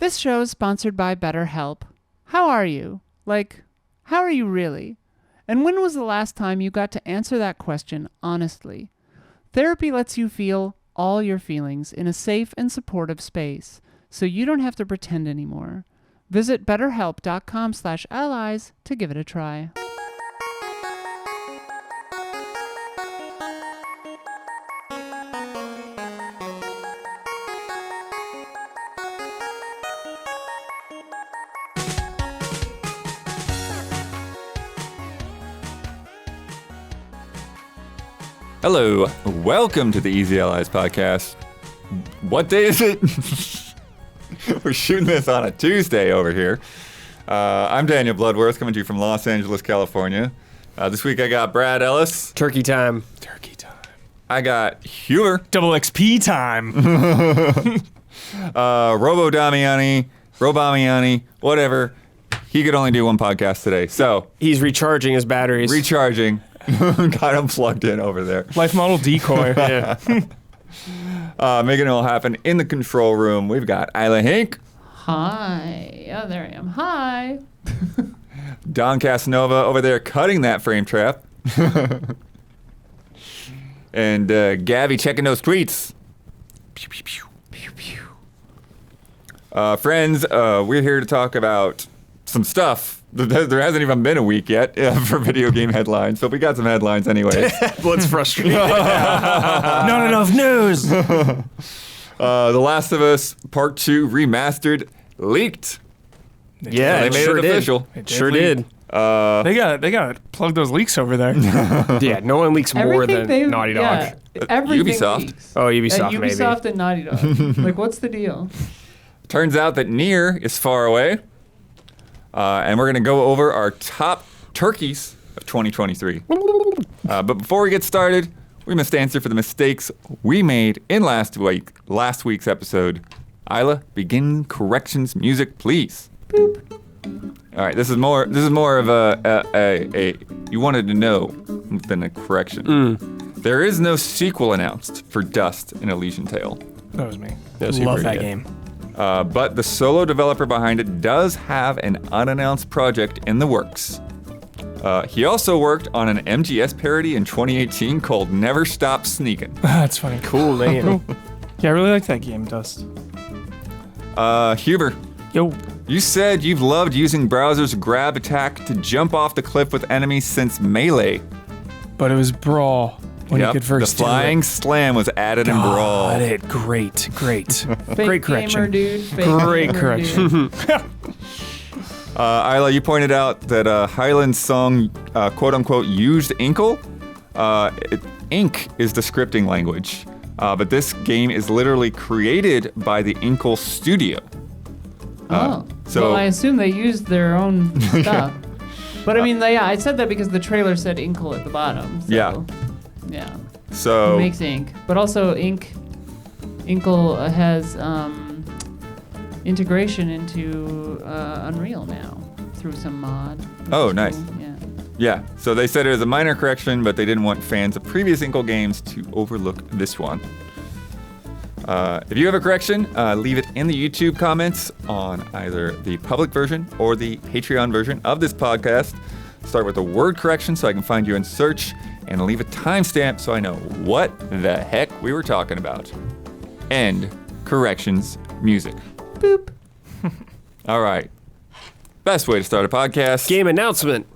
This show is sponsored by BetterHelp. How are you? How are you really? And when was the last time you got to answer that question honestly? Therapy lets you feel all your feelings in a safe and supportive space, so you don't have to pretend anymore. Visit betterhelp.com/allies to give it a try. Hello, welcome to the Easy Allies podcast. What day is it? We're shooting this on a Tuesday over here. I'm Daniel Bloodworth, coming to you from Los Angeles, California. This week I got Brad Ellis. Turkey time. I got Huber. Double XP time. Robo Damiani, whatever. He could only do one podcast today, so. He's recharging his batteries. Got him plugged in over there. Life model decoy. Yeah. Making it all happen in the control room. We've got Isla Hink. Hi. Oh, there I am. Hi. Don Casanova over there cutting that frame trap. And Gabby checking those tweets. Pew, pew, pew. Pew, pew. Friends, we're here to talk about some stuff. There hasn't even been a week yet for video game headlines, but we got some headlines anyway. Blood's frustrating. Not enough news. The Last of Us Part 2 Remastered leaked. Yeah, They made it official. Sure did. They got to plug those leaks over there. Yeah, no one leaks more than Naughty Dog. Yeah, everything Ubisoft. leaks. Oh, Ubisoft, maybe. Ubisoft and Naughty Dog. What's the deal? Turns out that Nier is far away. And we're going to go over our top turkeys of 2023. But before we get started, we must answer for the mistakes we made in last week's episode. Isla, begin corrections music, please. Boop. All right, this is more of a you wanted to know than a correction. There is no sequel announced for Dust in Elysian Tale. That was me. Love that game. But the solo developer behind it does have an unannounced project in the works. He also worked on an MGS parody in 2018 called Never Stop Sneakin'. That's funny. Cool name. Yeah, I really like that game, Dust. Huber, Yo. you said you've loved using browser's grab attack to jump off the cliff with enemies since Melee. But it was Brawl when you could first the flying slam was added in Brawl. Got it. Great. Fake Great correction. Gamer, dude. Fake Great gamer, correction. Dude. Isla, you pointed out that Highland's song, quote-unquote, used Inkle. Ink is the scripting language, but this game is literally created by the Inkle studio. So I assume they used their own stuff. But I mean, I said that because the trailer said Inkle at the bottom. So, Yeah. Yeah. So It makes ink. But also Inkle has integration into Unreal now through some mod. Oh, nice. Cool. Yeah. Yeah, so they said it was a minor correction, but they didn't want fans of previous Inkle games to overlook this one. If you have a correction, leave it in the YouTube comments on either the public version or the Patreon version of this podcast. Start with the word correction so I can find you in search, and leave a timestamp so I know what the heck we were talking about. End corrections music. Boop. All right. Best way to start a podcast. Game announcement.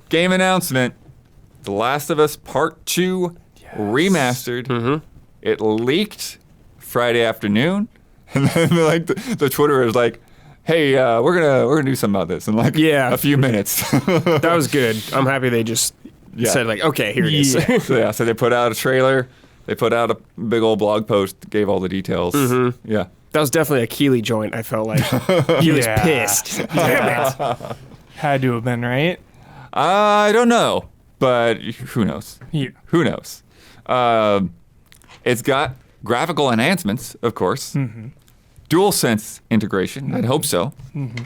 The Last of Us Part 2 Remastered. Mm-hmm. It leaked Friday afternoon, and then the Twitter was like, "Hey, we're gonna do something about this in a few minutes." That was good. I'm happy they just said okay, here it is. So they put out a trailer. They put out a big old blog post, gave all the details. Mm-hmm. Yeah. That was definitely a Keeley joint, I felt like. He was pissed. Damn it. Had to have been, right? I don't know, but who knows? Yeah. Who knows? It's got graphical enhancements, of course. Mm-hmm. DualSense integration. I'd hope so. Mm-hmm.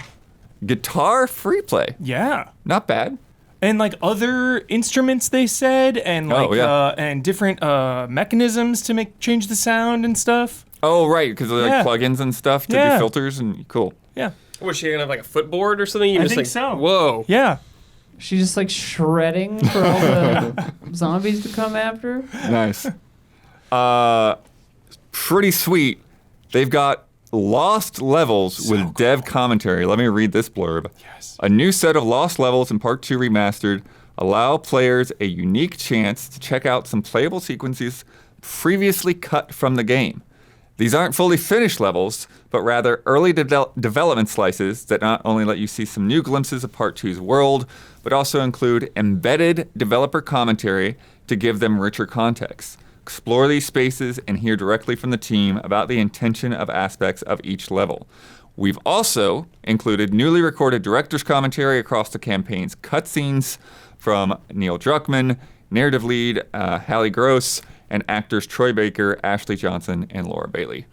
Guitar free play. Yeah. Not bad. And other instruments, they said, and and different mechanisms to change the sound and stuff. Oh, right, because of like Yeah. plugins and stuff to do Yeah. filters and cool. Yeah. Was she gonna have like a footboard or something? You I just think like, so. Whoa. Yeah. She's just like shredding for all the zombies to come after. Nice. Pretty sweet. They've got lost levels with dev commentary. Let me read this blurb. Yes. A new set of lost levels in Part 2 Remastered allow players a unique chance to check out some playable sequences previously cut from the game. These aren't fully finished levels, but rather early development slices that not only let you see some new glimpses of Part 2's world, but also include embedded developer commentary to give them richer context. Explore these spaces and hear directly from the team about the intention of aspects of each level. We've also included newly recorded director's commentary across the campaign's cutscenes from Neil Druckmann, narrative lead Hallie Gross, and actors Troy Baker, Ashley Johnson, and Laura Bailey.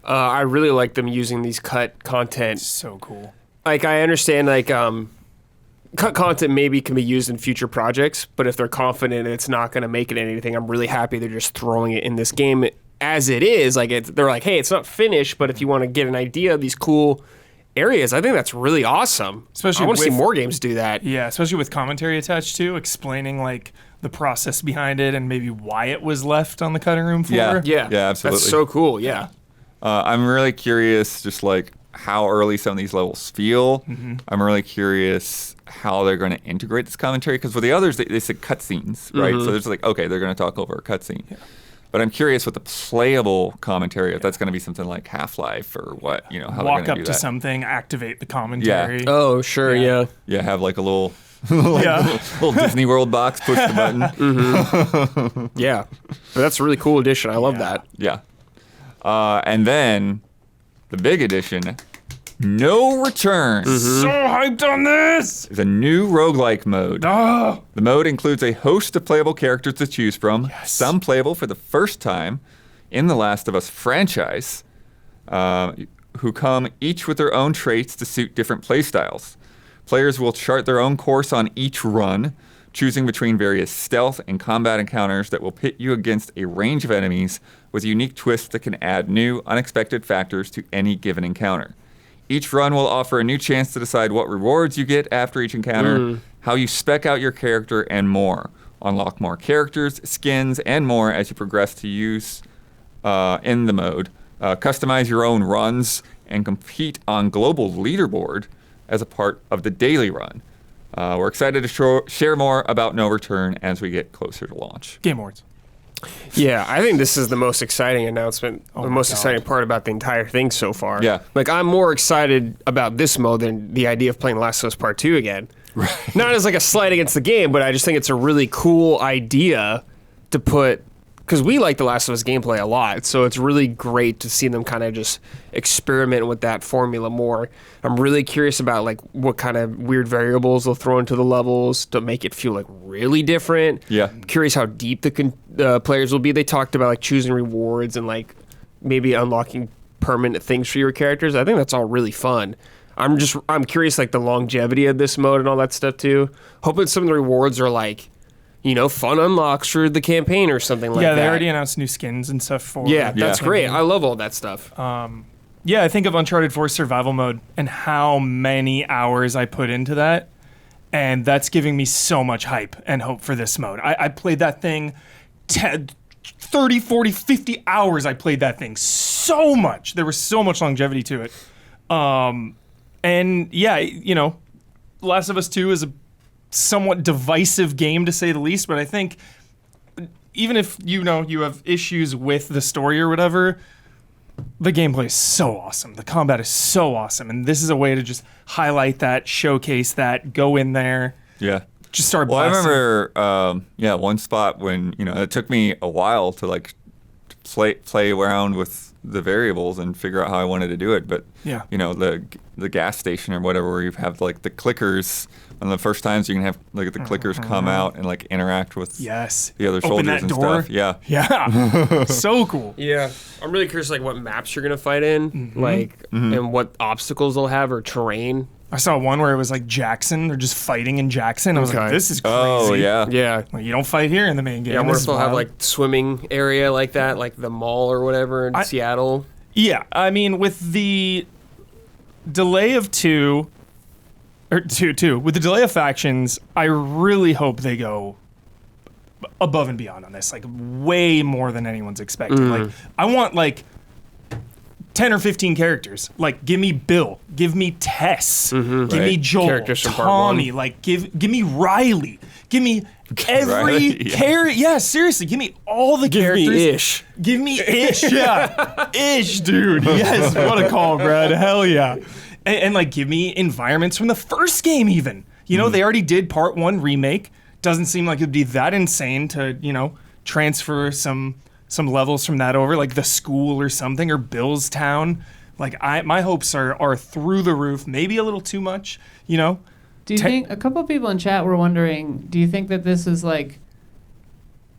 I really like them using these cut content. So cool. Like, I understand, like, cut content maybe can be used in future projects, but if they're confident it's not going to make it anything, I'm really happy they're just throwing it in this game as it is. Like, they're like, hey, it's not finished, but if you want to get an idea of these cool areas, I think that's really awesome. Especially I want to see with- more games do that. Yeah, especially with commentary attached to, explaining like the process behind it and maybe why it was left on the cutting room floor. Yeah. Yeah, absolutely. That's so cool, yeah. I'm really curious, just like how early some of these levels feel. I'm really curious how they're going to integrate this commentary, because for the others, they said cutscenes, right? So there's like, okay, they're going to talk over a cutscene. But I'm curious with the playable commentary, if that's going to be something like Half-Life or what, you know, how Walk they're up going to do that. something, activate the commentary. Oh, sure, yeah. Yeah, have like a little, little Disney World box, push the button. Yeah. But that's a really cool addition. I love that. Yeah. And then the big addition, No Return. So hyped on this! Is a new roguelike mode. Oh, The mode includes a host of playable characters to choose from, some playable for the first time in the Last of Us franchise, who come each with their own traits to suit different playstyles. Players will chart their own course on each run, choosing between various stealth and combat encounters that will pit you against a range of enemies with unique twists that can add new, unexpected factors to any given encounter. Each run will offer a new chance to decide what rewards you get after each encounter, how you spec out your character, and more. Unlock more characters, skins, and more as you progress to use in the mode. Customize your own runs and compete on global leaderboard as a part of the daily run. We're excited to share more about No Return as we get closer to launch. Game Awards. Yeah, I think this is the most exciting announcement, the my most God. exciting part about the entire thing so far. Yeah. Like, I'm more excited about this mode than the idea of playing Last of Us Part 2 again. Not as like a slight against the game, but I just think it's a really cool idea to put, because we like the Last of Us gameplay a lot, so it's really great to see them kind of just experiment with that formula more. I'm really curious about like what kind of weird variables they'll throw into the levels to make it feel like really different. Yeah. I'm curious how deep the players will be. They talked about like choosing rewards and like maybe unlocking permanent things for your characters. I think that's all really fun. I'm curious like the longevity of this mode and all that stuff too. Hoping some of the rewards are like, you know, fun unlocks for the campaign or something like that. Yeah, they already announced new skins and stuff for Yeah, the that's great. campaign. I love all that stuff. Yeah, I think of Uncharted 4 survival mode and how many hours I put into that. And that's giving me so much hype and hope for this mode. I played that thing 30, 40, 50 hours. I played that thing so much. There was so much longevity to it. And yeah, you know, Last of Us 2 is a somewhat divisive game to say the least, but I think even if you know you have issues with the story or whatever, the gameplay is so awesome. The combat is so awesome, and this is a way to just highlight that, showcase that, go in there, Yeah. just start Well, I blasting. remember, one spot when, you know, it took me a while to like play around with the variables and figure out how I wanted to do it. But, Yeah. you know, the gas station or whatever, where you have like the clickers, and the first times you can have like the clickers come out and like interact with Yes. the other Open soldiers that and door. stuff. Yeah. Yeah. So cool. Yeah, I'm really curious like what maps you're gonna fight in, like and what obstacles they'll have or terrain. I saw one where it was like Jackson. They're just fighting in Jackson. I was like, Okay. this is crazy. Oh yeah. Yeah. Like, you don't fight here in the main game. Yeah, I wonder This if is they'll have wild. like swimming area like that, like the mall or whatever in Seattle. Yeah, I mean, with the delay of two, with the delay of factions, I really hope they go above and beyond on this, like way more than anyone's expecting. Like, I want like 10 or 15 characters. Like, give me Bill, give me Tess, give me Right. Joel, Characters from part Tommy, one. like give me Riley, give me every Riley, yeah. character. Yeah, seriously, give me all the Give characters. me Ish. Give me Ish, yeah. Ish, dude. Yes, what a call, Brad. Hell yeah. And like, give me environments from the first game, even. You know, they already did part 1 remake. Doesn't seem like it'd be that insane to, you know, transfer some levels from that over, like the school or something, or Bill's town. Like, my hopes are through the roof. Maybe a little too much, you know? Do you think a couple of people in chat were wondering? Do you think that this is like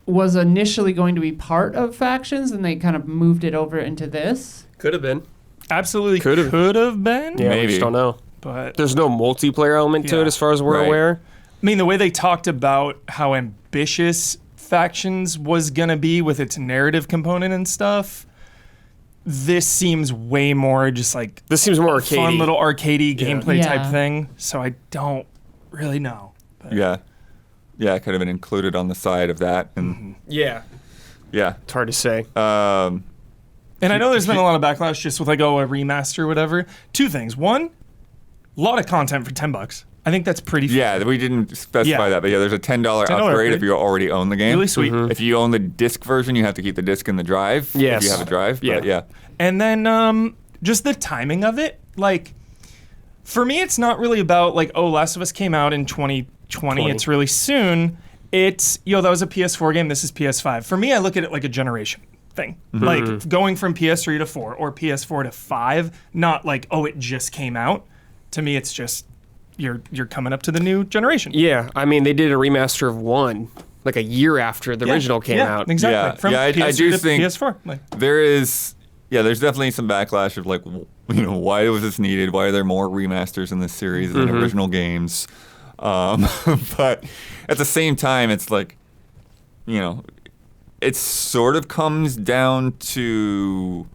was initially going to be part of factions and they kind of moved it over into this? Could have been. Absolutely Could have been. Yeah, Maybe. we just don't know. But There's no multiplayer element to Yeah. it as far as we're Right. aware. I mean, the way they talked about how ambitious factions was gonna be with its narrative component and stuff, this seems way more just like This seems more arcadey. fun little arcadey gameplay type Yeah. thing. So I don't really know. But Yeah. Yeah, it could have been included on the side of that, and Yeah. yeah. It's hard to say. And I know there's been a lot of backlash just with like, oh, a remaster or whatever. Two things. One, a lot of content for $10. I think that's pretty Yeah, we didn't specify Yeah. that, but yeah, there's a $10 $10 upgrade if upgrade. you already own the game. really sweet. If you own the disc version, you have to keep the disc in the drive. Yes. If you have a drive. Yeah. But yeah. And then just the timing of it, like for me, it's not really about like, oh, Last of Us came out in 2020. It's really soon. It's, that was a PS4 game. This is PS5. For me, I look at it like a generation thing. Like going from PS3 to 4 or PS4 to 5, not like, oh, it just came out. To me, it's just you're coming up to the new generation. Yeah, I mean, they did a remaster of 1 like a year after the original came out. Exactly. Yeah. From Yeah, I PS3 do to think- PS4. Like, There's definitely some backlash of like, why was this needed? Why are there more remasters in this series than original games? But at the same time, it's like, it sort of comes down to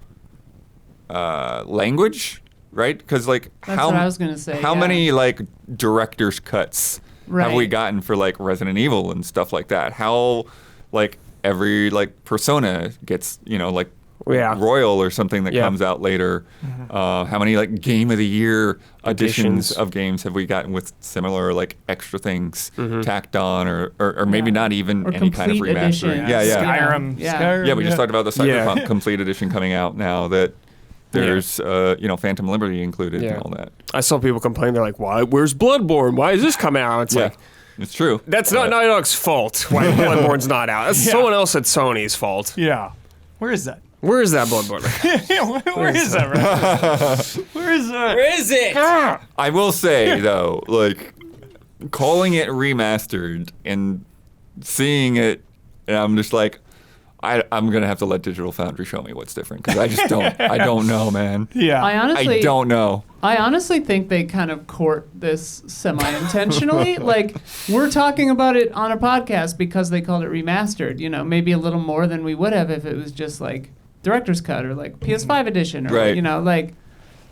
language, right? Because like, That's what I was gonna say. how yeah. many like director's cuts have we Right. gotten for like Resident Evil and stuff like that? How like every like Persona gets like Yeah. Royal or something that Yeah. comes out later. How many like Game of the Year editions Editions. of games have we gotten with similar like extra things tacked on, or maybe Yeah. not even Or any kind of complete remastering? editions. Yeah, yeah. Skyrim. Yeah. Skyrim. Yeah, we just talked about the Cyberpunk Yeah. Complete Edition coming out now that there's Phantom Liberty included Yeah. and all that. I saw people complain. They're like, "Why? Where's Bloodborne? Why is this coming out?" It's Yeah, like it's true. that's not Naughty Dog's fault. Why Bloodborne's not out? That's someone else at Sony's fault. Yeah. Where is that? Where is that Bloodborne? Where is that? Right? Where is that? Where is it? I will say though, like calling it remastered and seeing it, and I'm just like, I'm gonna have to let Digital Foundry show me what's different because I just don't. I don't know, man. Yeah. I honestly I don't know. I honestly think they kind of court this semi-intentionally. Like, we're talking about it on a podcast because they called it remastered. Maybe a little more than we would have if it was just like director's cut or like PS5 edition, or Right. like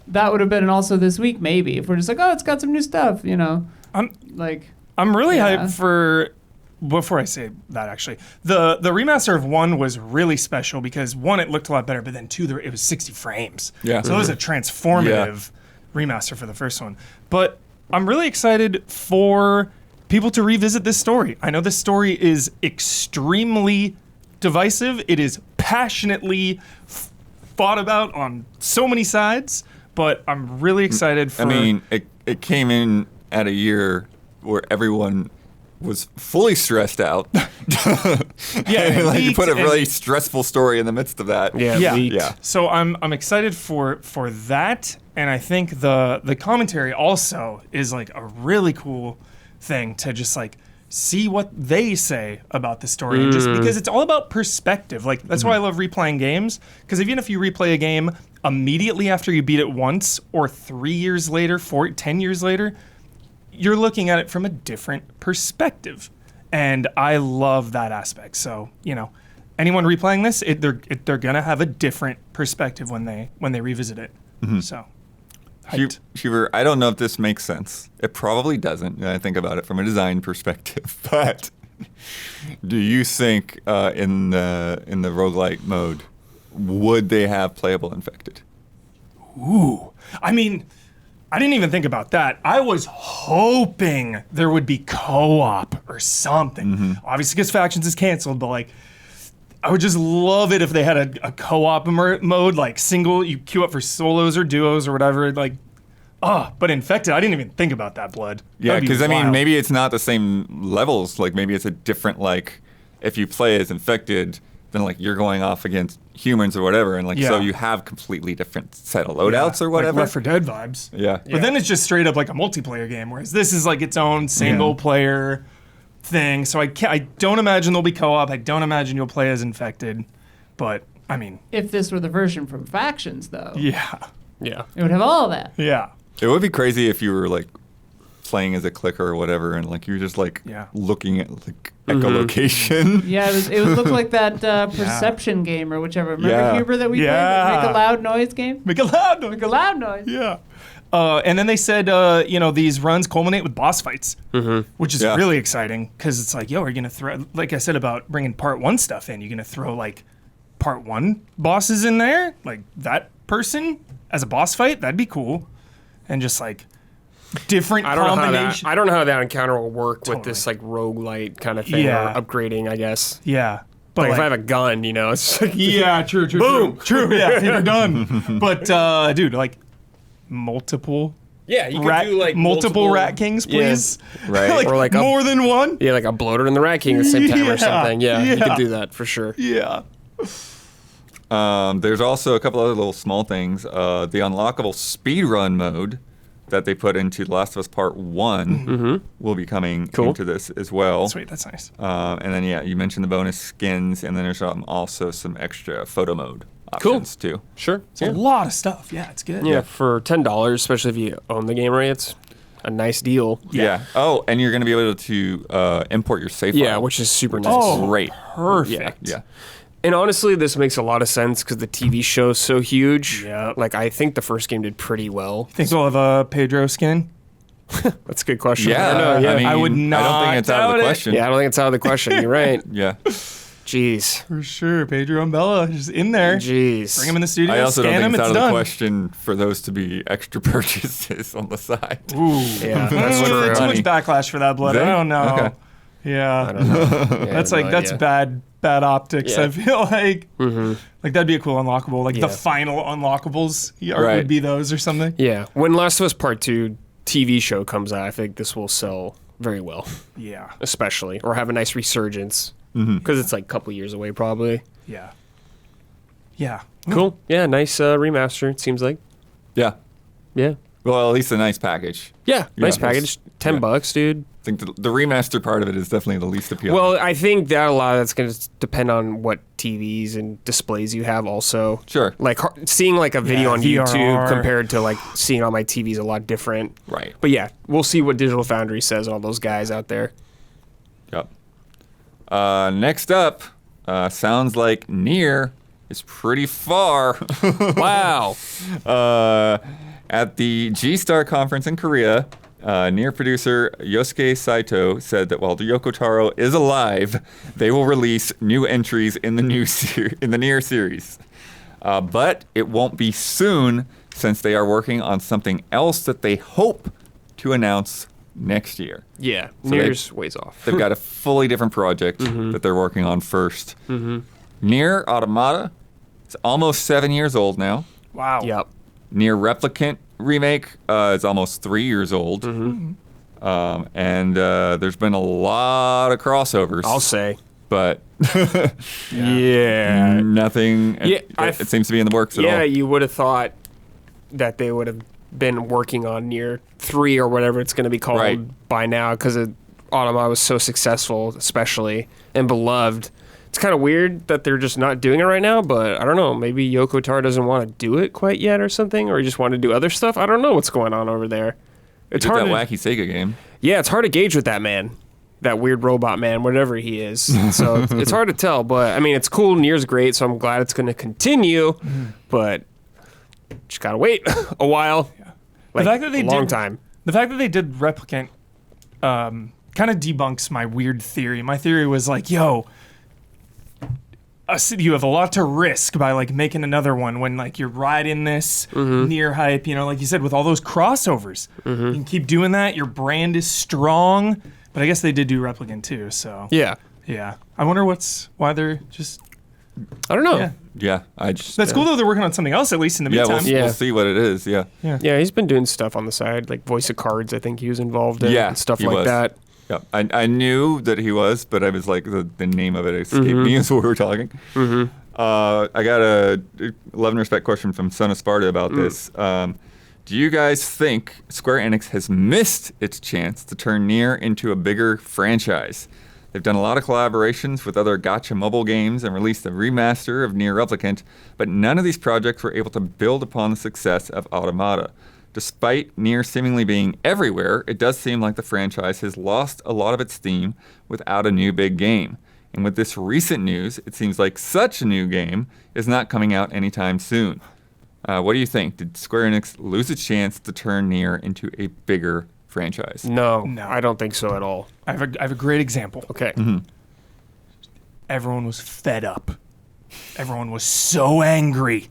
that would have been also this week maybe if we're just like, oh, it's got some new stuff. I'm Like, really Yeah. hyped for. Before I say that, actually, the remaster of 1 was really special because 1, it looked a lot better, but then 2, it was 60 frames. Yeah. So it was a transformative remaster for the first one. But I'm really excited for people to revisit this story. I know this story is extremely divisive. It is passionately fought about on so many sides, but I'm really excited for... I mean, it came in at a year where everyone was fully stressed out. Yeah, like you put a leaked really stressful story in the midst of that. Yeah. leaked. Yeah. So I'm excited for that, and I think the commentary also is like a really cool thing to just like see what they say about the story, and just because it's all about perspective. Like that's why I love replaying games, because even if you replay a game immediately after you beat it once, or 3 years later, 10 years later, you're looking at it from a different perspective. And I love that aspect. So, anyone replaying this, they're going to have a different perspective when they revisit it. So, Shiver, I don't know if this makes sense. It probably doesn't when I think about it from a design perspective. But do you think in the roguelite mode, would they have playable infected? Ooh. I mean, I didn't even think about that. I was hoping there would be co-op or something. Obviously, because Factions is canceled, but like, I would just love it if they had a co-op mode, like single, you queue up for solos or duos or whatever, like, but infected, I didn't even think about that, Blood. Yeah, because I mean, maybe it's not the same levels. Like maybe it's a different, like, if you play as infected, then like you're going off against humans or whatever, and like so you have completely different set of loadouts or whatever. Like Left 4 Dead vibes. Yeah. But then it's just straight up like a multiplayer game, whereas this is like its own single player thing. So I don't imagine there'll be co-op. I don't imagine you'll play as infected. But I mean, If this were the version from Factions, though, yeah. Yeah. it would have all that. Yeah. It would be crazy if you were like playing as a clicker or whatever, and like you're just like looking at like echolocation. Yeah, it would look like that perception game or whichever. Remember Huber that we played? Yeah. The Make a Loud Noise game? Make a loud noise. Make a loud noise. Yeah. And then they said, these runs culminate with boss fights, which is really exciting because it's like, are you going to throw, like I said about bringing part 1 stuff in, you're going to throw like part 1 bosses in there? Like that person as a boss fight? That'd be cool. And just like different combinations. I don't know how that encounter will work with this like roguelite kind of thing or upgrading, I guess. Yeah. But like, if I have a gun, it's like true. Boom. True. Yeah, you're done. But dude, like multiple you could do like multiple Rat Kings, please. Yeah. Right. Like, or like more than one. Yeah, like a bloater and the Rat King at the same time or something. Yeah, you could do that for sure. Yeah. There's also a couple other little small things. The unlockable speedrun mode that they put into The Last of Us Part 1 will be coming into this as well. Sweet, that's nice. And then, you mentioned the bonus skins, and then there's also some extra photo mode options too. Sure. It's a lot of stuff. Yeah, it's good. Yeah, for $10, especially if you own the game right, it's a nice deal. Yeah. Oh, and you're going to be able to import your save file. Yeah, which is super nice. Oh, great. Perfect. Yeah. And honestly, this makes a lot of sense because the TV show's so huge. Yeah. Like, I think the first game did pretty well. Think we'll have a Pedro skin? That's a good question. Yeah. I don't know. I mean, I would I don't not think it's out of doubt the it. question. Yeah, I don't think it's out of the question. You're right. Yeah. Jeez. For sure. Pedro and Bella just in there. Jeez. Bring him in the studio, I also don't scan think him, it's out it's of the done. question for those to be extra purchases on the side. Ooh. Yeah, that's Too true. much backlash for that, Blood. Is I there? don't know. Okay. Yeah. I don't know. Yeah, That's no like, that's idea. bad optics, Yeah. I feel like. Like, that'd be a cool unlockable. Like, Yeah. the final unlockables Right. would be those or something. Yeah. When Last of Us Part 2 TV show comes out, I think this will sell very well, Yeah. especially, or have a nice resurgence because it's like a couple years away probably. Yeah. Yeah. Cool. Yeah, nice remaster, it seems like. Yeah. Yeah. Well, at least a nice package. Yeah, nice Yeah, package. $10, dude. I think the remaster part of it is definitely the least appealing. Well, I think that a lot of that's going to depend on what TVs and displays you have also. Sure. Like seeing like a video Yeah, on VRR. YouTube compared to like seeing on my TV is a lot different. Right. But yeah, we'll see what Digital Foundry says and all those guys out there. Yep. Next up, sounds like Nier is pretty far. Wow. At the G-Star conference in Korea, Nier producer Yosuke Saito said that while Yoko Taro is alive, they will release new entries in the Nier series. But it won't be soon, since they are working on something else that they hope to announce next year. Yeah, So Nier's ways off. They've got a fully different project that they're working on first. Nier Automata, it's almost 7 years old now. Wow. Yep. Nier Replicant remake is almost 3 years old. And there's been a lot of crossovers. I'll say. But Yeah. nothing. Yeah, it seems to be in the works at Yeah, all. you would have thought that they would have been working on Nier 3 or whatever it's going to be called Right. by now because Automata was so successful, especially, and beloved, It's kind of weird that they're just not doing it right now, but I don't know. Maybe Yoko Taro doesn't want to do it quite yet or something, or he just wanted to do other stuff. I don't know what's going on over there. It's Did hard that to, wacky Sega game. Yeah, it's hard to gauge with that man. That weird robot man, whatever he is. So it's hard to tell, but I mean, it's cool. Nier's great, so I'm glad it's going to continue, but just got to wait a while. Like, the fact that they a long did, time. The fact that they did Replicant kind of debunks my weird theory. My theory was like, yo, you have a lot to risk by like making another one when like you're riding this Nier hype, you know, like you said, with all those crossovers. You can keep doing that. Your brand is strong. But I guess they did do Replicant too, so. Yeah. Yeah. I wonder why they're just. I don't know. Yeah. Yeah, I just. That's cool though. They're working on something else at least in the Yeah, meantime. we'll see what it is. Yeah. Yeah, he's been doing stuff on the side, like Voice of Cards, I think he was involved in, Yeah, and stuff he like was. that. Yeah, I knew that he was, but I was like, the name of it escaped me as we were talking. I got a love and respect question from Son of Sparta about this. Do you guys think Square Enix has missed its chance to turn Nier into a bigger franchise? They've done a lot of collaborations with other gacha mobile games and released a remaster of Nier Replicant, but none of these projects were able to build upon the success of Automata. Despite Nier seemingly being everywhere, it does seem like the franchise has lost a lot of its steam without a new big game. And with this recent news, it seems like such a new game is not coming out anytime soon. What do you think? Did Square Enix lose its chance to turn Nier into a bigger franchise? No, No. I don't think so at all. I have a great example. Okay. Everyone was fed up. Everyone was so angry.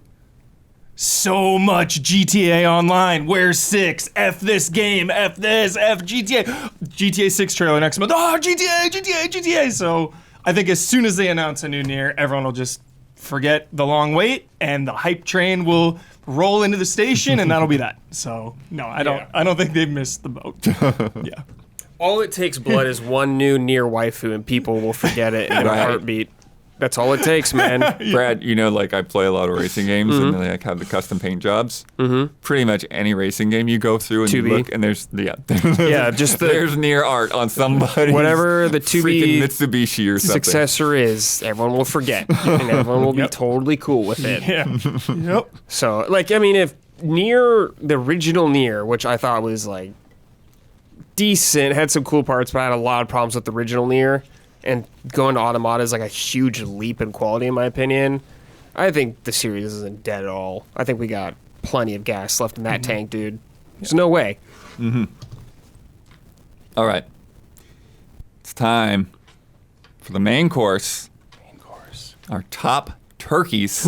So much GTA Online. Where's 6? F this game. F this. F GTA. GTA 6 trailer next month. Oh, GTA. So I think as soon as they announce a new Nier, everyone will just forget the long wait, and the hype train will roll into the station, and that'll be that. So no, I don't think they've missed the boat. Yeah. All it takes, Blood, is one new Nier waifu, and people will forget it in a heartbeat. That's all it takes, man. Brad, you know, like I play a lot of racing games and they like have the custom paint jobs. Pretty much any racing game you go through and you 2B. look and there's Yeah, just there's Nier art on somebody. Whatever the 2B freaking Mitsubishi or something. successor is, everyone will forget, and everyone will be totally cool with it. Yeah. Yep. So, like, I mean, if Nier, the original Nier, which I thought was like decent, had some cool parts, but I had a lot of problems with the original Nier. And going to Automata is like a huge leap in quality, in my opinion. I think the series isn't dead at all. I think we got plenty of gas left in that tank, dude. There's no way. All right. It's time for the main course. Our top turkeys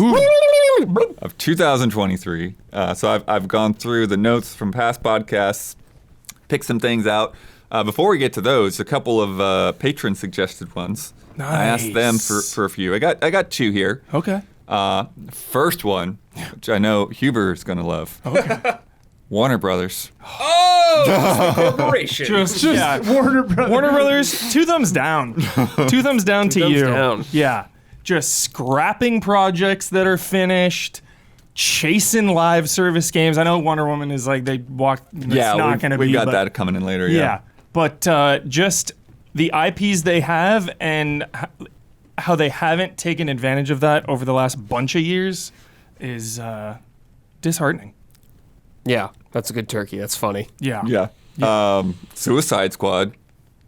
of 2023. So I've gone through the notes from past podcasts, picked some things out. Before we get to those, a couple of patron suggested ones. Nice. I asked them for a few. I got two here. Okay. First one, which I know Huber is gonna love. Okay. Warner Brothers. Oh, corporation. Yeah. Warner Brothers. 2 thumbs down. 2 thumbs down to thumbs you. down. Yeah. Just scrapping projects that are finished. Chasing live service games. I know Wonder Woman is like they walked. It's not going to be. we got but, that coming in later. Yeah, but just the IPs they have and how they haven't taken advantage of that over the last bunch of years is disheartening. Yeah, that's a good turkey. That's funny. Yeah. Yeah. Suicide Squad.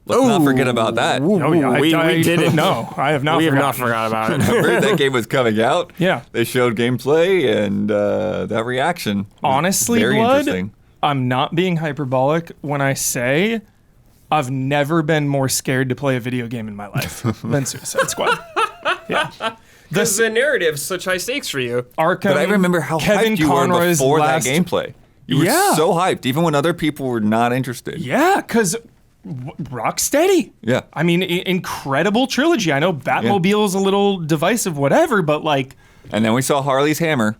Let's not forget about that. Oh, yeah. We I didn't. No, I have not. We have not forgotten. forgot about it. I heard that game was coming out. Yeah. They showed gameplay and that reaction. was Honestly, very Blood, interesting. I'm not being hyperbolic when I say I've never been more scared to play a video game in my life than Suicide Squad. Yeah. Because the narrative's such high stakes for you. Arkham. But I remember how Kevin hyped you were Conroy's before last, that gameplay. You were Yeah. so hyped, even when other people were not interested. Yeah, because Rocksteady. Yeah. I mean, incredible trilogy. I know Batmobile's a little divisive, whatever, but like, And then we saw Harley's hammer.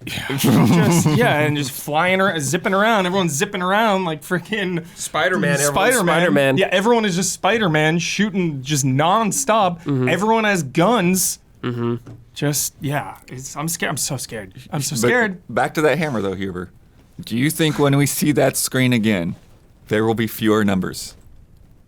just flying around, zipping around. Everyone's zipping around like freaking Spider-Man. Spider-Man. Yeah, everyone is just Spider-Man shooting just nonstop. Everyone has guns. Just I'm scared. I'm so scared. I'm so But scared. back to that hammer, though, Huber. Do you think when we see that screen again, there will be fewer numbers?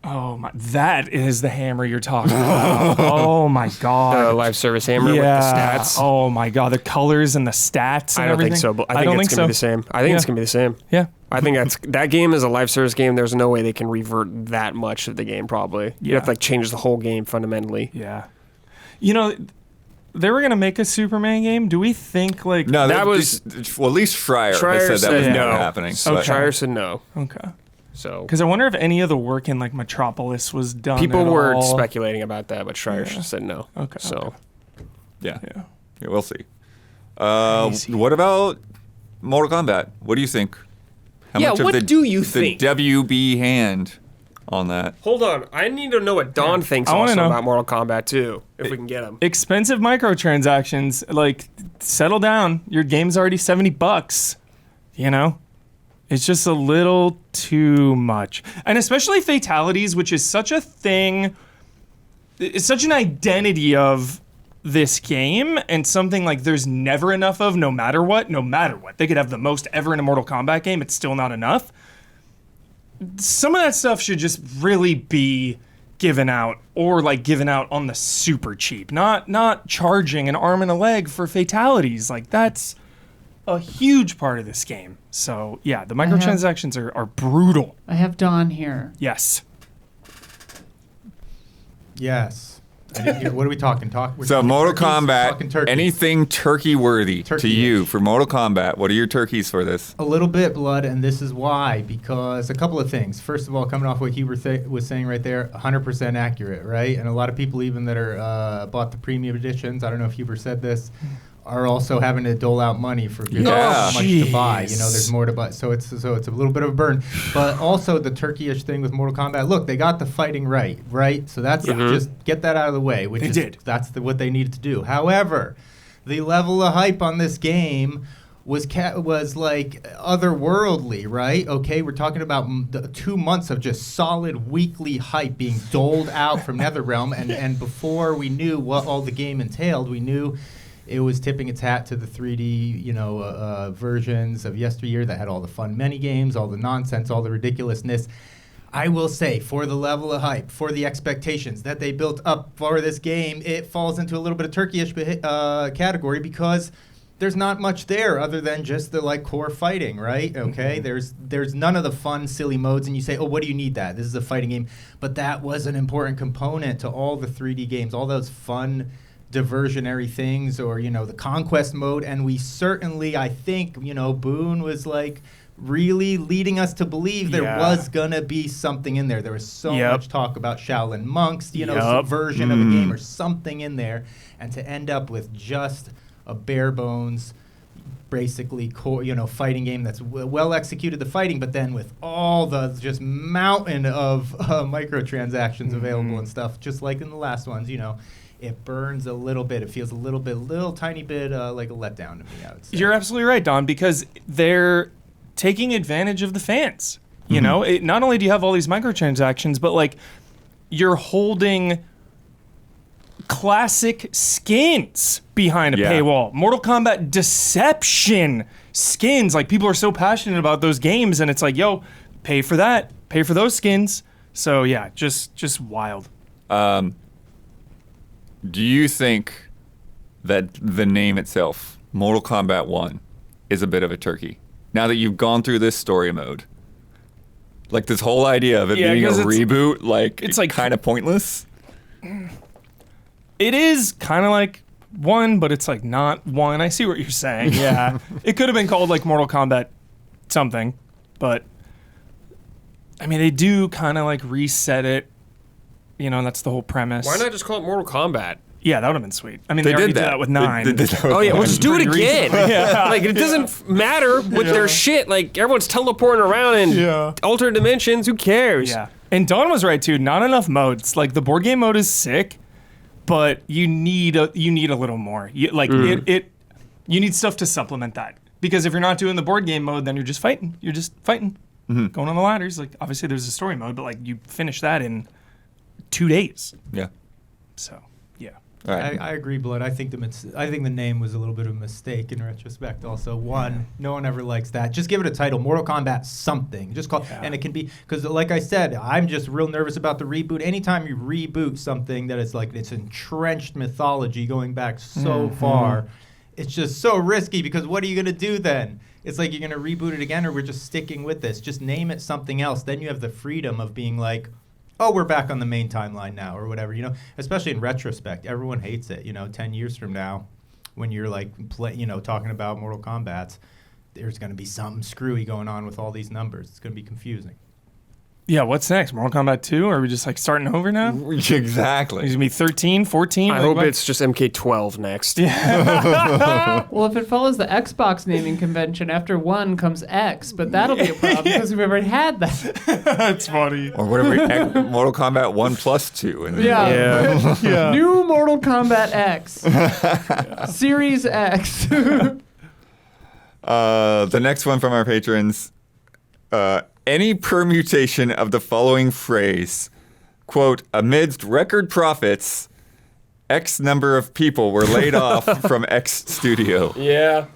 Oh my, that is the hammer you're talking about. Oh my god. The live service hammer with the stats. Oh my god, the colors and the stats. And I don't everything. think so. But I don't think it's gonna be the same. I think it's gonna be the same. Yeah. I think that game is a live service game. There's no way they can revert that much of the game. Probably. You have to like change the whole game fundamentally. Yeah. You know, they were gonna make a Superman game. Do we think like No, that was well. At least Schreier has said that was never happening. So but- Schreier said no. Okay. So Because I wonder if any of the work in like Metropolis was done. people at were all. speculating about that, but Schreier said no. Okay. So Yeah. Yeah. Yeah, we'll see. Crazy. What about Mortal Kombat? What do you think? How Yeah, much of what do you think? The WB hand on that. hold on, I need to know what Don thinks I wanna also know. about Mortal Kombat too, if we can get him. Expensive microtransactions. Like, settle down. Your game's already $70. You know, it's just a little too much, and especially fatalities, which is such a thing. It's such an identity of this game, and something like there's never enough of. No matter what, they could have the most ever in a Mortal Kombat game. It's still not enough. Some of that stuff should just really be given out, or like given out on the super cheap, not charging an arm and a leg for fatalities. Like, that's a huge part of this game. So yeah, the microtransactions are brutal. I have Don here. Yes. Yes. I didn't hear, what are we talking? We're So talking Mortal turkeys? We're Kombat, talking turkeys. anything turkey worthy to Turkey-ish. you for Mortal Kombat? What are your turkeys for this? A little bit blood, and this is why. Because a couple of things. First of all, coming off what Hubert was saying right there, 100% accurate, right? And a lot of people, even that are bought the premium editions, I don't know if Hubert said this, are also having to dole out money for giving Yeah. so much to buy. Jeez. You know, there's more to buy, so it's a little bit of a burn. But also the turkey-ish thing with Mortal Kombat. Look, they got the fighting right? So that's just get that out of the way. Which They did. That's what they needed to do. However, the level of hype on this game was like otherworldly, right? Okay, we're talking about 2 months of just solid weekly hype being doled out from NetherRealm, and before we knew what all the game entailed, we knew it was tipping its hat to the 3D, versions of yesteryear that had all the fun mini games, all the nonsense, all the ridiculousness. I will say, for the level of hype, for the expectations that they built up for this game, it falls into a little bit of turkey-ish category, because there's not much there other than just the like core fighting, right? Okay, there's none of the fun, silly modes, and you say, oh, what do you need that? This is a fighting game, but that was an important component to all the 3D games, all those fun diversionary things, or the conquest mode. And we certainly, I think, Boone was like really leading us to believe there was gonna be something in there. There was so much talk about Shaolin monks, subversion of a game or something in there, and to end up with just a bare bones, basically core, fighting game that's well executed the fighting, but then with all the just mountain of microtransactions available and stuff, just like in the last ones, it burns a little bit. It feels a little tiny bit like a letdown to me, I would say. You're absolutely right, Don, because they're taking advantage of the fans. You know, not only do you have all these microtransactions, but like you're holding classic skins behind a paywall. Mortal Kombat Deception skins. Like, people are so passionate about those games, and it's like, yo, pay for that. Pay for those skins. So yeah, just wild. Do you think that the name itself, Mortal Kombat 1, is a bit of a turkey? Now that you've gone through this story mode. Like, this whole idea of it being a 'cause reboot, it's like kind of pointless? It is kind of like one, but it's like not one. I see what you're saying. Yeah. It could have been called like Mortal Kombat something, but I mean, they do kind of like reset it. That's the whole premise. Why not just call it Mortal Kombat? Yeah, that would have been sweet. I mean, they already did that with 9. They did that with Oh yeah, we'll 9. just do it Pretty again. recently. Like, it doesn't matter with their shit. Like, everyone's teleporting around in alternate dimensions. Who cares? Yeah. And Don was right too. Not enough modes. Like, the board game mode is sick, but you need a little more. You need stuff to supplement that. Because if you're not doing the board game mode, then you're just fighting. Going on the ladders. Like, obviously there's a story mode, but like, you finish that in 2 days. Yeah. So, yeah. All right. I agree, Blood. I think the name was a little bit of a mistake in retrospect. Also, no one ever likes that. Just give it a title, Mortal Kombat something. Just call, and it can be because, like I said, I'm just real nervous about the reboot. Anytime you reboot something that is like it's entrenched mythology going back so far, it's just so risky because what are you gonna do then? It's like you're gonna reboot it again, or we're just sticking with this. Just name it something else. Then you have the freedom of being like, oh, we're back on the main timeline now, or whatever, especially in retrospect. Everyone hates it, 10 years from now, when you're like, talking about Mortal Kombat, there's going to be something screwy going on with all these numbers. It's going to be confusing. Yeah, what's next? Mortal Kombat 2? Are we just like starting over now? Exactly. It's going to be 13, 14? I hope it's just MK12 next. Well, if it follows the Xbox naming convention, after 1 comes X, but that'll be a problem because we've already had that. That's funny. Or whatever, Mortal Kombat 1 plus 2. And then, Yeah. New Mortal Kombat X. Series X. The next one from our patrons. Any permutation of the following phrase, quote, amidst record profits, X number of people were laid off from X studio. Yeah,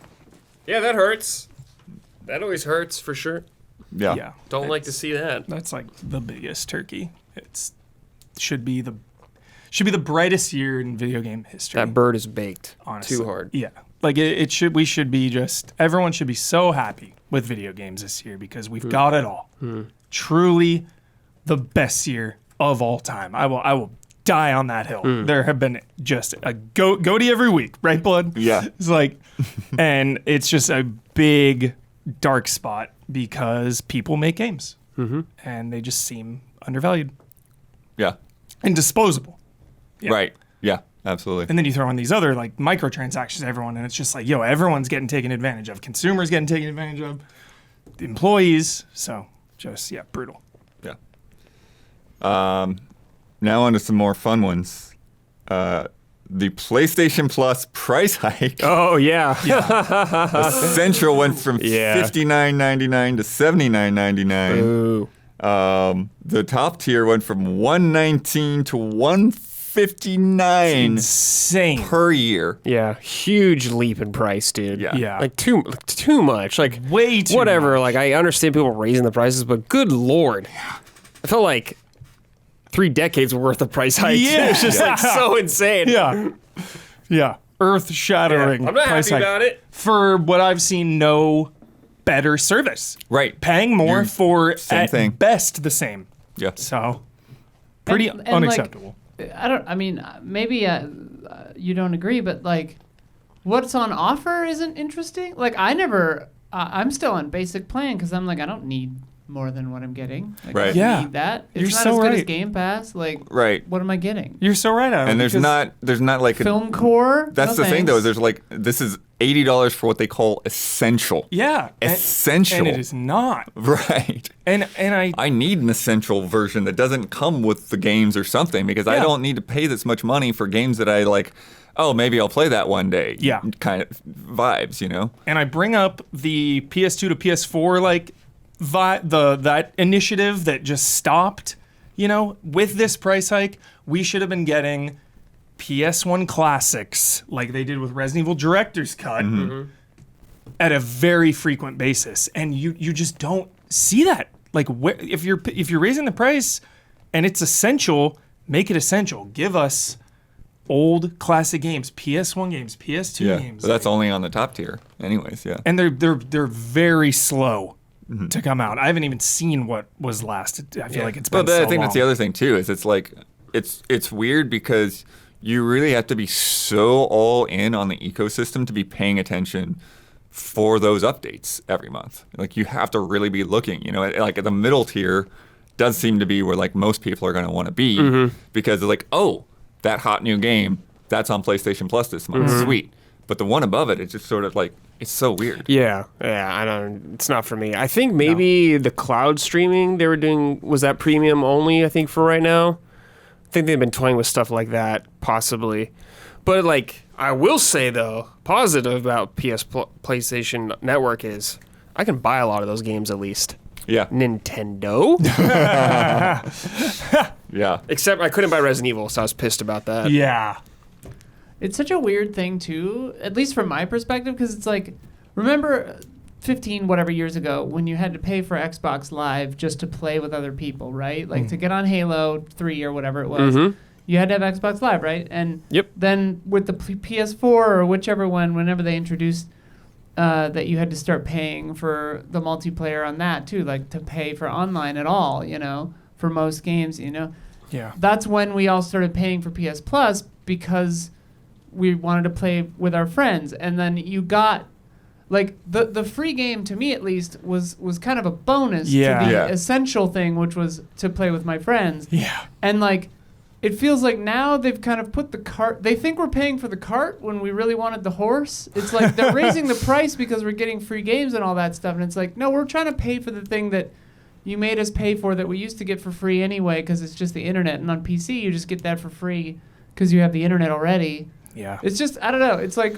that hurts. That always hurts for sure. Yeah. Don't like to see that. That's like the biggest turkey. It's should be the brightest year in video game history. That bird is baked honestly. too hard. Yeah. Like everyone should be so happy with video games this year because we've got it all. Truly the best year of all time. I will die on that hill. There have been just a goatee every week, right, Blood? Yeah. It's like, and it's just a big dark spot because people make games and they just seem undervalued Yeah. and disposable. Yeah. Right. Yeah, absolutely. And then you throw in these other like microtransactions, everyone, and it's just like, everyone's getting taken advantage of. Consumers getting taken advantage of. The employees. So just, brutal. Yeah. Now on to some more fun ones. The PlayStation Plus price hike. Oh, yeah. Essential went from $59.99 to $79.99. Ooh. The top tier went from $119 to $159 Insane. per year. Yeah, huge leap in price, dude. Yeah. Like too much. Like Way too whatever. much. Like I understand people raising the prices, but good lord, I felt like 3 decades worth of price hikes. Yeah. It's just like so insane. Yeah. Earth-shattering I'm not price happy hike. about it. For what I've seen, no better service. Right. Paying more for same at thing. best the same. Yeah. So pretty And, unacceptable. Maybe you don't agree, but like, what's on offer isn't interesting. Like, I'm still on basic plan because I'm like, I don't need more than what I'm getting. Like, Right. I don't need that. It's You're not so as good as right. Game Pass. Like, Right. what am I getting? You're so right, Adam. And there's because not like Film core? that's No the thing though, thanks. is there's like this is $80 for what they call essential. Yeah. Essential. And it is not. Right. And I need an essential version that doesn't come with the games or something because I Yeah. don't need to pay this much money for games that I like, oh, maybe I'll play that one day. Yeah. Kind of vibes, And I bring up the PS2 to PS4 like that initiative that just stopped. With this price hike, we should have been getting PS1 classics like they did with Resident Evil Director's Cut at a very frequent basis, and you just don't see that. Like, if you're raising the price and it's essential, make it essential. Give us old classic games, PS1 games, PS2 games. But that's only on the top tier anyways, yeah. And they're very slow to come out. I haven't even seen what was last. I feel like it's been But so I think long. that's the other thing too, is it's like it's weird because you really have to be so all in on the ecosystem to be paying attention for those updates every month. Like you have to really be looking, like at the middle tier does seem to be where like most people are going to want to be because they're like, oh, that hot new game, that's on PlayStation Plus this month. Sweet. But the one above it, it's just sort of like, it's so weird. Yeah, I don't. It's not for me. I think maybe the cloud streaming they were doing was that premium only. I think for right now, I think they've been toying with stuff like that possibly. But like, I will say though, positive about PlayStation Network is I can buy a lot of those games at least. Yeah. Nintendo. Yeah. Except I couldn't buy Resident Evil, so I was pissed about that. Yeah. it's such a weird thing too, at least from my perspective, because it's like, remember 15 whatever years ago when you had to pay for Xbox Live just to play with other people, right? Like to get on Halo 3 or whatever it was, you had to have Xbox Live, right? And then with the PS4 or whichever one, whenever they introduced that you had to start paying for the multiplayer on that too, like to pay for online at all, you know, for most games, you know. Yeah. That's when we all started paying for PS Plus because we wanted to play with our friends. And then you got, like, the free game, to me at least, was kind of a bonus to the essential thing, which was to play with my friends. Yeah. And, like, it feels like now they've kind of put the cart. They think we're paying for the cart when we really wanted the horse. It's like they're raising the price because we're getting free games and all that stuff. And it's like, no, we're trying to pay for the thing that you made us pay for that we used to get for free anyway because it's just the internet. And on PC, you just get that for free because you have the internet already. Yeah. It's just, I don't know. It's like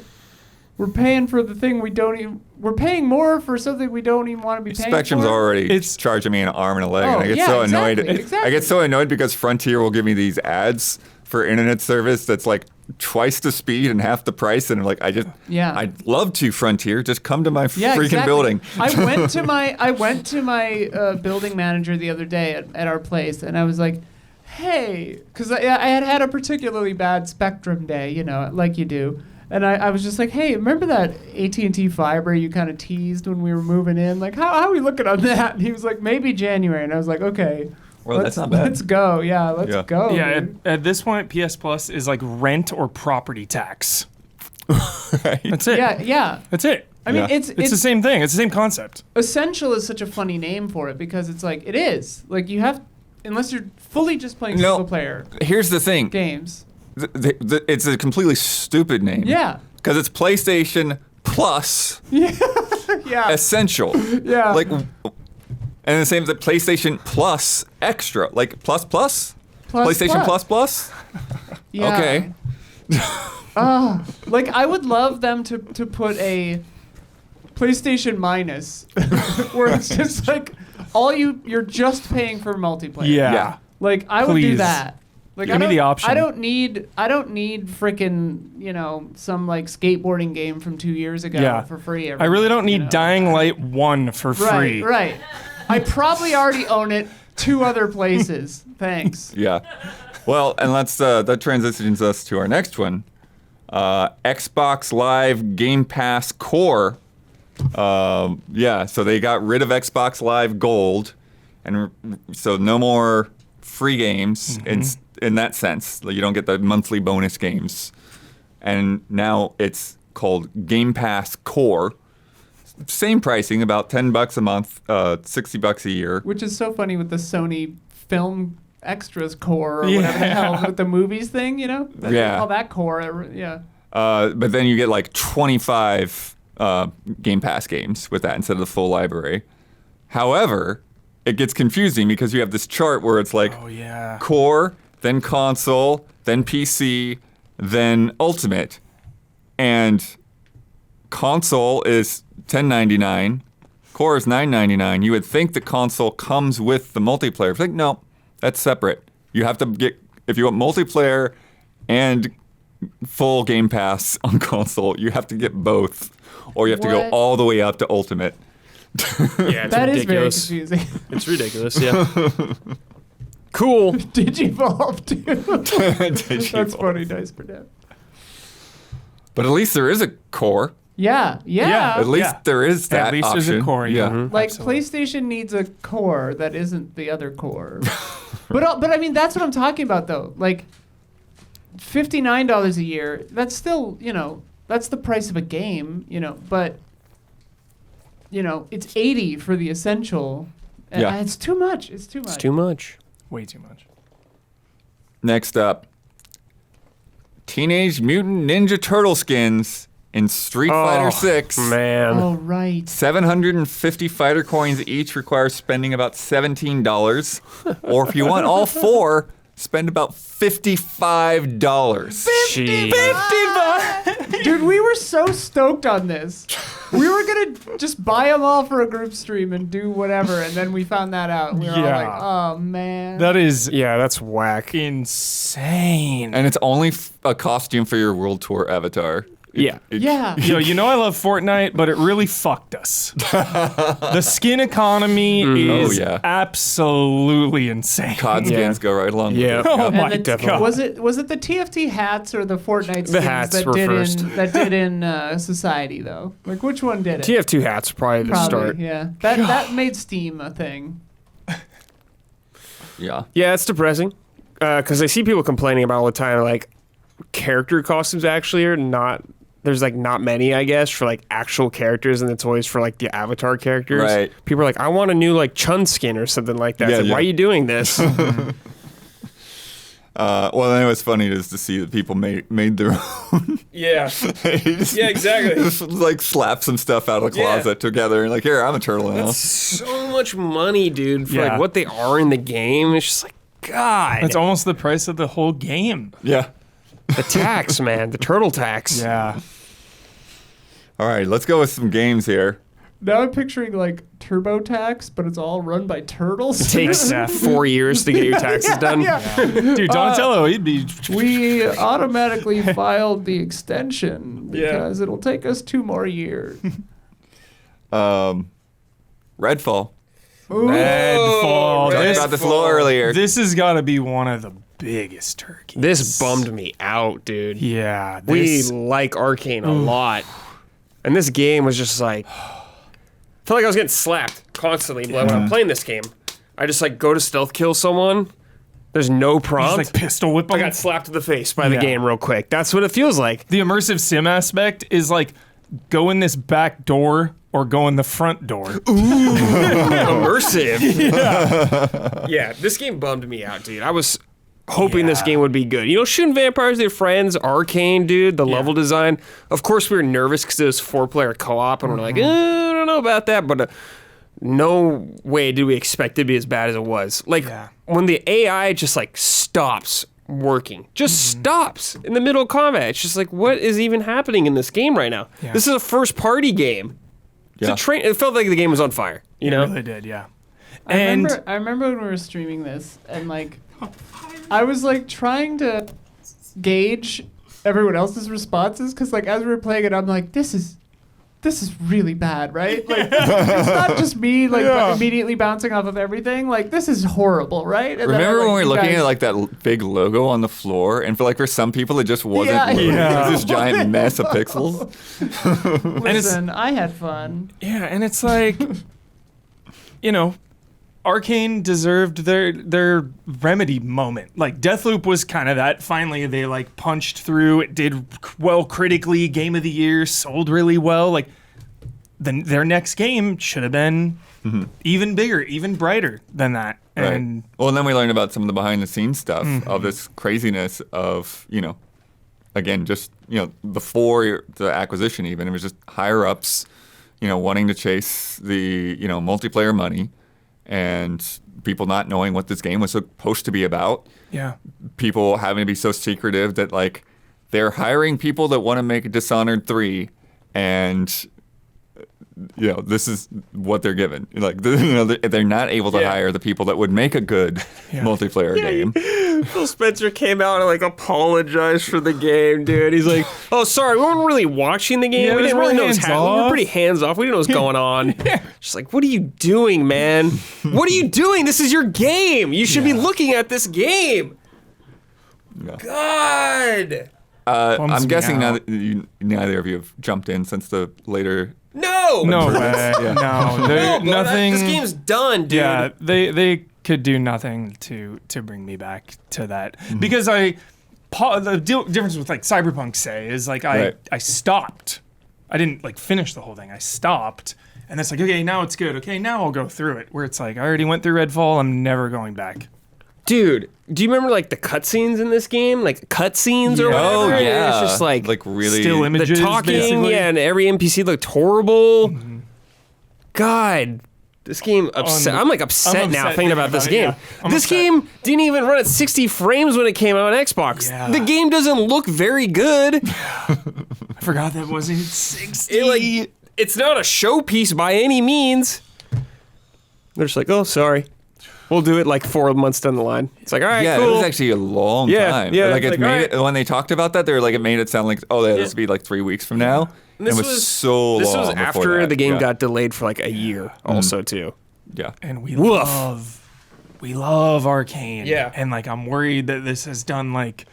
we're paying for the thing we don't even. We're paying more for something we don't even want to be paying Spectrum's for. already charging me an arm and a leg, and I get so annoyed. Exactly. I get so annoyed because Frontier will give me these ads for internet service that's like twice the speed and half the price, and I'm like, I'd love to, Frontier, just come to my freaking building. I went to my building manager the other day at our place, and I was like, hey, because I had a particularly bad Spectrum day, you know, like you do. And I was just like, hey, remember that AT&T fiber you kind of teased when we were moving in? Like, how are we looking on that? And he was like, maybe January. And I was like, okay. Well, that's not bad. Let's go. Yeah, let's go. Yeah, at this point, PS Plus is like rent or property tax. Right. That's it. Yeah. That's it. I mean, it's the same thing. It's the same concept. Essential is such a funny name for it because it's like, it is. Like, you have, unless you're fully just playing single player Here's the thing. games. It's a completely stupid name. Yeah. Because it's PlayStation Plus Yeah. Essential. Yeah. Like, and the same with PlayStation Plus Extra. Like, plus? PlayStation Plus? Yeah. Okay. Like, I would love them to put a PlayStation Minus, where it's just like you're just paying for multiplayer. Yeah. Like, I would do Please. that. Like, Give me the option. I don't need frickin', you know, some like skateboarding game from 2 years ago for free. I really don't need you know? Dying Light 1 for free. Right. I probably already own it 2 other places. Thanks. Yeah. Well, and that transitions us to our next one. Xbox Live Game Pass Core. So they got rid of Xbox Live Gold, and so no more free games in that sense. You don't get the monthly bonus games. And now it's called Game Pass Core. Same pricing, about $10 a month, $60 a year. Which is so funny with the Sony Film Extras Core or whatever the hell with the movies thing, you know? They call that Core. Yeah. But then you get like 25 Game Pass games with that instead of the full library. However, it gets confusing because you have this chart where it's like Core, then console, then PC, then Ultimate. And console is $10.99, Core is $9.99. You would think the console comes with the multiplayer. It's like, no, that's separate. You have to get, if you want multiplayer and full Game Pass on console, you have to get both, or you have to go all the way up to Ultimate. Yeah, it's That is very ridiculous. confusing. It's ridiculous, yeah. Cool. Digivolve too. That's funny. Nice for them. But at least there is a Core. Yeah. At least there is that At least option. there's a Core. Yeah. Like, Absolutely. PlayStation needs a Core that isn't the other Core. But I mean, that's what I'm talking about, though. Like, $59 a year, that's still, you know, that's the price of a game, you know, but, you know, it's $80 for the Essential. And Yeah. It's too much. It's too much. It's too much. Way too much. Next up, Teenage Mutant Ninja Turtle skins in Street Fighter 6. Man. Oh, right. 750 fighter coins each require spending about $17. Or if you want all 4, spend about $55. Jeez. Dude, we were so stoked on this. We were gonna just buy them all for a group stream and do whatever, and then we found that out. And we were all Yeah. like, "Oh man." That is Yeah, that's whack. insane. And it's only a costume for your World Tour avatar. Yeah. yeah. Yo, you know I love Fortnite, but it really fucked us. The skin economy is Oh, yeah. absolutely insane. COD skins go right along Yeah. with it. Oh And my then- definitely. god. Was it the TFT hats or the Fortnite skins hats that were did first. in Society though? Like which one did it? TF2 hats probably the Probably, start. yeah. That made Steam a thing. Yeah. Yeah, it's depressing. Because I see people complaining about all the time, like, character costumes actually are not. There's like not many, I guess, for like actual characters, and it's always for like the avatar characters. Right. People are like, I want a new like Chun skin or something like that. Yeah, It's like, yeah. why are you doing this? Well, then it was funny just to see that people made their own. yeah. Yeah, exactly. Just like slap some stuff out of the Yeah. closet together and like, here, I'm a turtle now. That's so much money, dude, for Yeah. like what they are in the game. It's just like, God. That's almost the price of the whole game. Yeah. The tax, man. The turtle tax. Yeah. All right, let's go with some games here. Now I'm picturing like TurboTax, but it's all run by turtles. It takes Yeah. 4 years to get your taxes done. Dude, Donatello, he'd be. We automatically filed the extension Yeah. because it'll take us 2 more years. Redfall. Redfall. Talked about this a little earlier. This has got to be one of the biggest turkeys. This bummed me out, dude. Yeah. We This, like Arcane a lot. And this game was just like, I felt like I was getting slapped constantly. But when I'm playing this game, I just like go to stealth kill someone. There's no just prompt. like pistol whip I him. got slapped in the face by the Yeah. game real quick. That's what it feels like. The immersive sim aspect is like go in this back door or go in the front door. Immersive. Yeah, this game bummed me out, dude. I was hoping this Yeah. game would be good. You know, shooting vampires with your friends, Arcane, dude, the level design. Of course, we were nervous because it was 4-player co-op, and we're like, I don't know about that, but no way did we expect it to be as bad as it was. Like, Yeah. when the AI just, like, stops working, just stops in the middle of combat. It's just like, what is even happening in this game right now? Yeah. This is a first-party game. Yeah. It felt like the game was on fire, you know? It really did, yeah. I remember when we were streaming this, and like, I was like trying to gauge everyone else's responses because like as we were playing it, I'm like, this is really bad, right? Like, it's not just me like immediately bouncing off of everything. Like, this is horrible, right? And then Remember I'm when we were you looking guys- at like that big logo on the floor, and for some people it just wasn't. Yeah. loading. Yeah. It was this giant mess of pixels. Listen, I had fun. Yeah, and it's like, you know, Arcane deserved their Remedy moment. Like Deathloop was kind of that. Finally, they like punched through. It did well critically. Game of the year, sold really well. Like their next game should have been even bigger, even brighter than that. Right. And Well, and then we learned about some of the behind the scenes stuff of this craziness of, again, just, before the acquisition even, it was just higher ups, wanting to chase the, multiplayer money and people not knowing what this game was supposed to be about. yeah, People having to be so secretive that, like, they're hiring people that want to make a Dishonored 3 and this is what they're given. Like, they're not able to hire the people that would make a good multiplayer game. Phil Spencer came out and like apologized for the game, dude. He's like, "Oh, sorry, we weren't really watching the game. Yeah, we it didn't was really know really what was happening. We were hands-off." pretty hands off. We didn't know what was going on." Just like, what are you doing, man? What are you doing? This is your game. You should be looking at this game. Yeah. God, Bums I'm me guessing now out. that neither of you have jumped in since the later. no, no way, Yeah. no, no, bro, nothing. This game's done, dude. Yeah, they could do nothing to bring me back to that because the difference with like Cyberpunk is like Right. I stopped. I didn't like finish the whole thing. I stopped, and it's like okay, now it's good. Okay, now I'll go through it. Where it's like I already went through Redfall. I'm never going back. Dude, do you remember like the cutscenes in this game? Like cutscenes or Yeah. whatever? Oh And yeah, It's just like really still the images, talking, basically. yeah, and every NPC looked horrible. God, this game upset. I'm like upset now upset thinking about this game. yeah. I'm This upset. game didn't even run at 60 frames when it came out on Xbox. Yeah. The game doesn't look very good. I forgot that wasn't 60. It it's not a showpiece by any means. They're just like, oh, sorry. We'll do it like 4 months down the line. It's like, all right, Yeah, cool. it was actually a long time. Yeah, Like, it's it like, made it, when they talked about that, they were like, it made it sound like, oh, this would be like 3 weeks from now. And It was so long. This was before after that. the game Yeah. got delayed for like a year also, too. Yeah. And we Woof. love Arcane. Yeah. And like I'm worried that this has done like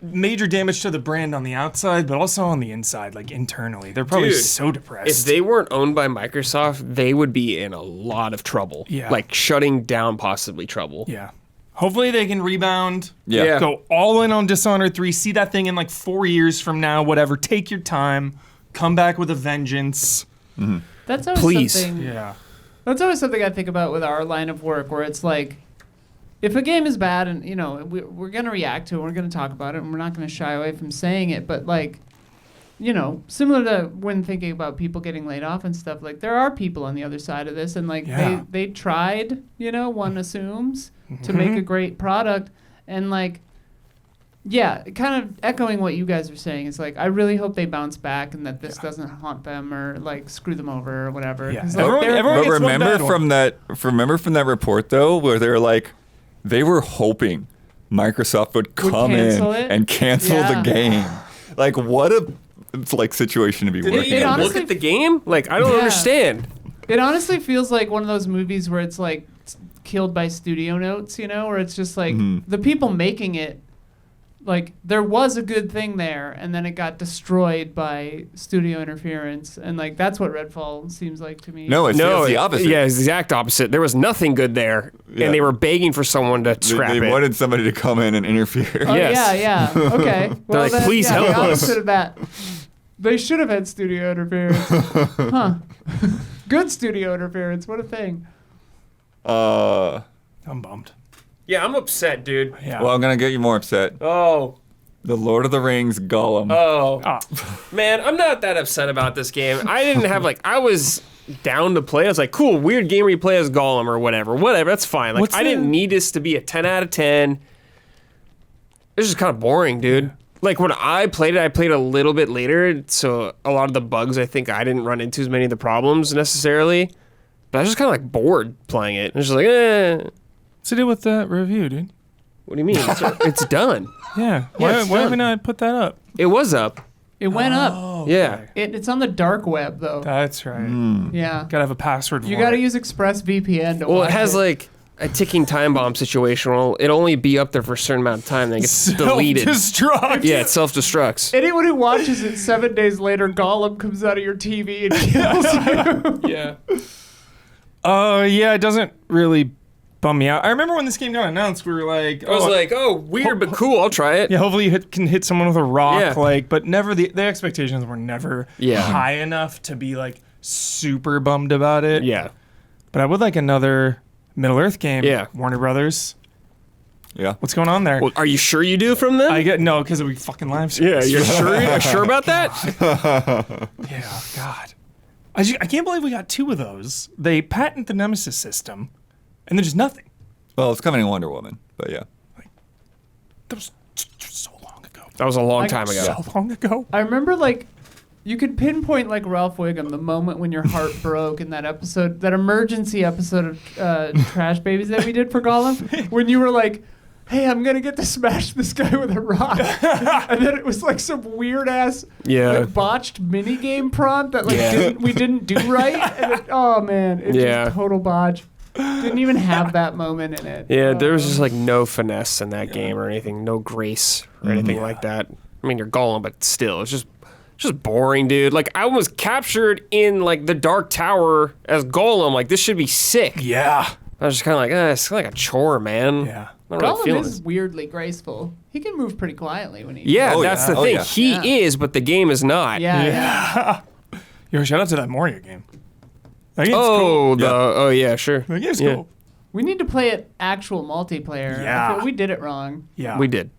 major damage to the brand on the outside, but also on the inside, like internally. They're probably Dude, so depressed. If they weren't owned by Microsoft, they would be in a lot of trouble. Yeah. Like shutting down possibly trouble. Yeah. Hopefully they can rebound. Yeah. Go all in on Dishonored 3. See that thing in like 4 years from now, whatever. Take your time. Come back with a vengeance. That's always Please. something. Yeah. That's always something I think about with our line of work, where it's like, if a game is bad, and you know, we're gonna react to it, we're gonna talk about it, and we're not gonna shy away from saying it. But like, you know, similar to when thinking about people getting laid off and stuff, like there are people on the other side of this, and like Yeah. they tried, you know, one assumes to make a great product, and like, yeah, kind of echoing what you guys are saying. It's like I really hope they bounce back and that this doesn't haunt them or like screw them over or whatever. Yeah. 'Cause, like, Everyone- they're- everyone But gets one remember bad from that report though, where they're like, they were hoping Microsoft would come in cancel it? and cancel Yeah. the game. Like, what a like situation to be Did working they even in. honestly- look at the game? Like, I don't Yeah. understand. It honestly feels like one of those movies where it's like killed by studio notes, you know, where it's just like the people making it, like there was a good thing there and then it got destroyed by studio interference, and like that's what Redfall seems like to me. No, it's the opposite. Yeah, it's the exact opposite. There was nothing good there, Yeah. and they were begging for someone to They, scrap they it. wanted somebody to come in and interfere. Oh, Yes. yeah, okay. Well, like, then, "Please yeah, help the us." opposite of that. They should have had studio interference. Huh. Good studio interference. What a thing. I'm bummed. Yeah, I'm upset, dude. Yeah. Well, I'm gonna get you more upset. Oh, The Lord of the Rings Gollum. oh. Man, I'm not that upset about this game. I didn't have I was down to play. I was like, cool, weird game where you play as Gollum or whatever. Whatever, that's fine. Like, What's I didn't need this to be a 10 out of 10. It's just kind of boring, dude. Like, when I played a little bit later, so a lot of the bugs, I think I didn't run into as many of the problems necessarily. But I was just kind of like bored playing it. I was just like, What's to do with that review, dude? what do you mean? It's done. Yeah. Yeah, Why it's have we done. not put that up? It was up. It went up. Yeah. It's on the dark web, though. That's right. Yeah. Gotta have a password. You for got to it. use ExpressVPN to Well, watch it has like a ticking time bomb situation. Well, it'll only be up there for a certain amount of time, then it gets deleted. Self-destruct. Yeah, it self-destructs. Anyone who watches it 7 days later, Gollum comes out of your TV and kills you. Yeah. Yeah, it doesn't really bum me out. I remember when this game got announced, we were like, I was like, oh, weird, but cool. I'll try it. yeah, hopefully you can hit someone with a rock, Yeah. but never the expectations were never Yeah. high enough to be like super bummed about it. Yeah. But I would like another Middle Earth game. Yeah. Warner Brothers. Yeah. What's going on there? Well, are you sure you do from them? I get no, because we fucking live yeah, streams. you're sure about that? Yeah, God. I can't believe we got 2 of those. They patent the Nemesis system, and there's nothing. Well, it's coming in Wonder Woman, but yeah. That was so long ago. That was a long time ago. So long ago. I remember, like, you could pinpoint, like, Ralph Wiggum, the moment when your heart broke in that episode, that emergency episode of Trash Babies that we did for Gollum, when you were like, hey, I'm going to get to smash this guy with a rock. And then it was, like, some weird-ass, Yeah. like, botched minigame prompt that, like, Yeah. we didn't do right. And it, oh, man, it Yeah. just total botch. Didn't even have that moment in it. Yeah, there was just like no finesse in that game or anything, no grace or anything Mm-hmm. like that. I mean, you're Gollum, but still, it's just boring, dude. Like, I was captured in like the Dark Tower as Gollum. Like, this should be sick. Yeah. I was just kind of like, it's like a chore, man. Yeah. I'm not really Gollum feeling is it. weirdly graceful. He can move pretty quietly when he. Yeah, Oh, that's yeah. the Oh, thing. yeah. He Yeah. is, but the game is not. Yeah. Yo, shout out to that Moria game. That game's Oh, cool. yeah, sure. That game's Yeah. cool. We need to play it actual multiplayer. Yeah. I feel we did it wrong. Yeah. We did.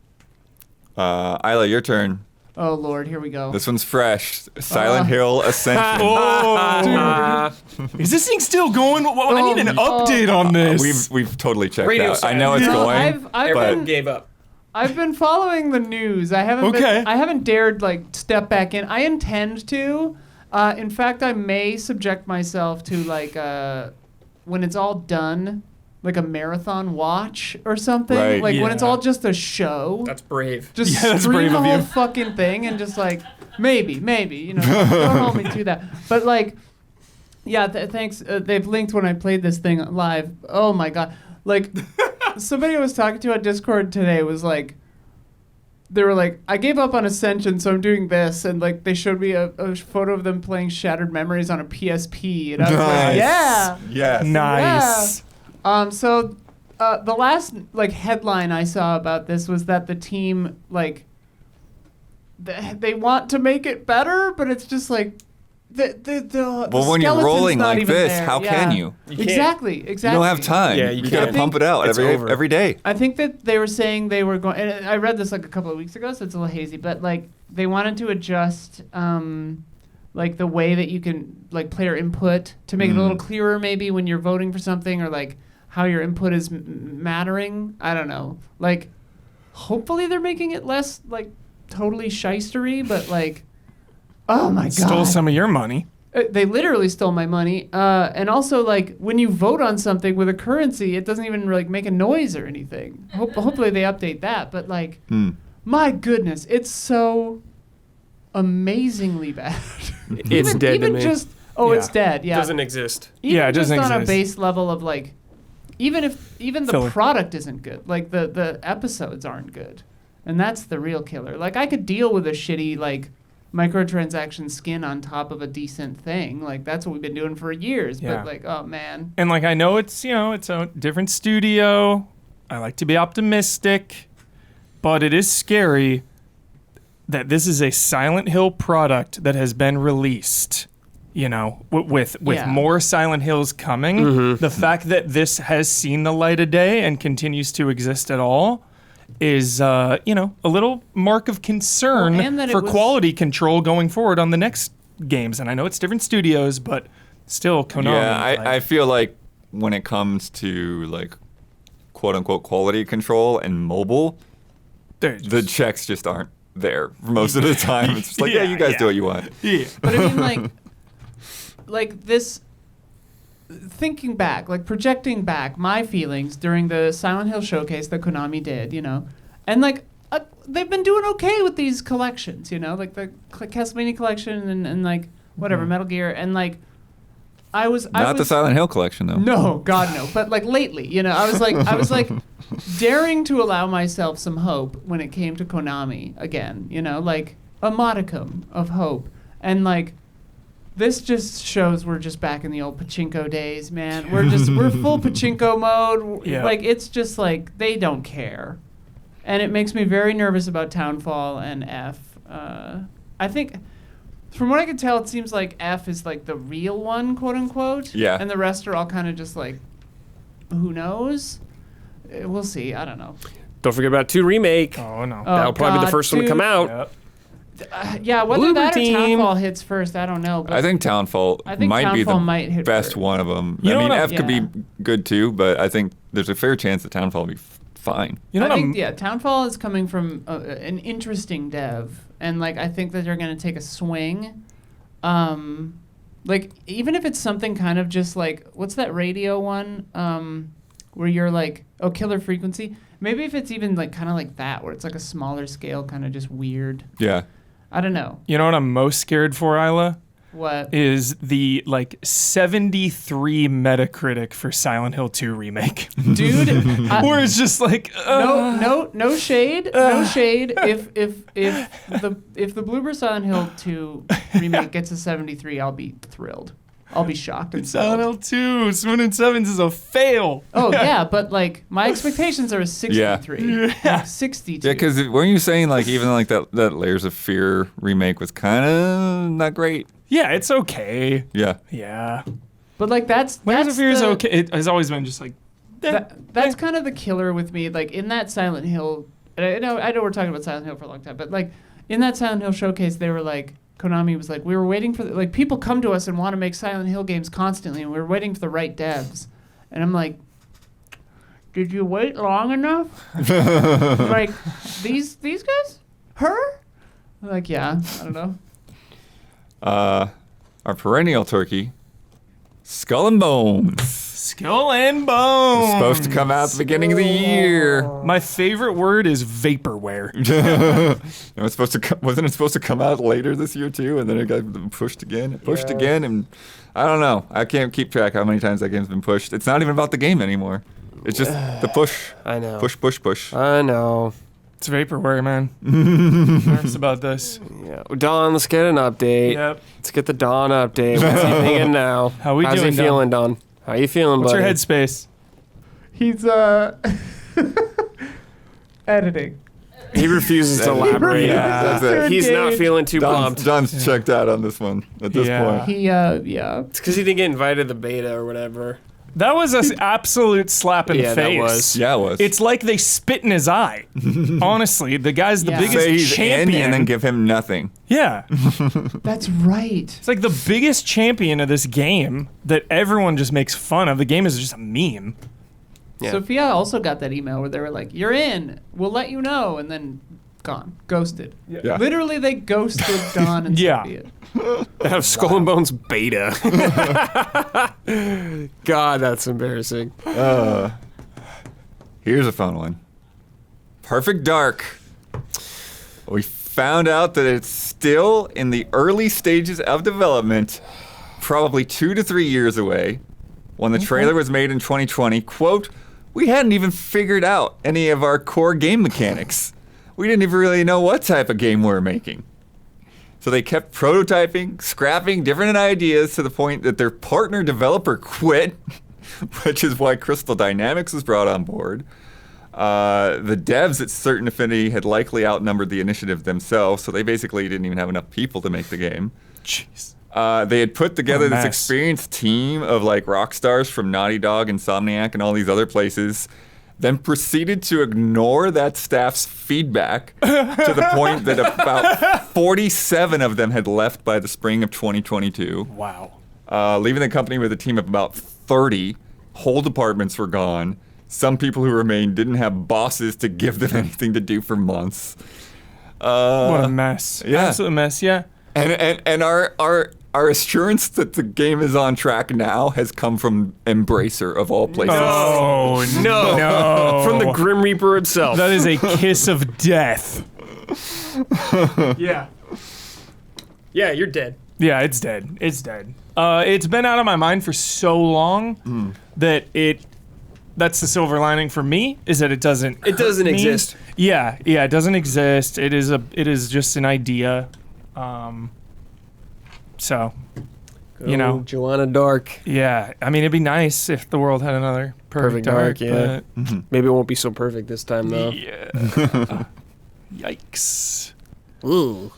Isla, your turn. Oh Lord, here we go. This one's fresh. Silent Hill Ascension. Oh, is this thing still going? I need an update on this. We've totally checked Radio out. I silence. know it's No, going. I've but been Gave up. I've been following the news. I haven't Okay. I haven't dared like step back in. I intend to, In fact, I may subject myself to like when it's all done, like a marathon watch or something. Right. Like when Yeah. it's all just a show. That's brave. Just Yeah, that's stream brave the of whole you. fucking thing and just like maybe, you know, don't hold me to that. But like, yeah, thanks. They've linked when I played this thing live. Oh my god! Like somebody I was talking to on Discord today was like, they were like, I gave up on Ascension, so I'm doing this, and like they showed me a photo of them playing Shattered Memories on a PSP, and I was like, Nice. yeah. Yes. Nice. So the last like headline I saw about this was that the team like they want to make it better, but it's just like the Well, when you're skeleton's rolling not like even this, there. how can you? can't. Exactly. You don't have time. Yeah, you you gotta can't. pump it out It's over. every day. I think that they were saying they were going. And I read this like a couple of weeks ago, so it's a little hazy. But like they wanted to adjust, like the way that you can like player input to make it a little clearer, maybe when you're voting for something, or like how your input is mattering. I don't know. Like, hopefully they're making it less like totally shystery, but like, oh my god, Stole some of your money. They literally stole my money. And also, like, when you vote on something with a currency, it doesn't even, like, make a noise or anything. Hopefully they update that. But, like, my goodness, it's so amazingly bad. It's dead to even me. just, Yeah. it's dead, yeah. Doesn't exist. Even Yeah, it just doesn't on a exist. base level of, like, even the Filler. product isn't good. Like, the episodes aren't good. And that's the real killer. Like, I could deal with a shitty, like, microtransaction skin on top of a decent thing. Like, that's what we've been doing for years. Yeah. But, like, oh, man. And like I know it's it's a different studio. I like to be optimistic, but it is scary that this is a Silent Hill product that has been released. With Yeah. more Silent Hills coming, the fact that this has seen the light of day and continues to exist at all is a little mark of concern Well, and that it for was- quality control going forward on the next games. And I know it's different studios, but still Konami. Yeah, I feel like when it comes to like quote unquote quality control and mobile, they're the just- checks just aren't there for most of the time. It's just like, yeah, Yeah, you guys yeah. do what you want. yeah. But I mean, like this. Thinking back, like projecting back, my feelings during the Silent Hill showcase that Konami did, and like they've been doing okay with these collections, like the Castlevania collection and like whatever Metal Gear, and like I was Not the Silent Hill collection though. No, God no. But like lately, I was like daring to allow myself some hope when it came to Konami again, like a modicum of hope. And like this just shows we're just back in the old pachinko days, man. We're full pachinko mode. Yeah. Like it's just like they don't care. And it makes me very nervous about Townfall and F. I think from what I can tell, it seems like F is like the real one, quote unquote. Yeah. And the rest are all kind of just like, who knows? We'll see. I don't know. Don't forget about 2 Remake. Oh no. Oh, That'll probably be God, the first one to dude. come out. Yep. Yeah, whether Bloober that or Team. Townfall hits first, I don't know. But I think Townfall I think might be the Townfall might hit best first. one of them. You I know mean, what F could yeah. be good too, but I think there's a fair chance that Townfall will be fine. You know I what think, I'm- yeah, Townfall is coming from an interesting dev, and like I think that they're going to take a swing. Like even if it's something kind of just like what's that radio one where you're like Killer Frequency. Maybe if it's even like kind of like that where it's like a smaller scale, kind of just weird. Yeah. I don't know You know what I'm most scared for, Isla? what. Is the 73 Metacritic for Silent Hill 2 remake. Dude, Where it's just like no shade, no shade. If the Bloober Silent Hill 2 remake gets a 73, I'll be thrilled. I'll be shocked and Silent thrilled. Hill 2, Spoon and Sevens is a fail. Oh yeah, but like my expectations are a 63, like 62. Yeah, because weren't you saying like even like that Layers of Fear remake was kind of not great? Yeah, it's okay. Yeah. Yeah. but like that's Layers of Fear is the- okay. It has always been just like That's kind of the killer with me. Like in that Silent Hill, and I know we're talking about Silent Hill for a long time, but like in that Silent Hill showcase, they were like, Konami was like, we were waiting for like people come to us and want to make Silent Hill games constantly, and we were waiting for the right devs. And I'm like, did you wait long enough? Like these guys, her? I'm like, yeah, I don't know. our perennial turkey, Skull and Bones. Skull and Bones. It's supposed to come out at the beginning of the year. My favorite word is vaporware. Wasn't it supposed to come out later this year too? And then it got pushed again. And I don't know. I can't keep track how many times that game's been pushed. It's not even about the game anymore. It's just the push. I know. Push. I know. It's vaporware, man. Nervous about this. Yeah. Don, let's get an update. Yep. Let's get the Don update. What's he thinking now? How we How's doing, he feeling, Don? How you feeling, What's buddy? your headspace? He's editing. He refuses to elaborate. That's it. He's not feeling too pumped. Don's checked out on this one at this Yeah. point. He yeah. It's because he didn't get invited to the beta or whatever. That was an absolute slap in the Yeah, face. that was. Yeah, it was. It's like they spit in his eye. Honestly, the guy's the Yeah. biggest Say he's champion. in and then give him nothing. Yeah. That's right. It's like the biggest champion of this game that everyone just makes fun of. The game is just a meme. Yeah. Sophia also got that email where they were like, "You're in. We'll let you know," and then gone, ghosted. Yeah. Literally, they ghosted Don and Yeah. Sophia. They have Skull and Bones beta. God, that's embarrassing. Here's a fun one. Perfect Dark. We found out that it's still in the early stages of development, probably 2 to 3 years away. When the trailer was made in 2020, quote, "We hadn't even figured out any of our core game mechanics. We didn't even really know what type of game we were making." So they kept prototyping, scrapping different ideas to the point that their partner developer quit, which is why Crystal Dynamics was brought on board. The devs at Certain Affinity had likely outnumbered the initiative themselves, so they basically didn't even have enough people to make the game. Jeez. They had put together this mess. experienced team of like rock stars from Naughty Dog, Insomniac, and all these other places, then proceeded to ignore that staff's feedback to the point that about 47 of them had left by the spring of 2022. Wow. Leaving the company with a team of about 30. Whole departments were gone. Some people who remained didn't have bosses to give them anything to do for months. What a mess. yeah. Absolute mess, yeah. And our assurance that the game is on track now has come from Embracer of all places. Oh, No. no. From the Grim Reaper itself. That is a kiss of death. Yeah. Yeah, you're dead. Yeah, it's dead. It's dead. It's been out of my mind for so long that that's the silver lining for me is that it doesn't hurt me. exist. Yeah, it doesn't exist. It is just an idea. So, you know, Joanna Dark. yeah. I mean, it'd be nice if the world had another Perfect Dark, yeah. Maybe it won't be so perfect this time, but though. yeah. Yikes. Ooh.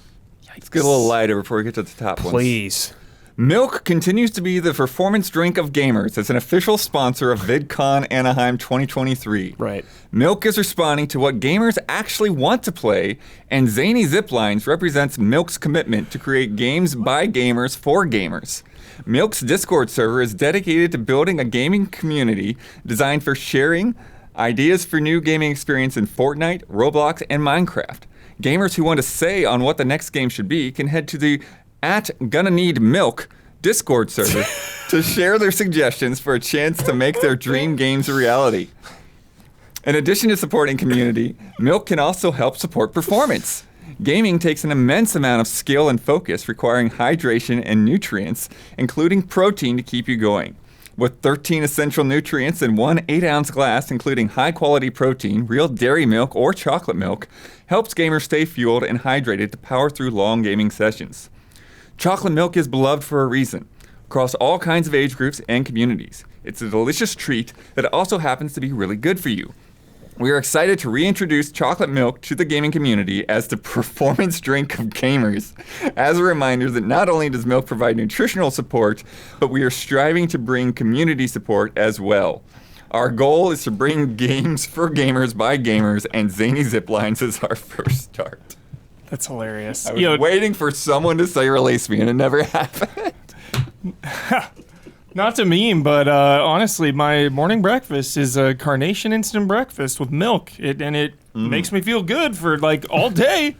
Let's get a little lighter before we get to the top ones. Please. Milk continues to be the performance drink of gamers as an official sponsor of VidCon Anaheim 2023. Right. Milk is responding to what gamers actually want to play, and Zany Ziplines represents Milk's commitment to create games by gamers for gamers. Milk's Discord server is dedicated to building a gaming community designed for sharing ideas for new gaming experience in Fortnite, Roblox, and Minecraft. Gamers who want a say on what the next game should be can head to the @GonnaNeedMilk Discord server to share their suggestions for a chance to make their dream games a reality. In addition to supporting community, Milk can also help support performance. Gaming takes an immense amount of skill and focus, requiring hydration and nutrients, including protein to keep you going. With 13 essential nutrients in one 8-ounce glass, including high-quality protein, real dairy milk, or chocolate milk, helps gamers stay fueled and hydrated to power through long gaming sessions. Chocolate milk is beloved for a reason, across all kinds of age groups and communities. It's a delicious treat that also happens to be really good for you. We are excited to reintroduce chocolate milk to the gaming community as the performance drink of gamers. As a reminder that not only does milk provide nutritional support, but we are striving to bring community support as well. Our goal is to bring games for gamers by gamers, and Zany Ziplines is our first start. That's hilarious. I was waiting for someone to say release me, and it never happened. Not to meme, but honestly, my morning breakfast is a carnation instant breakfast with milk. It makes me feel good for like all day.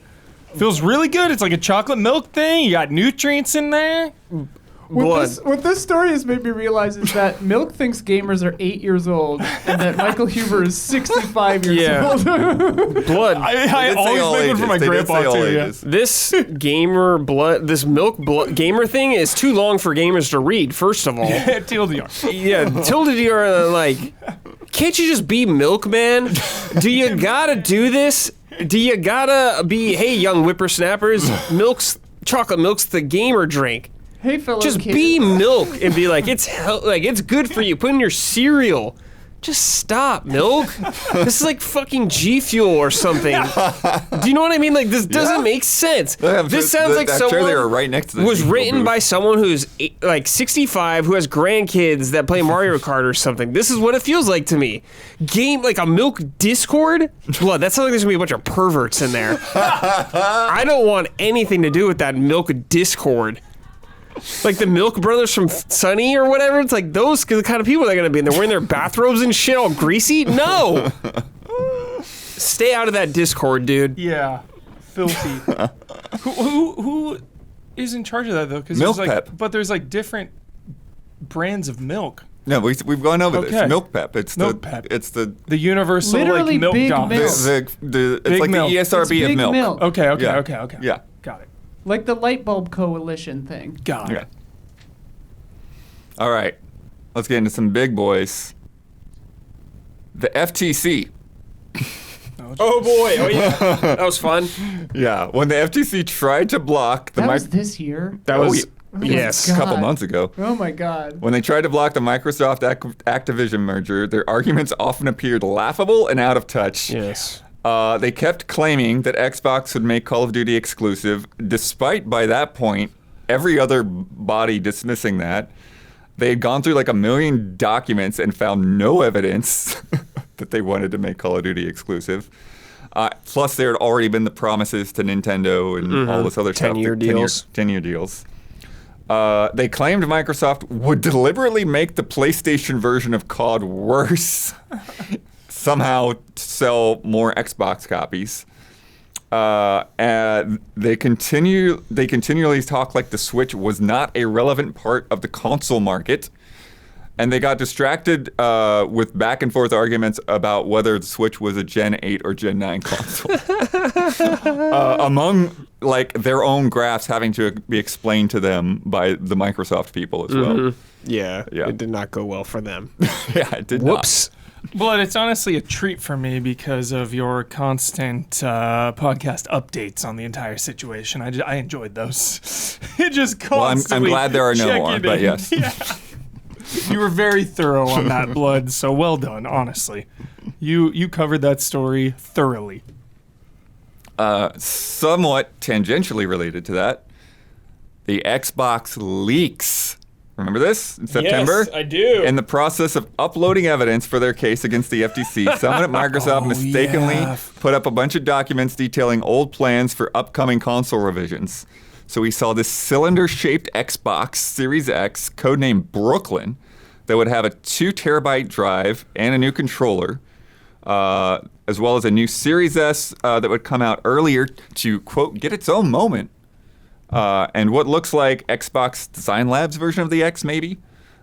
Feels really good. It's like a chocolate milk thing. You got nutrients in there. blood. What this story has made me realize is that Milk thinks gamers are 8 years old and that Michael Huber is 65 years Yeah. old. Blood. I They did say always all make one for ages. my They did grandpa say all too. Yeah. ages. This this milk blood gamer thing is too long for gamers to read, first of all. TLDR. Yeah, tilde you're like, can't you just be milkman? Do you gotta do this? Do you gotta be, hey, young whippersnappers, chocolate milk's the gamer drink. Hey, fellow Just kids. be milk and be like, it's good for you. Put in your cereal. Just stop, milk. This is like fucking G Fuel or something. Do you know what I mean? Like, this doesn't make sense. This sounds like I'm someone sure they were right next to the was G Fuel written booth. by someone who's like 65 who has grandkids that play Mario Kart or something. This is what it feels like to me. Like a milk Discord? Blood, that sounds like there's gonna be a bunch of perverts in there. I don't want anything to do with that milk Discord. Like the Milk Brothers from Sunny or whatever. It's like those the kind of people that are gonna be in there wearing their bathrobes and shit all greasy. No. Stay out of that Discord, dude. Yeah. Filthy. who is in charge of that though? Because Milk like, Pep. but there's like different brands of milk. No, we've gone over Okay. this. Milk Pep. It's Milk the Pep. it's the The universal Literally like milk big dominance. milk. it's Big like milk. the It's ESRB big of milk. Okay. Yeah. Okay. Yeah. Got it. Like the light bulb coalition thing. Got it. Yeah. All right, let's get into some big boys. The FTC. Oh boy. Oh yeah. That was fun. Yeah, when the FTC tried to block the That was this year. That Oh, was yeah. yes. a couple God. months ago. Oh my God. When they tried to block the Microsoft Activision merger, their arguments often appeared laughable and out of touch. Yes. They kept claiming that Xbox would make Call of Duty exclusive, despite by that point every other body dismissing that. They had gone through like 1 million documents and found no evidence that they wanted to make Call of Duty exclusive. Plus, there had already been the promises to Nintendo and all this other stuff. 10-year deals. 10-year deals. They claimed Microsoft would deliberately make the PlayStation version of COD worse, somehow to sell more Xbox copies. And they continually talk like the Switch was not a relevant part of the console market. And they got distracted with back and forth arguments about whether the Switch was a Gen 8 or Gen 9 console. Among like their own graphs having to be explained to them by the Microsoft people as well. Yeah. Yeah. It did not go well for them. Yeah, it did Whoops. But it's honestly a treat for me because of your constant podcast updates on the entire situation. I enjoyed those. It just Well, I'm constantly. glad there are no checking more, but in. yes. Yeah. You were very thorough on that, Blood. So well done, honestly. You covered that story thoroughly. Somewhat tangentially related to that, the Xbox leaks. Remember this in September? Yes, I do. In the process of uploading evidence for their case against the FTC, someone at Microsoft mistakenly put up a bunch of documents detailing old plans for upcoming console revisions. So we saw this cylinder-shaped Xbox Series X, codenamed Brooklyn, that would have a 2 terabyte drive and a new controller, as well as a new Series S that would come out earlier to, quote, get its own moment. And what looks like Xbox Design Labs version of the X, maybe.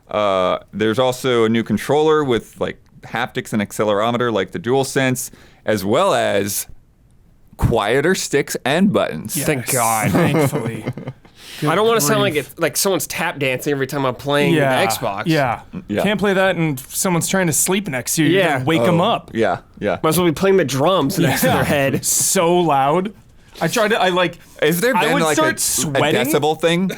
There's also a new controller with like haptics and accelerometer like the DualSense, as well as quieter sticks and buttons. Yes, Thank God. Thankfully. I don't want to sound grief. like like someone's tap dancing every time I'm playing the Xbox. Yeah. Yeah. Can't play that and someone's trying to sleep next to you. Yeah. You wake them up. Yeah, yeah. Might as well be playing the drums next to their head. So loud. I tried to, Has there I been would like start a sweating. decibel thing?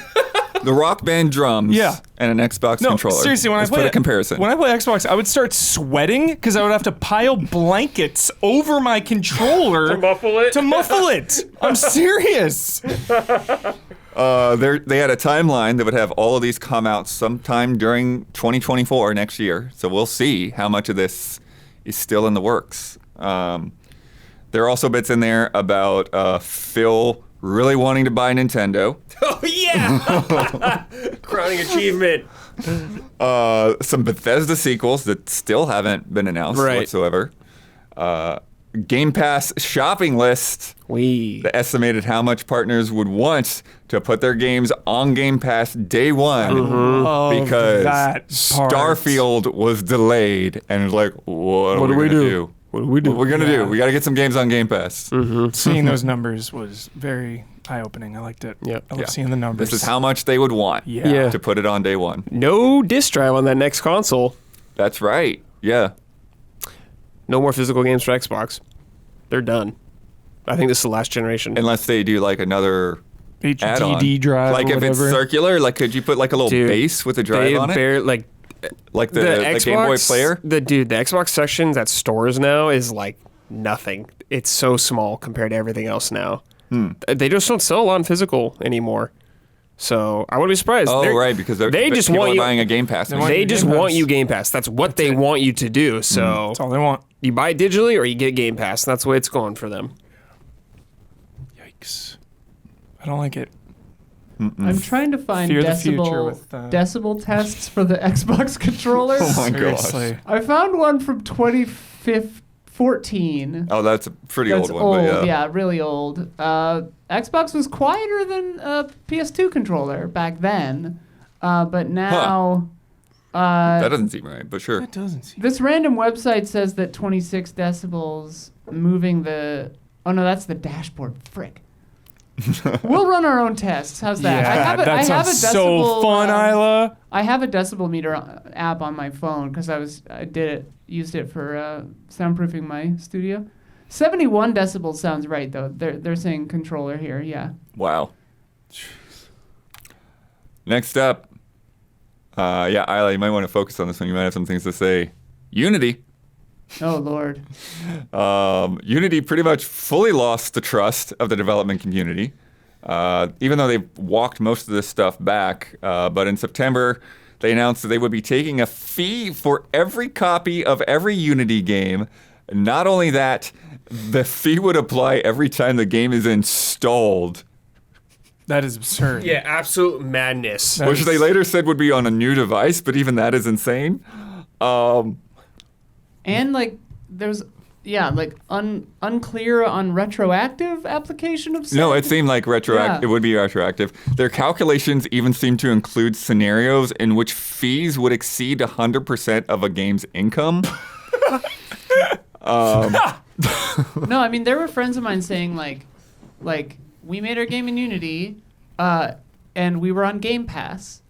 The Rock Band drums Yeah. and an Xbox No, controller. seriously, when Let's I play put a comparison. When I play Xbox, I would start sweating because I would have to pile blankets over my controller To muffle it? To muffle it. I'm serious. They had a timeline that would have all of these come out sometime during 2024 next year. So we'll see how much of this is still in the works. There are also bits in there about Phil really wanting to buy Nintendo. Oh, yeah! Crowning achievement. Some Bethesda sequels that still haven't been announced Right. whatsoever. Game Pass shopping list We. that estimated how much partners would want to put their games on Game Pass day one Love because that part. Starfield was delayed, and it's like, what are we gonna do? What do we do? What we're gonna Yeah. do? We got to get some games on Game Pass. Seeing those numbers was very eye-opening. I liked it. Yep. I love Yeah. seeing the numbers. This is how much they would want Yeah. to put it on day one. No disc drive on that next console. That's right. Yeah. No more physical games for Xbox. They're done. I think this is the last generation. Unless they do like another add-on. HDD drive Like or if it's whatever. circular, like could you put like a little Dude, base with a drive on it? Like the Game Boy player? The Xbox section at stores now is like nothing. It's so small compared to everything else now. They just don't sell a lot in physical anymore. So I wouldn't be surprised. Oh, They're- right, because they just people want are you. buying a Game Pass. They want They you just Game want Pass. you Game Pass. That's what they want you to do. So That's all they want. you buy it digitally or you get Game Pass. And that's the way it's going for them. Yikes. I don't like it. I'm trying to find Fear the future decibel with, decibel tests for the Xbox controller. Oh my Seriously. gosh. I found one from 2014. Oh, that's a pretty That's old one, old, but yeah. really old. Xbox was quieter than a PS2 controller back then, but now That doesn't seem right, but sure. It doesn't seem. this random website says that 26 decibels moving the. Oh no, that's the dashboard. Frick. We'll run our own tests. How's that? Yeah, I have a, that I have a sounds so decibel, fun, Isla. I have a decibel meter app on my phone because used it for soundproofing my studio. 71 decibels sounds right though. They're saying controller here. Yeah. Wow. Next up, Isla, you might want to focus on this one. You might have some things to say. Unity. Oh Lord. Unity pretty much fully lost the trust of the development community, even though they've walked most of this stuff back. But in September, they announced that they would be taking a fee for every copy of every Unity game. Not only that, the fee would apply every time the game is installed, That is absurd. Yeah, absolute madness. That which is- they later said would be on a new device, but even that is insane. And like there's unclear on retroactive application of. No, said? it seemed like retroactive. Yeah. It would be retroactive. Their calculations even seem to include scenarios in which fees would exceed 100% of a game's income. No, I mean there were friends of mine saying like we made our game in Unity, and we were on Game Pass.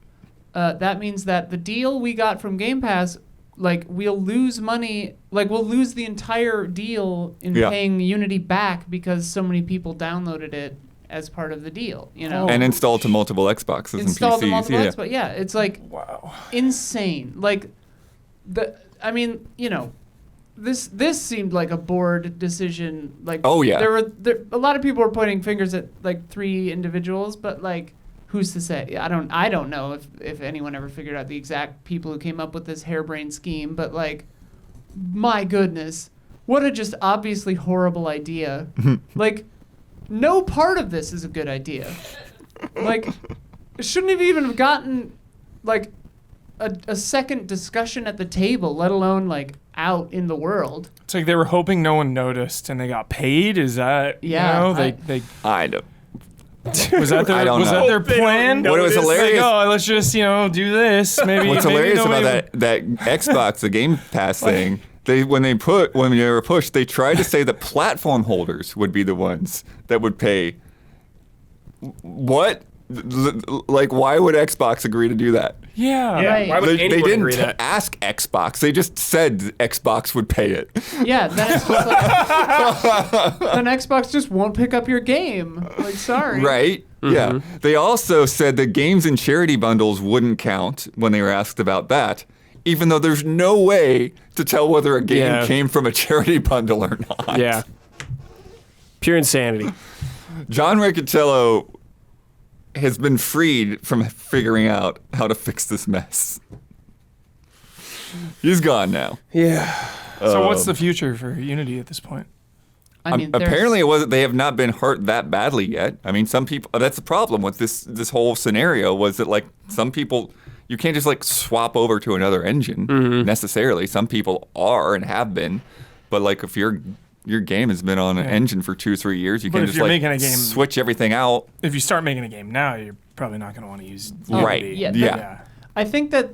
That means that the deal we got from Game Pass, like we'll lose money, like we'll lose the entire deal in Yeah. paying Unity back because so many people downloaded it as part of the deal. You know, And installed to multiple Xboxes installed and the PCs. multiple Yeah. Xbox. Yeah, it's like Wow. insane. Like I mean, you know, this seemed like a board decision. Like, Oh, yeah. there a lot of people were pointing fingers at like 3 individuals, but like, who's to say? I don't know if anyone ever figured out the exact people who came up with this harebrained scheme, but like, my goodness, what a just obviously horrible idea. Like, no part of this is a good idea. Like, it shouldn't have even have gotten like a second discussion at the table, let alone like out in the world. It's like they were hoping no one noticed and they got paid. Is that Yeah, You know, they I don't. was that their I don't was know. that their plan? What was Like, hilarious- oh, let's just do this. Maybe. What's maybe hilarious nobody about that Xbox, the Game Pass thing, when they were pushed, they tried to say that platform holders would be the ones that would pay. What? Like, why would Xbox agree to do that? Yeah. Yeah, Right. why would They anyone didn't agree to that? ask Xbox. They just said Xbox would pay it. Yeah, then it's just like then Xbox just won't pick up your game. Like, sorry. Right? Yeah. They also said that games and charity bundles wouldn't count when they were asked about that, even though there's no way to tell whether a game Yeah. came from a charity bundle or not. Yeah. Pure insanity. John Riccitiello has been freed from figuring out how to fix this mess. He's gone now. Yeah. So what's the future for Unity at this point? I mean, there's- Apparently, it wasn't. They have not been hurt that badly yet. I mean, some people. That's the problem with this whole scenario was that like some people, you can't just like swap over to another engine necessarily. Some people are and have been, but like if you're your game has been on an engine for 2-3 years. You But can if just you're like making a game- switch everything out. If you start making a game now, you're probably not going to want to use Right. Unity. Yeah. I think that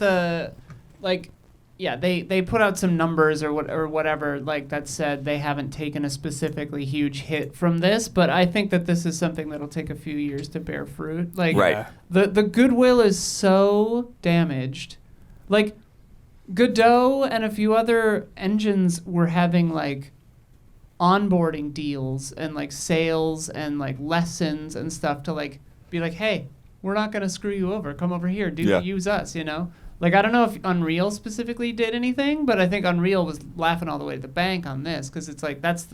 they put out some numbers or whatever that said they haven't taken a specifically huge hit from this, but I think that this is something that'll take a few years to bear fruit. Right. Yeah. The goodwill is so damaged. Like Godot and a few other engines were having onboarding deals and sales and lessons and stuff to be like, hey, we're not gonna screw you over. Come over here, use us, I don't know if Unreal specifically did anything, but I think Unreal was laughing all the way to the bank on this because it's that's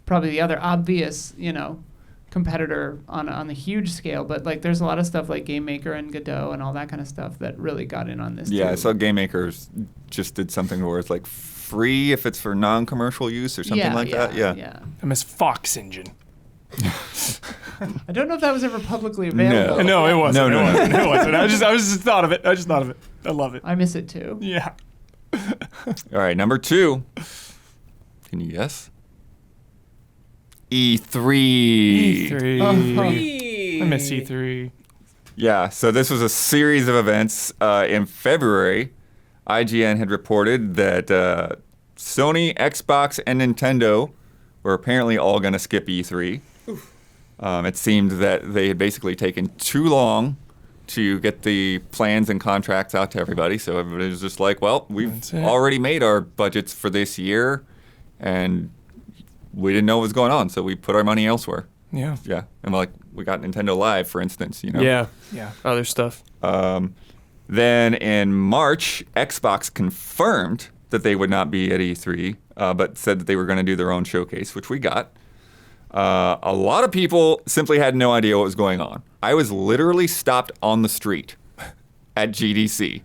probably the other obvious, competitor on the huge scale. But there's a lot of stuff like Game Maker and Godot and all that kind of stuff that really got in on this. Yeah, too. I saw Game Makers just did something where it's free if it's for non-commercial use or something that. Yeah. I miss Fox Engine. I don't know if that was ever publicly available. No, it wasn't. No. It wasn't. I just thought of it. I love it. I miss it too. Yeah. All right, number 2. Can you guess? E3. E3. I miss E3. Yeah, so this was a series of events. In February, IGN had reported that Sony, Xbox, and Nintendo were apparently all going to skip E3. It seemed that they had basically taken too long to get the plans and contracts out to everybody. So everybody was just like, well, we've already made our budgets for this year, and we didn't know what was going on, so we put our money elsewhere. Yeah. Yeah, and we got Nintendo Live, for instance, Yeah. Yeah. Other stuff. Then in March, Xbox confirmed that they would not be at E3, but said that they were going to do their own showcase, which we got. A lot of people simply had no idea what was going on. I was literally stopped on the street at GDC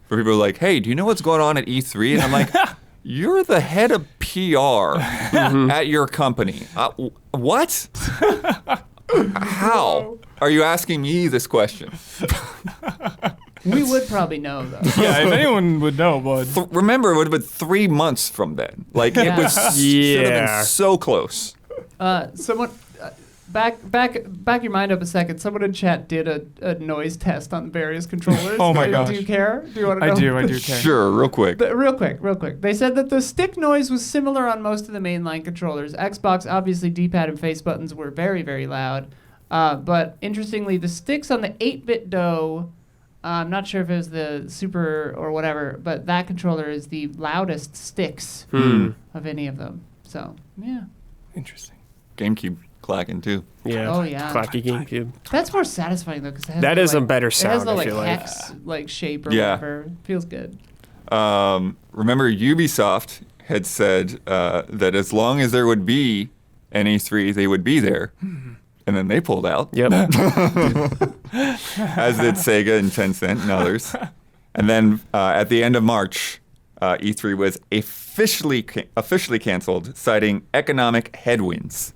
where people were like, hey, do you know what's going on at E3? And I'm like, you're the head of PR at your company. What? How? Are you asking me this question? We would probably know though. Yeah, if anyone would know, bud. Remember, it would have been 3 months from then. It was should have been so close. Someone back your mind up a second. Someone in chat did a noise test on various controllers. Oh my gosh. Do you care? Do you want to know? I do care. Sure, real quick. Real quick. They said that the stick noise was similar on most of the mainline controllers. Xbox, obviously, D-pad and face buttons were very, very loud. But interestingly, the sticks on the 8-bit DOE, I'm not sure if it was the Super or whatever, but that controller is the loudest sticks of any of them. So, yeah. Interesting. GameCube clacking too. Yeah. Oh, yeah. Clacky GameCube. That's more satisfying though, because That is a better it has sound, the I feel like. hex shape or Yeah. whatever. Feels good. Remember, Ubisoft had said that as long as there would be an E3, they would be there. And then they pulled out, Yep. as did Sega and Tencent and others. And then at the end of March, E3 was officially canceled, citing economic headwinds.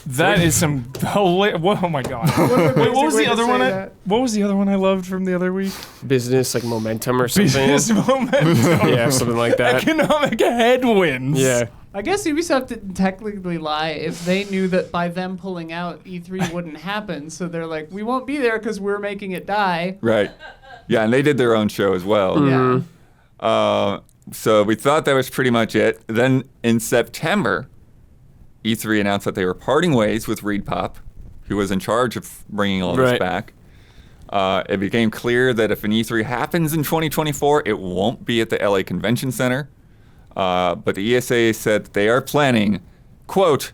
That is some hilarious. Oh my god. Wait, what was the other one? What was the other one I loved from the other week? Business momentum or something. Business momentum. Yeah, something like that. Economic headwinds. Yeah. I guess Ubisoft didn't technically lie if they knew that by them pulling out, E3 wouldn't happen. So they're like, we won't be there because we're making it die. Right. Yeah, and they did their own show as well. Yeah. So we thought that was pretty much it. Then in September, E3 announced that they were parting ways with Reed Pop, who was in charge of bringing all this back. It became clear that if an E3 happens in 2024, it won't be at the LA Convention Center. But the ESA said that they are planning, quote,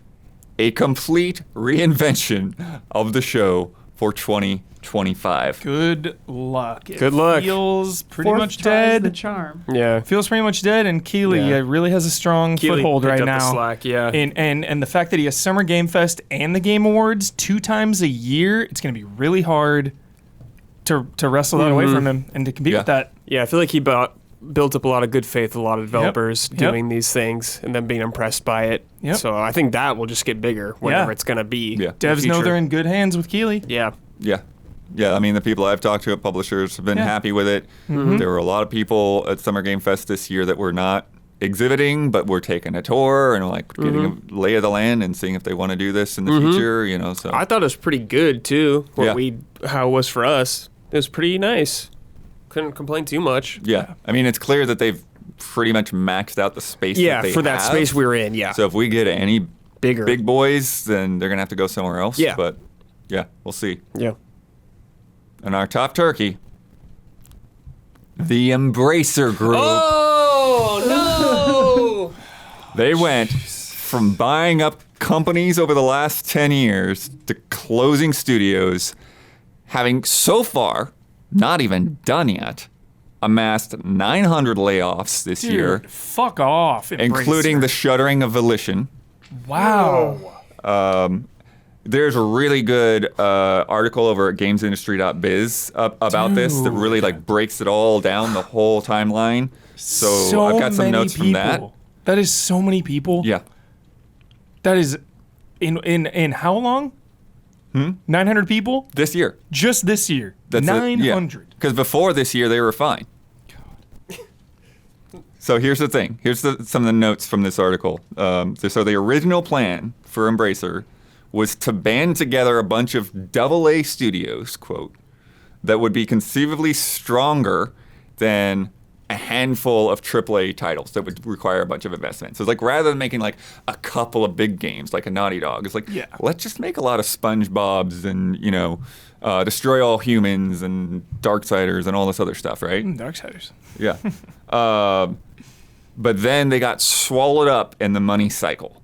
a complete reinvention of the show for 2025. Good luck. Good luck. Feels pretty Fourth much try's the dead. charm. Yeah. Feels pretty much dead, and Keeley really has a strong Keeley foothold picked right up the now. slack, yeah. And the fact that he has Summer Game Fest and the Game Awards 2 times a year, it's going to be really hard to wrestle that away from him and to compete with that. Yeah, I feel like he built up a lot of good faith with a lot of developers doing these things and then being impressed by it. Yep. So I think that will just get bigger whenever it's going to be. Yeah. Devs know they're in good hands with Keeley. Yeah. Yeah. Yeah, I mean, the people I've talked to at publishers have been happy with it. There were a lot of people at Summer Game Fest this year that were not exhibiting, but we're taking a tour and like getting a lay of the land and seeing if they want to do this in the future, you know. So I thought it was pretty good too. Yeah. How it was for us. It was pretty nice. Couldn't complain too much. yeah, I mean, it's clear that they've pretty much maxed out the space. Yeah, that they for that have. space we were in. Yeah, So if we get any bigger. big boys, then they're gonna have to go somewhere else. Yeah. But yeah, we'll see. Yeah. And our top turkey, the Embracer Group. Oh no! They went from buying up companies over the last 10 years to closing studios, having so far, not even done yet, amassed 900 layoffs this year, Dude, fuck off. including the shuttering of Volition. Wow. There's a really good article over at gamesindustry.biz about this that really like breaks it all down, the whole timeline. So I've got some many notes from that. people. That is so many people. Yeah. That is in how long? 900 people? This year. Just this year. That's 900. Because before this year, they were fine. So here's the thing. Here's some of the notes from this article. So the original plan for Embracer was to band together a bunch of AA studios, quote, that would be conceivably stronger than a handful of AAA titles that would require a bunch of investment. So it's like rather than making like a couple of big games like a Naughty Dog, it's like, let's just make a lot of SpongeBob's and, you know, Destroy All Humans and Darksiders and all this other stuff, right? Darksiders. Yeah. But then they got swallowed up in the money cycle.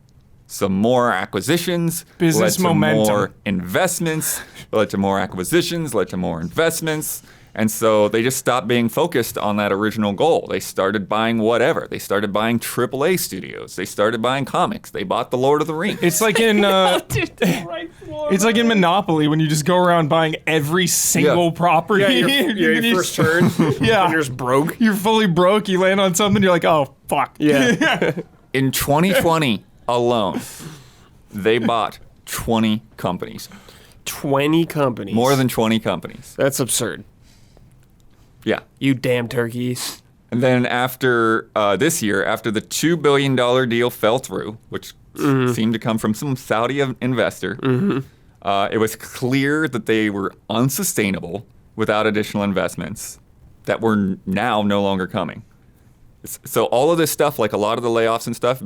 Some more acquisitions, Business led to momentum. more investments, led to more acquisitions, led to more investments. And so they just stopped being focused on that original goal. They started buying whatever. They started buying AAA studios. They started buying comics. They bought The Lord of the Rings. It's like in it's like in Monopoly when you just go around buying every single property. Your first turn. Yeah. When you're just broke. You're fully broke. You land on something. You're like, oh fuck. Yeah. In 2020 alone, they bought 20 companies. 20 companies. More than 20 companies. That's absurd. Yeah. You damn turkeys. And then after this year, after the $2 billion deal fell through, which seemed to come from some Saudi investor, it was clear that they were unsustainable without additional investments that were now no longer coming. So all of this stuff, like a lot of the layoffs and stuff,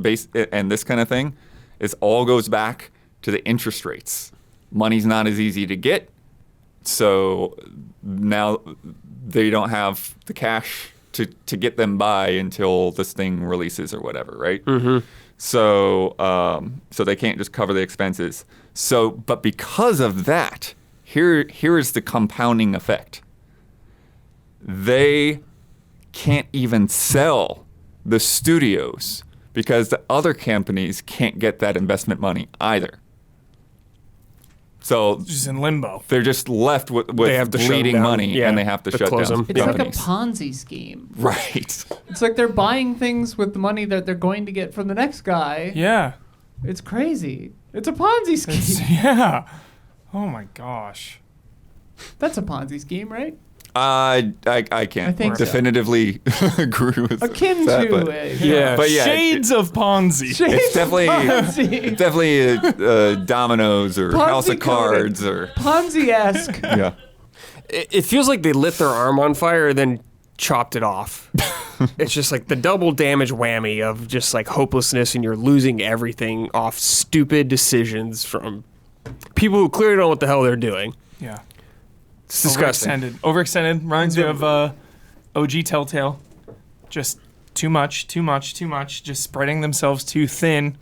and this kind of thing, all goes back to the interest rates. Money's not as easy to get, so now they don't have the cash to get them by until this thing releases or whatever, right? So so they can't just cover the expenses. So, but because of that, here is the compounding effect. They can't even sell the studios because the other companies can't get that investment money either. So Just in limbo. they're just left with They have to shut bleeding them down. money, Yeah, and they have to shut close down them. It's like a companies. Ponzi scheme. Right. It's like they're buying things with the money that they're going to get from the next guy. Yeah. It's crazy. It's a Ponzi scheme. Yeah. Oh my gosh. That's a Ponzi scheme, right? I can't I think so. definitively agree with Akin that, to but, a Yeah. but yeah, Shades of Ponzi. it's definitely Ponzi. definitely dominoes or Ponzi house of cards coding. or Ponzi-esque. yeah. It feels like they lit their arm on fire, then chopped it off. It's just like the double damage whammy of just like hopelessness, and you're losing everything off stupid decisions from people who clearly don't know what the hell they're doing. Yeah. It's disgusting. Overextended. Reminds me of OG Telltale. Just too much. Just spreading themselves too thin,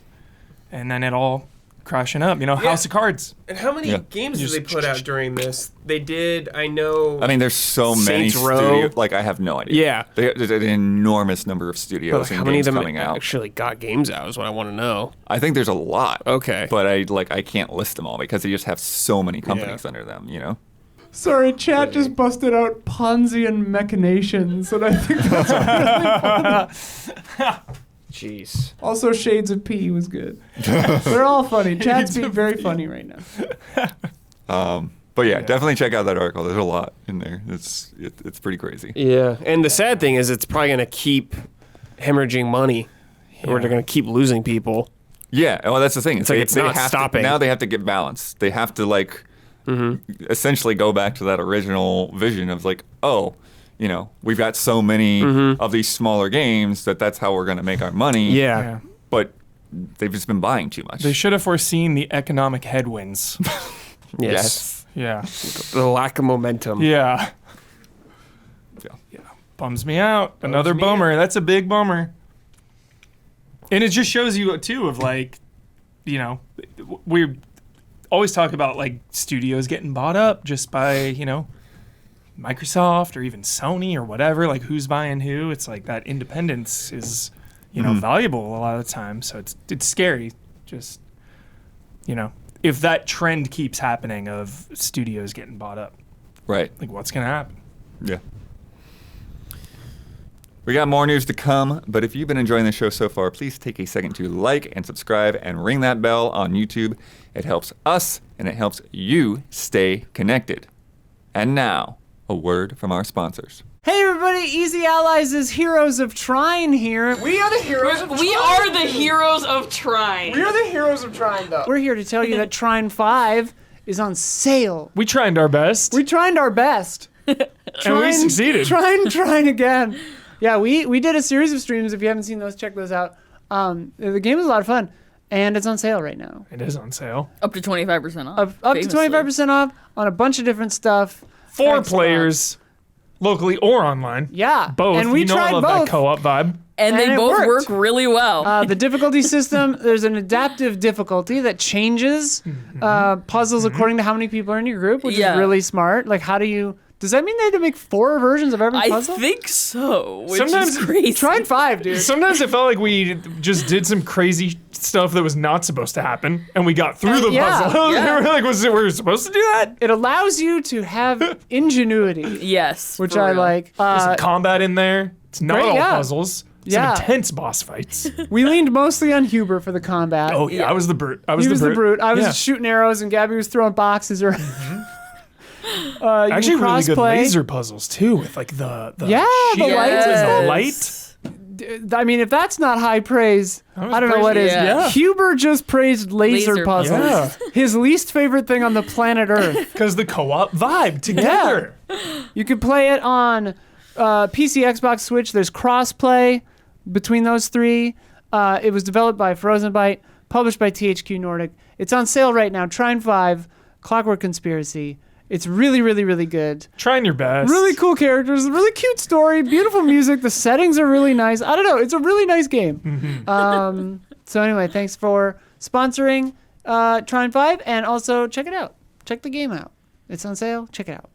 and then it all crashing up. You know, House of Cards. And how many Yeah. games Just- did they put out during this? They did, I know. I mean, there's so many Saints Row. studios. Like, I have no idea. Yeah. There's an enormous number of But, studios like, and how many of games them coming out. actually got games out is what I want to know. I think there's a lot. Okay. But I can't list them all because they just have so many companies under them, you know? Sorry, chat just busted out Ponzian machinations, and I think that's really funny. Jeez. Also, Shades of P was good. They're all funny. Chat's being very funny right now. But yeah, definitely check out that article. There's a lot in there. It's pretty crazy. Yeah. And the sad thing is it's probably going to keep hemorrhaging money, or they're going to keep losing people. Yeah, well, that's the thing. It's like it's not stopping. Now they have to get balance. They have to like essentially go back to that original vision of like, oh, you know, we've got so many of these smaller games that's how we're going to make our money. Yeah. But they've just been buying too much. They should have foreseen the economic headwinds. Yes. Yeah. The lack of momentum. Yeah. Yeah. Bums me out. Another bummer. That's a big bummer. And it just shows you too of like, you know, we always talk about like studios getting bought up just by, you know, Microsoft or even Sony or whatever, like who's buying who. It's like that independence is, you know, valuable a lot of the time. So it's scary. Just, you know, if that trend keeps happening of studios getting bought up, Right. like what's going to happen? Yeah. We got more news to come, but if you've been enjoying the show so far, please take a second to like and subscribe and ring that bell on YouTube. It helps us and it helps you stay connected. And now, a word from our sponsors. Hey everybody, Easy Allies is Heroes of Trine here. We are the heroes of We are the heroes of Trine. We are the heroes of Trine, though. We're here to tell you that Trine 5 is on sale. We tried our best. We tried our best. And we succeeded. Trying again. Yeah, we did a series of streams. If you haven't seen those, check those out. The game is a lot of fun, and it's on sale right now. It is on sale. Up to 25% off. Up to 25% off on a bunch of different stuff. 4 Xbox. players, locally or online. Yeah. Both. And we you know tried I love both. that co-op vibe. And they it both worked. work really well. The difficulty system, there's an adaptive difficulty that changes puzzles according to how many people are in your group, which Yeah. is really smart. Like, does that mean they had to make 4 versions of every I puzzle? think so, which Sometimes- is crazy. Trine 5, dude. Sometimes it felt like we just did some crazy stuff that was not supposed to happen, and we got through the yeah, puzzle. yeah. We were like, we were supposed to do that? It allows you to have ingenuity, Yes. which for I real. like. There's some combat in there. It's not Great, all yeah. puzzles. Yeah. Some intense boss fights. We leaned mostly on Huber for the combat. Oh, yeah, I was the brute. He was the brute. I was Yeah. shooting arrows, and Gabby was throwing boxes around. Actually, really good crossplay. laser puzzles, too, with like the Yeah, the shield lights and and stuff. the light. I mean, if that's not high praise, was I don't know what is. Yeah. Huber just praised laser Laser puzzles. Yeah. His least favorite thing on the planet Earth. Because the co-op vibe together. You could play it on PC, Xbox, Switch. There's cross-play between those three. It was developed by Frozen Byte, published by THQ Nordic. It's on sale right now. Trine 5, Clockwork Conspiracy. It's really, really, really good. Trying your best. Really cool characters, really cute story, beautiful music. The settings are really nice. I don't know. It's a really nice game. So anyway, thanks for sponsoring Trine 5, and also check it out. Check the game out. It's on sale. Check it out.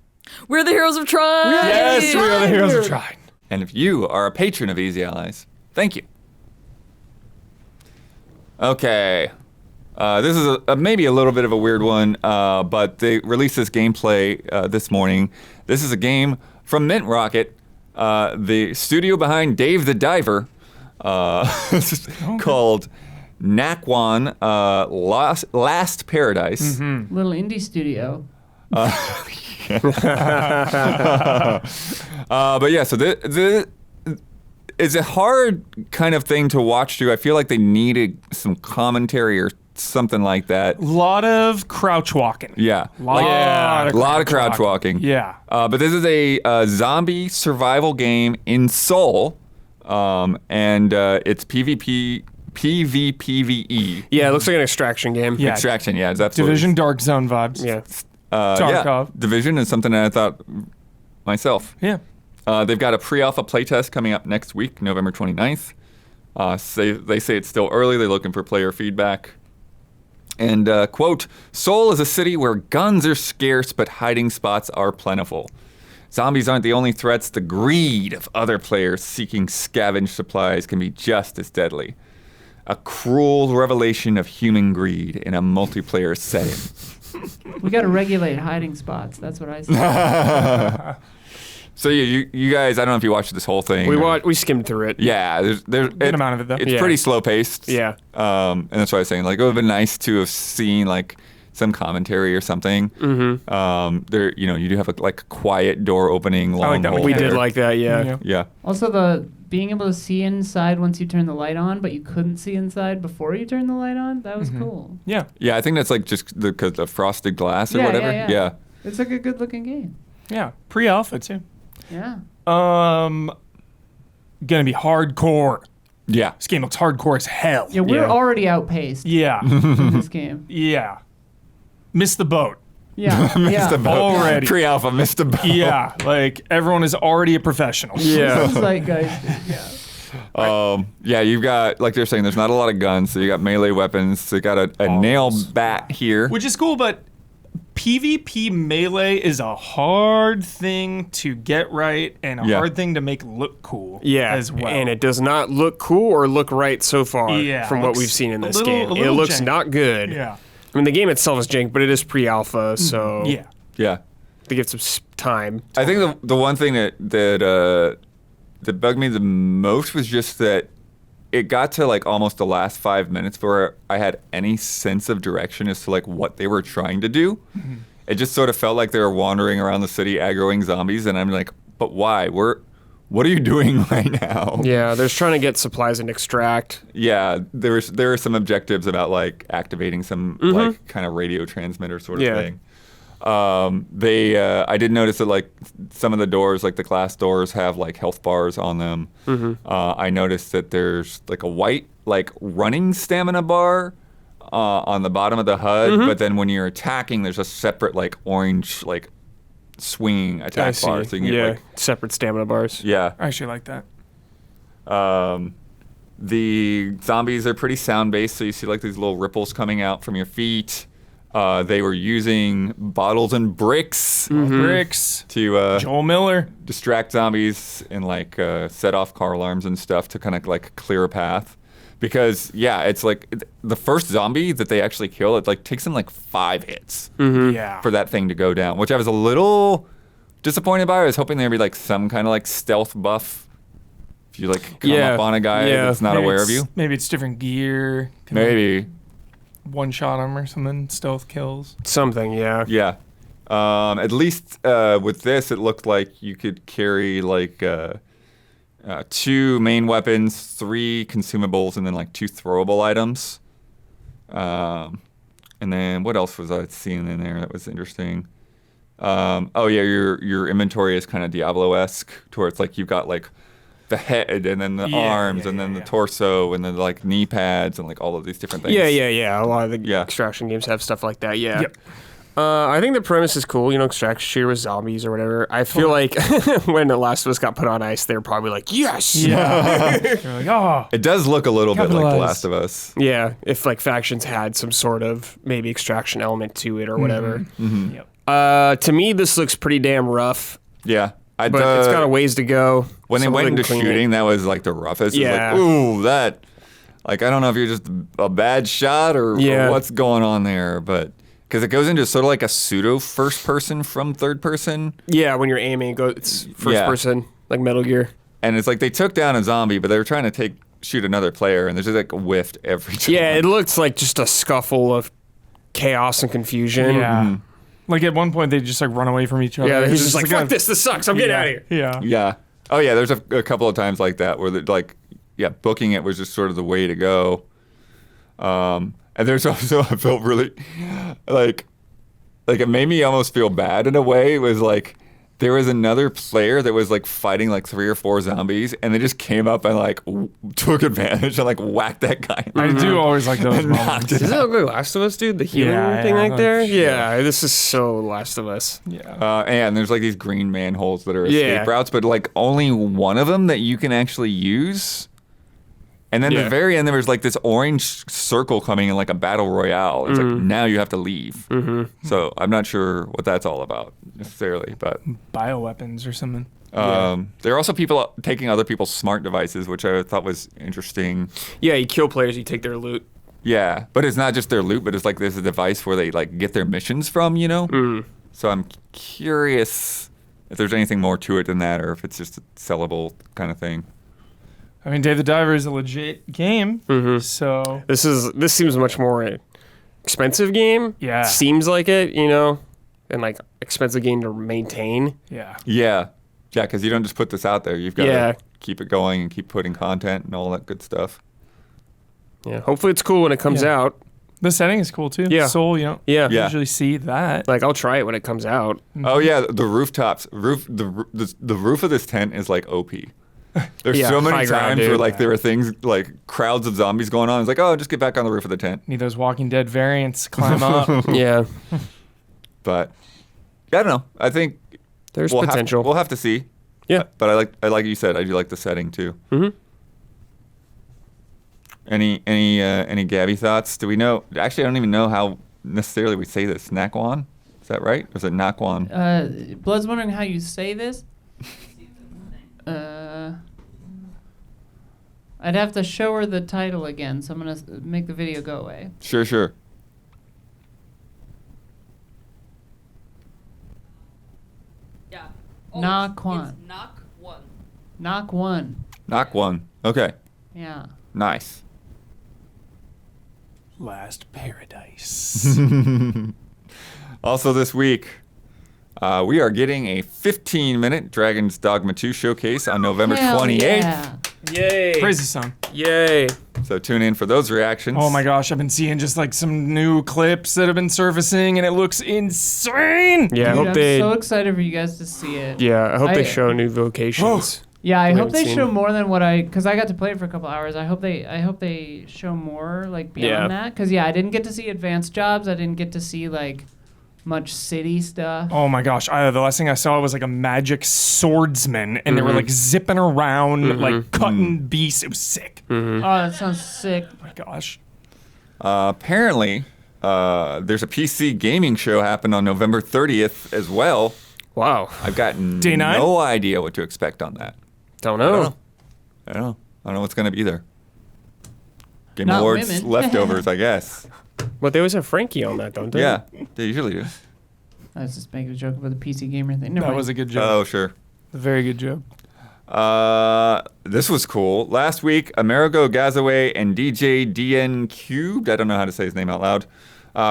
We're the heroes of Trine. Yes, we are the heroes of Trine. And if you are a patron of Easy Allies, thank you. Okay. This is maybe a little bit of a weird one, but they released this gameplay this morning. This is a game from Mint Rocket, the studio behind Dave the Diver, called Nakwon Last Paradise. Little indie studio. But yeah, so it's a hard kind of thing to watch through. I feel like they needed some commentary or something like that. Lot of crouch walking. Yeah. Lot A lot of crouch walking. Yeah. But this is a zombie survival game in Seoul, and it's PvPvE. Yeah, it looks like an extraction game. Yeah. Extraction, yeah, it's absolutely. Division Dark Zone vibes. Yeah. Yeah, Tarkov. Division is something that I thought myself. Yeah. They've got a pre-alpha playtest coming up next week, November 29th. They say it's still early. They're looking for player feedback. And, quote, Seoul is a city where guns are scarce, but hiding spots are plentiful. Zombies aren't the only threats. The greed of other players seeking scavenged supplies can be just as deadly. A cruel revelation of human greed in a multiplayer setting. We got to regulate hiding spots. That's what I say. So you guys, I don't know if you watched this whole thing. We skimmed through it. Yeah, Good amount of it, though. It's Yeah. pretty slow paced. Yeah. And that's what I was saying. Like, it would have been nice to have seen like some commentary or something. There, you do have a quiet door opening. Long like that hole We there. did like that, yeah. Yeah. Also, the being able to see inside once you turn the light on, but you couldn't see inside before you turn the light on, that was cool. Yeah. Yeah, I think that's like just because the frosted glass or Yeah, whatever. yeah. It's like a good looking game. Yeah. Pre-alpha too. Yeah. Gonna be hardcore. Yeah. This game looks hardcore as hell. Yeah, we're Yeah. already outpaced Yeah. in this game. Yeah. Missed the boat. Yeah. Missed the boat. Already. Pre-alpha missed the boat. Yeah. Like everyone is already a professional. Yeah. It's like, guys, yeah. Yeah, you've got, like they're saying, there's not a lot of guns, so you got melee weapons. So you got a nail bat here. Which is cool, but PvP melee is a hard thing to get right and a Yeah. hard thing to make look cool Yeah, as well. and it does not look cool or look right so far Yeah, from what looks we've seen in a this little- game. a It little looks jank. not good. Yeah. I mean, the game itself is jank, but it is pre-alpha, so Yeah. Yeah. they get some time. I think the one thing that bugged me the most was just that it got to like almost the last 5 minutes before I had any sense of direction as to like what they were trying to do. It just sort of felt like they were wandering around the city aggroing zombies, and I'm like, but why? What are you doing right now? Yeah, they're trying to get supplies and extract. Yeah, there are some objectives about like activating some like kind of radio transmitter sort of Yeah. thing. I did notice that like some of the doors, like the glass doors, have like health bars on them. I noticed that there's like a white like running stamina bar on the bottom of the HUD, but then when you're attacking, there's a separate like orange like swinging I attack see. bar. So you can Yeah, get, like, separate stamina bars. yeah. I actually like that. The zombies are pretty sound based, so you see like these little ripples coming out from your feet. They were using bottles and bricks Bricks. to Joel Miller. distract zombies and like set off car alarms and stuff to kind of like clear a path. Because yeah, it's like the first zombie that they actually kill, it like takes them like 5 hits Yeah. for that thing to go down, which I was a little disappointed by. I was hoping there'd be like some kind of like stealth buff. If you like come Yeah. up on a guy Yeah. that's not Maybe aware of it's- you, Maybe it's different gear. Can maybe. one shot him or something. Stealth kills. Something, yeah. Yeah. At least with this, it looked like you could carry like 2 main weapons, 3 consumables, and then like 2 throwable items. And then what else was I seeing in there that was interesting? Oh yeah, your inventory is kind of Diablo-esque, to where it's like you've got like the head and then the arms and then the torso and then like knee pads and like all of these different things. Yeah. A lot of the Yeah. extraction games have stuff like that, yeah. Yep. I think the premise is cool, extraction shooter with zombies or whatever. I feel like when The Last of Us got put on ice, they were probably like, yes! Yeah. You're like, oh. It does look a little bit like The Capitalize. Last of Us. Yeah, if like factions had some sort of maybe extraction element to it or whatever. Yep. To me, this looks pretty damn rough, Yeah. but it's got a ways to go. When they Some of went them into clean it. shooting, that was like the roughest. It was Yeah. like, ooh, that. Like, I don't know if you're just a bad shot or Yeah. what's going on there, but. Because it goes into sort of like a pseudo first person from third person. Yeah, when you're aiming, it's first Yeah. person, like Metal Gear. And it's like they took down a zombie, but they were trying to shoot another player, and there's just like a whiffed every time. Yeah, it looks like just a scuffle of chaos and confusion. Yeah. Like at one point they just like run away from each other. Yeah, he's It's just like, fuck this sucks, I'm getting out of here. Yeah. Yeah. Oh, yeah, there's a couple of times like that where, booking it was just sort of the way to go. And there's also, I felt really, like it made me almost feel bad in a way. It was like, there was another player that was like fighting like 3 or 4 zombies, and they just came up and like took advantage and like whacked that guy. I do always like those and knocked moments. it Is that out. like Last of Us, dude? The healing Yeah, thing yeah, right there? like- Yeah, this is so Last of Us. Yeah. And there's like these green manholes that are escape Yeah. routes, but like only one of them that you can actually use. And then at Yeah. the very end, there was like this orange circle coming in like a battle royale. It's like, now you have to leave. So I'm not sure what that's all about necessarily, but Bioweapons or something. there are also people taking other people's smart devices, which I thought was interesting. Yeah, you kill players, you take their loot. Yeah, but it's not just their loot, but it's like there's a device where they like get their missions from, So I'm curious if there's anything more to it than that, or if it's just a sellable kind of thing. I mean, Dave the Diver is a legit game. So This seems much more expensive game. Yeah. Seems like it, and like expensive game to maintain. Yeah. Yeah, because you don't just put this out there. You've got Yeah. to keep it going and keep putting content and all that good stuff. Yeah. Hopefully it's cool when it comes Yeah. out. The setting is cool too. Yeah. Soul, you don't Yeah. Yeah. usually see that. Like I'll try it when it comes out. Oh yeah, the rooftops, the roof of this tent is like OP. There's Yeah, so many high ground, times where dude. like there are things like crowds of zombies going on. It's like, oh, just get back on the roof of the tent. Need those Walking Dead variants. Climb up. Yeah. But I don't know. I think There's we'll potential. We'll have to see. Yeah. But I like you said, I do like the setting too. Mhm. Any Gabby thoughts? Do we know? Actually, I don't even know how necessarily we say this. Nakwon, is that right? Or is it Nakwon? Blood's wondering how you say this. I'd have to show her the title again, so I'm gonna make the video go away. Sure. Yeah. Nakwon. It's knock one. Knock one. Nakwon. Okay. Yeah. Nice. Last Paradise. Also this week, we are getting a 15-minute Dragon's Dogma 2 showcase on November Hell 28th. yeah. Yay. Praise the song. Yay. So tune in for those reactions. Oh my gosh, I've been seeing just like some new clips that have been surfacing, and it looks insane. Yeah, I Dude, hope I'm they. so excited for you guys to see it. Yeah, I hope they I- show new locations. Yeah, I We hope they haven't show seen- more than because I got to play it for a couple hours. I hope they show more like beyond Yeah. that. Because I didn't get to see advanced jobs. I didn't get to see like much city stuff. Oh my gosh, the last thing I saw was like a magic swordsman, and they were like zipping around, like cutting beasts. It was sick. Oh, that sounds sick. Oh my gosh. Apparently, there's a PC gaming show happening on November 30th as well. Wow. I've got Day nine? no idea what to expect on that. Don't I don't know. know. I don't know what's going to be there. Game Not Awards women. leftovers, I guess. But they always have Frankie on that, don't they? Yeah, they usually do. I was just making a joke about the PC gamer thing. Never That mind. was a good joke. Oh, sure. A very good joke. This was cool. Last week, Amerigo Gazaway and DJ DN Cubed, I don't know how to say his name out loud,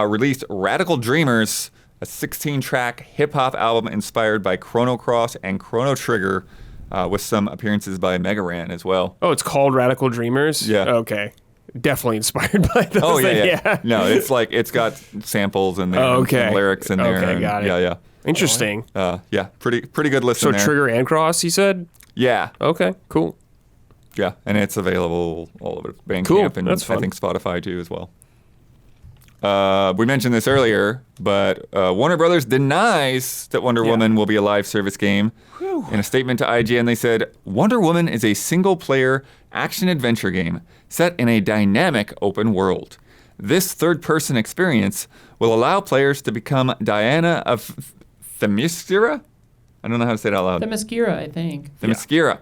released Radical Dreamers, a 16-track hip-hop album inspired by Chrono Cross and Chrono Trigger, with some appearances by Mega Ran as well. Oh, it's called Radical Dreamers? Yeah. Okay. Definitely inspired by those. Oh, then, yeah. No, it's like, it's got samples in there Oh, okay. and lyrics in there. Okay, and- got it. Yeah. Interesting. Yeah, pretty good listen So there. Trigger and Cross, you said? Yeah, Okay, cool. yeah, and it's available all over Bandcamp Cool, and that's I fun. think Spotify too as well. We mentioned this earlier, but Warner Brothers denies that Wonder Woman will be a live service game. In a statement to IGN, they said, Wonder Woman is a single-player action-adventure game set in a dynamic open world. This third-person experience will allow players to become Diana of Themyscira? I don't know how to say it out loud. Themyscira, I think. Themyscira.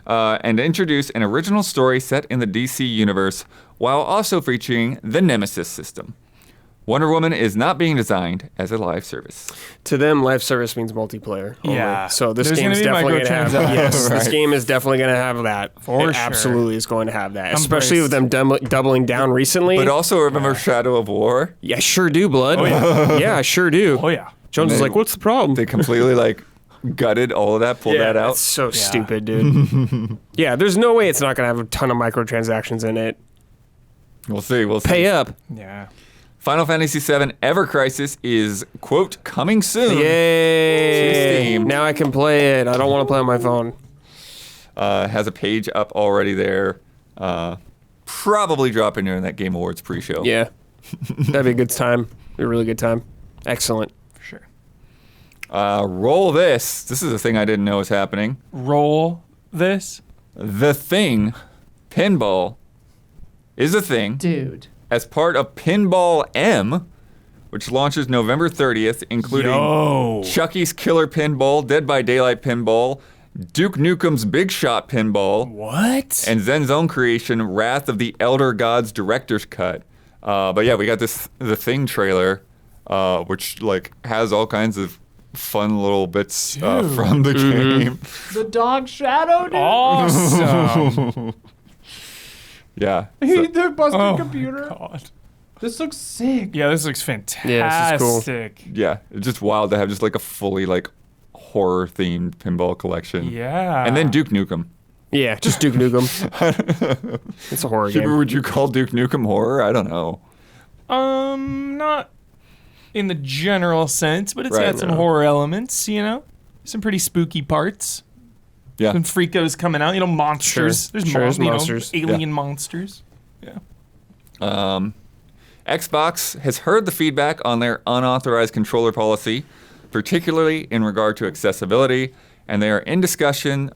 And introduce an original story set in the DC universe while also featuring the Nemesis system. Wonder Woman is not being designed as a live service. To them, live service means multiplayer. only. Yeah. So this There's game is gonna be definitely going to have microtransactions. Yes, this Right. game is definitely going to have that. For It sure. absolutely is going to have that. I'm Especially with them doubling down recently. But also remember Shadow of War? Yeah, I sure do, Blood. Oh, yeah. Yeah, I sure do. Oh yeah. Jones was They- like, what's the problem? They completely like gutted all of that, pulled that out. That's so stupid, dude. Yeah, there's no way it's not going to have a ton of microtransactions in it. We'll see. Pay up. Yeah. Final Fantasy VII Ever Crisis is, quote, coming soon. Yay. Steam. Now I can play it. I don't want to play on my phone. Has a page up already there. Probably dropping during that Game Awards pre-show. Yeah. That'd be a good time. Be a really good time. Excellent. For sure. Roll this. This is a thing I didn't know was happening. Roll this. The Thing, Pinball, is a thing Dude. as part of Pinball M, which launches November 30th, including Yo. Chucky's Killer Pinball, Dead by Daylight Pinball, Duke Nukem's Big Shot Pinball, What? and Zen's own creation, Wrath of the Elder Gods Director's Cut. But yeah, we got The Thing trailer, which like has all kinds of fun little bits from the game. The dog shadow, dude. Awesome. Yeah. He so- the busted Oh, computer. God. This looks sick. Yeah, this looks fantastic. Yeah, this is Yeah, it's just wild to have just like a fully like horror themed pinball collection. Yeah. And then Duke Nukem. Yeah, just Duke Nukem. It's a horror game. Would you call Duke Nukem horror? I don't know. Not in the general sense, but it's Right, got some no. horror elements, you know? Some pretty spooky parts. Yeah. Some freakos coming out, you know, monsters. Sure. There's, Sure, there's you know, monsters. alien monsters. Yeah. Xbox has heard the feedback on their unauthorized controller policy, particularly in regard to accessibility, and they are in discussion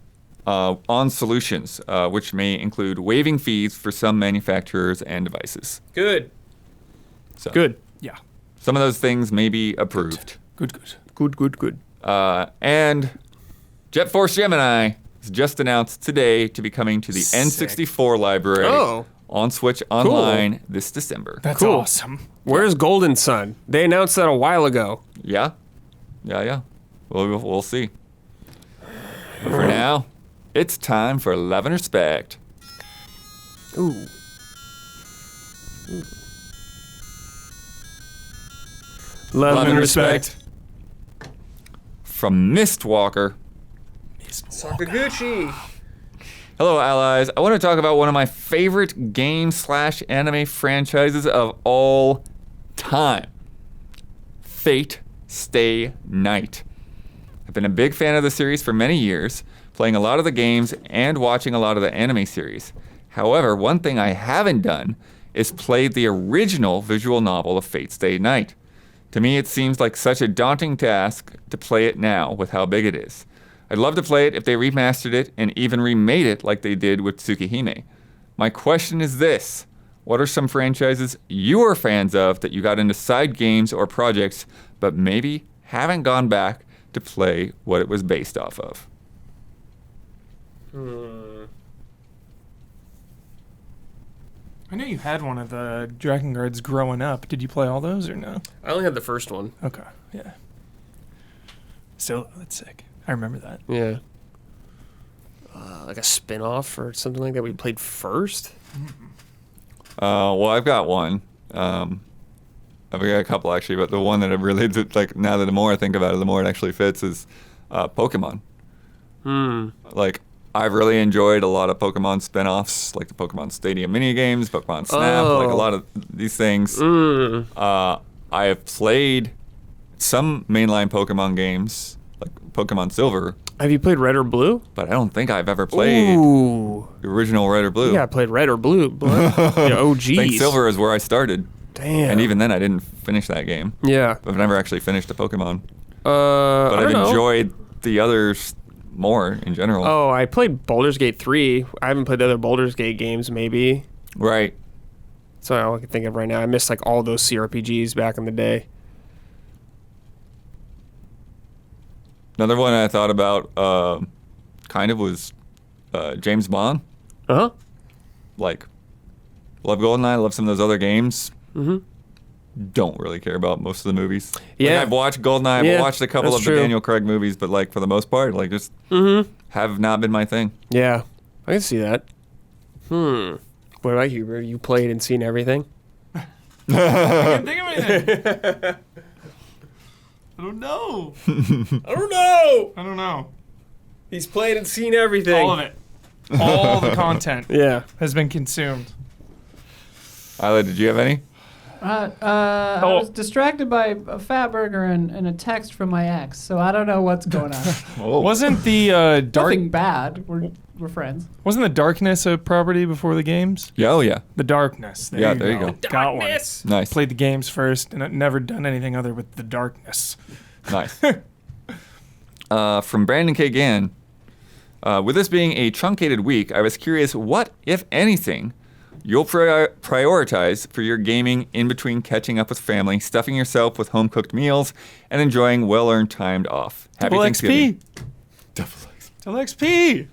on solutions, which may include waiving fees for some manufacturers and devices. Good. So Good. Yeah. some of those things may be approved. Good. Good. And Jet Force Gemini is just announced today to be coming to the Sick. N64 library Oh. on Switch Online this December. That's Cool. awesome. Where's Golden Sun? They announced that a while ago. Yeah. We'll see. But for now, it's time for Love and Respect. Ooh. Love and respect. From Mistwalker. Sakaguchi. Hello, allies. I want to talk about one of my favorite game/anime franchises of all time. Fate Stay Night. I've been a big fan of the series for many years, playing a lot of the games and watching a lot of the anime series. However, one thing I haven't done is played the original visual novel of Fate Stay Night. To me, it seems like such a daunting task to play it now with how big it is. I'd love to play it if they remastered it and even remade it like they did with Tsukihime. My question is this: what are some franchises you are fans of that you got into side games or projects but maybe haven't gone back to play what it was based off of? I know you had one of the Dragon Guards growing up. Did you play all those or no? I only had the first one. Okay. Yeah. Still, that's sick. I remember that. Yeah. Like a spin-off or something like that we played first? Well, I've got one. I've got a couple actually, but the one that I really did, like, now that the more I think about it, the more it actually fits is Pokemon. Like, I've really enjoyed a lot of Pokemon spin-offs, like the Pokemon Stadium minigames, Pokemon Snap, like a lot of these things. I have played some mainline Pokemon games, like Pokemon Silver, Have you played Red or Blue? but I don't think I've ever played Ooh. the original Red or Blue. Yeah, I played Red or Blue. Blood. Yeah, OGs. I think Silver is where I started. Damn. And even then, I didn't finish that game. Yeah. I've never actually finished a Pokemon. But But I've enjoyed the others more in general. Oh, I played Baldur's Gate 3. I haven't played the other Baldur's Gate games, maybe. Right. That's all I can think of right now. I missed like all those CRPGs back in the day. Another one I thought about kind of was James Bond. Uh-huh. Like, love GoldenEye, love some of those other games. Don't really care about most of the movies. Yeah. Like, I've watched GoldenEye, Yeah, I've watched a couple that's of true. the Daniel Craig movies, but like for the most part, like just have not been my thing. Yeah. I can see that. What about you, bro? You played and seen everything? I can't think of anything. I don't know. I don't know. I don't know. He's played and seen everything. All of it. All the content Yeah. has been consumed. Isla, did you have any? I was distracted by a fat burger and a text from my ex, so I don't know what's going on. Wasn't the Nothing bad. We're friends. Wasn't the Darkness a property before the games? Yeah, oh yeah. The Darkness. There Yeah, you there you go. go. Got one. Nice. Played the games first, and I've never done anything other with the Darkness. Nice. From Brandon K. Gann. With this being a truncated week, I was curious what, if anything, you'll prioritize for your gaming in between catching up with family, stuffing yourself with home-cooked meals, and enjoying well-earned time off. Happy Double Thanksgiving. XP. Double XP. Double XP.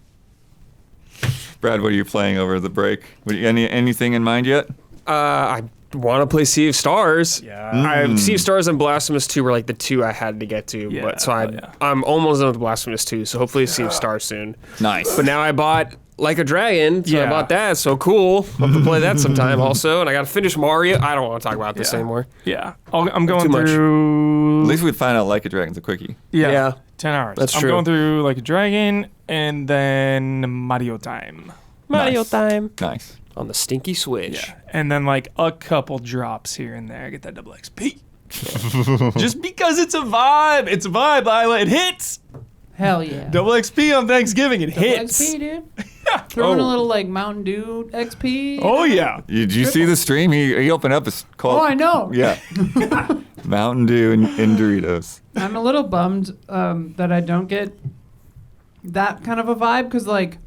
Brad, what are you playing over the break? Anything in mind yet? I want to play Sea of Stars. Yeah. Sea of Stars and Blasphemous 2 were like the two I had to get to. Yeah, But so yeah. I'm almost done with Blasphemous 2, so hopefully Sea of Stars soon. Nice. But now I bought Like a Dragon, so I Yeah. bought that. So cool. Hope to play that sometime also. And I got to finish Mario. I don't want to talk about this Yeah. anymore. Yeah. I'm going Too much. through. At least we'd find out Like a Dragon's a quickie. Yeah. 10 hours. That's I'm true. going through Like a Dragon and then Mario Time. Mario Nice. time Nice. on the stinky Switch. Yeah. And then like a couple drops here and there. Get that double XP. Just because it's a vibe. It's a vibe, Lila. It hits. Hell yeah. Double XP on Thanksgiving. It Double hits. XP, dude. Throw in a little like Mountain Dew XP. Oh, yeah. Did you see the stream? He opened up his call. Oh, I know. Yeah. Mountain Dew and Doritos. I'm a little bummed that I don't get that kind of a vibe because, like,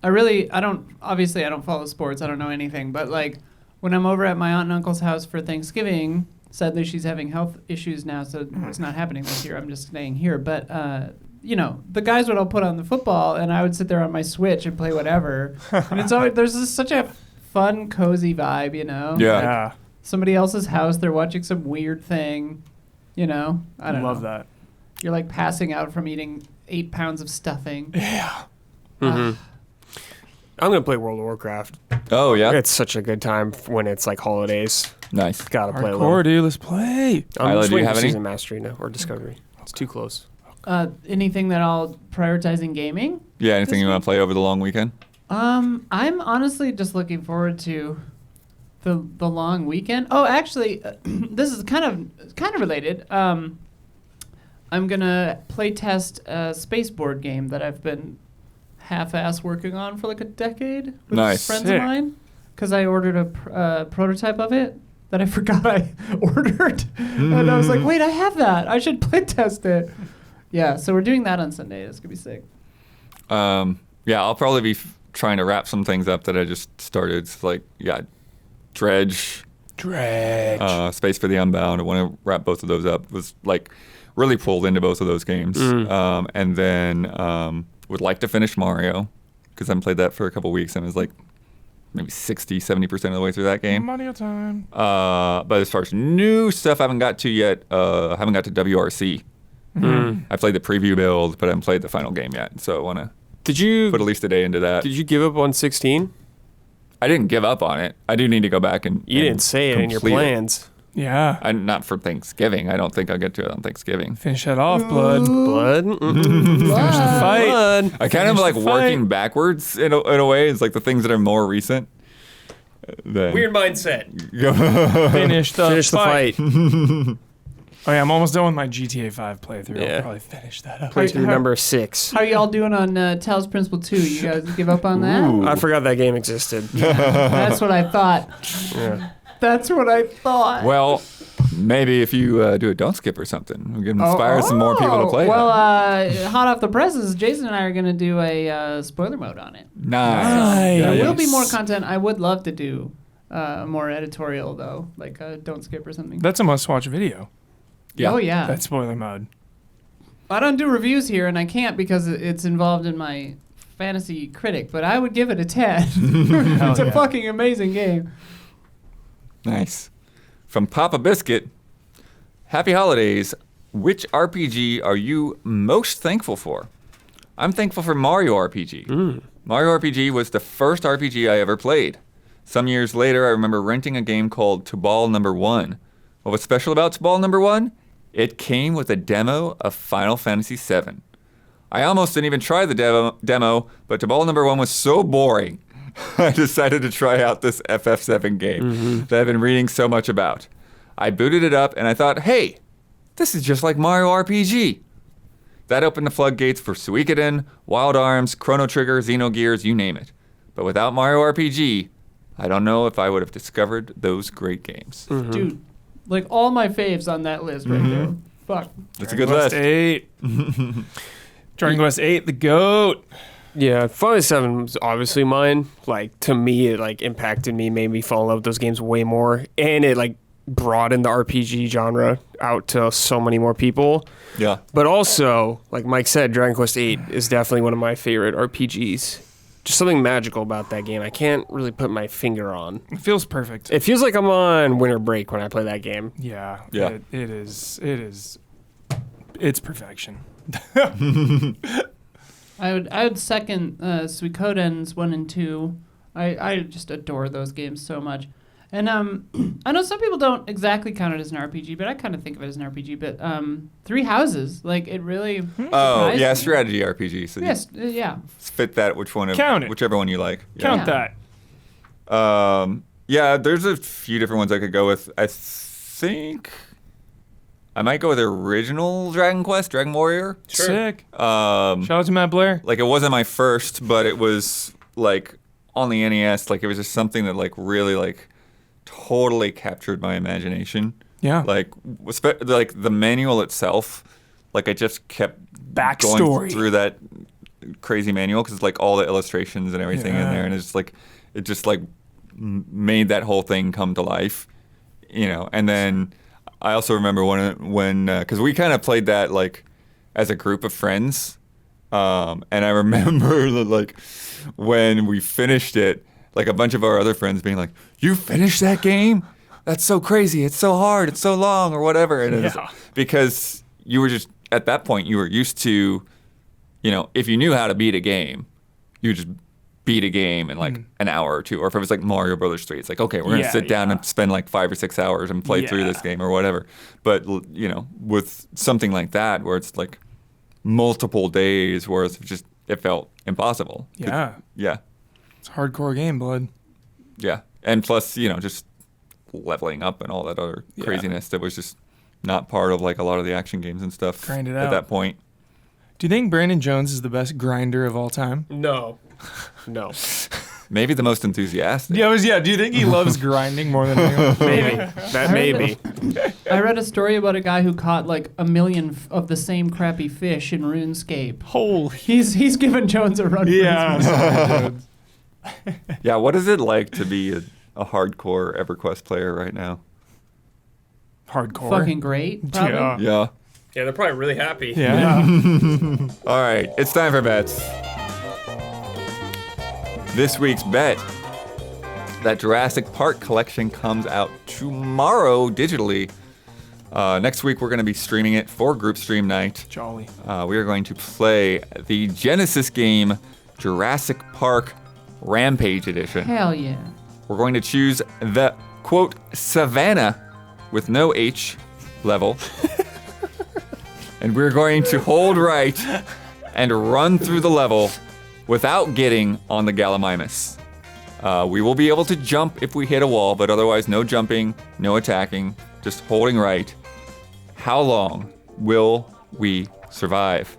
I don't follow sports. I don't know anything. But, like, when I'm over at my aunt and uncle's house for Thanksgiving, sadly she's having health issues now, so it's not happening this year. I'm just staying here. But, you know, the guys would all put on the football, and I would sit there on my Switch and play whatever. And it's always, there's just such a fun, cozy vibe, you know? Yeah. Yeah. Somebody else's house, they're watching some weird thing, you know? I don't love know. that. You're like passing out from eating 8 pounds of stuffing. Yeah. I'm going to play World of Warcraft. Oh, yeah? It's such a good time when it's like holidays. Nice. Gotta play a Hardcore, little. dude. Let's play. I'm Isla, just do you waiting have for any? Season Mastery now, or Discovery. It's too close. Anything that I'll prioritize in gaming? Yeah, anything you want to play over the long weekend? I'm honestly just looking forward to the long weekend. Oh, actually, this is kind of related. I'm gonna play test a space board game that I've been half-ass working on for like a decade with Nice. friends Sick. of mine because I ordered a prototype of it that I forgot I ordered, and I was like, wait, I have that. I should play test it. Yeah, so we're doing that on Sunday. It's gonna be sick. Yeah, I'll probably be trying to wrap some things up that I just started. It's like, yeah, Dredge, Space for the Unbound. I want to wrap both of those up. Was like really pulled into both of those games. And then would like to finish Mario because I haven't played that for a couple weeks and was like maybe 60-70% of the way through that game. Mario Time. But as far as new stuff I haven't got to yet, I haven't got to WRC. I played the preview build, but I haven't played the final game yet. So I want to Did you put at least a day into that. Did you give up on 16? I didn't give up on it. I do need to go back and You didn't say it in your plans. Yeah. Not for Thanksgiving. I don't think I'll get to it on Thanksgiving. Finish that off, blood. Blood? Finish the fight. Blood. I kind of Finish like the working fight. backwards in a way. It's like the things that are more recent. Weird mindset. Finish the Finish the fight. Oh yeah, I'm almost done with my GTA 5 playthrough. Yeah. I'll probably finish that up. Play through number 6. How y'all doing on Talos Principle 2? You guys give up on that? Ooh. I forgot that game existed. That's what I thought. Yeah. That's what I thought. Well, maybe if you do a don't skip or something, we can inspire some more people to play Well, that. hot off the presses, Jason and I are going to do a spoiler mode on it. Nice. There will be Nice. more content. I would love to do more editorial, though, like don't skip or something. That's a must-watch video. Yeah. Oh, yeah. That spoiler mode. I don't do reviews here, and I can't because it's involved in my fantasy critic, but I would give it a 10. It's a yeah. fucking amazing game. Nice. From Papa Biscuit, happy holidays. Which RPG are you most thankful for? I'm thankful for Mario RPG. Mario RPG was the first RPG I ever played. Some years later, I remember renting a game called Tobal Number 1. What was special about Tobal Number 1? It came with a demo of Final Fantasy VII. I almost didn't even try the demo, but Tobal Number 1 was so boring, I decided to try out this FF7 game that I've been reading so much about. I booted it up and I thought, hey, this is just like Mario RPG. That opened the floodgates for Suikoden, Wild Arms, Chrono Trigger, Xenogears, you name it. But without Mario RPG, I don't know if I would have discovered those great games. Dude, like all my faves on that list right there. Fuck. That's a good Dragon list. Quest 8. Dragon Quest 8, the GOAT. Yeah, Final Fantasy 7 was obviously mine. Like, to me, it, like, impacted me, made me fall in love with those games way more. And it, like, broadened the RPG genre out to so many more people. Yeah. But also, like Mike said, Dragon Quest 8 is definitely one of my favorite RPGs. Just something magical about that game. I can't really put my finger on. It feels perfect. It feels like I'm on winter break when I play that game. Yeah. Yeah. It is. It's perfection. I would second Suikoden's 1 and 2. I just adore those games so much. And I know some people don't exactly count it as an RPG, but I kind of think of it as an RPG. But Three Houses, like it really. Oh surprised yeah, me. strategy RPG. So Yes, yeah. you fit that Count it. whichever one you like. Yeah. Count Yeah. that. Yeah, there's a few different ones I could go with. I think I might go with the original Dragon Quest, Dragon Warrior. Sick. Shout out to Matt Blair. Like it wasn't my first, but it was like on the NES. Like it was just something that like really like totally captured my imagination. Yeah. Like like the manual itself, like I just kept Backstory. going through that crazy manual because like all the illustrations and everything in Yeah. there, and it just like made that whole thing come to life, you know. And then I also remember when because we kind of played that like as a group of friends, and I remember that, like when we finished it, like a bunch of our other friends being like, "You finished that game? That's so crazy! It's so hard! It's so long, or whatever." And it's Yeah. because you were just at that point you were used to, you know, if you knew how to beat a game, you just beat a game in like an hour or two. Or if it was like Mario Brothers 3, it's like, okay, we're gonna Yeah, sit down yeah. and spend like 5 or 6 hours and play through this Yeah. game or whatever. But you know, with something like that where it's like multiple days worth, it felt impossible. Yeah. Yeah. It's a hardcore game, blood. Yeah. And plus, you know, just leveling up and all that other Yeah. craziness that was just not part of like a lot of the action games and stuff Grind it at out. that point. Do you think Brandon Jones is the best grinder of all time? No. No. Maybe the most enthusiastic. Yeah. Do you think he loves grinding more than anyone? Maybe. That may be. I read a story about a guy who caught like a million of the same crappy fish in RuneScape. Holy. He's given Jones a run. Yeah. For his money. sorry, Jones. Yeah, what is it like to be a hardcore EverQuest player right now? Hardcore. Fucking great. Probably. Yeah. Yeah. Yeah, they're probably really happy. Yeah. All right, it's time for bets. This week's bet: that Jurassic Park collection comes out tomorrow digitally. Next week, we're going to be streaming it for Group Stream Night. Jolly. We are going to play the Genesis game Jurassic Park Rampage Edition. Hell yeah. We're going to choose the, quote, Savannah with no H level. And we're going to hold right and run through the level without getting on the Gallimimus. We will be able to jump if we hit a wall, but otherwise no jumping, no attacking, just holding right. How long will we survive?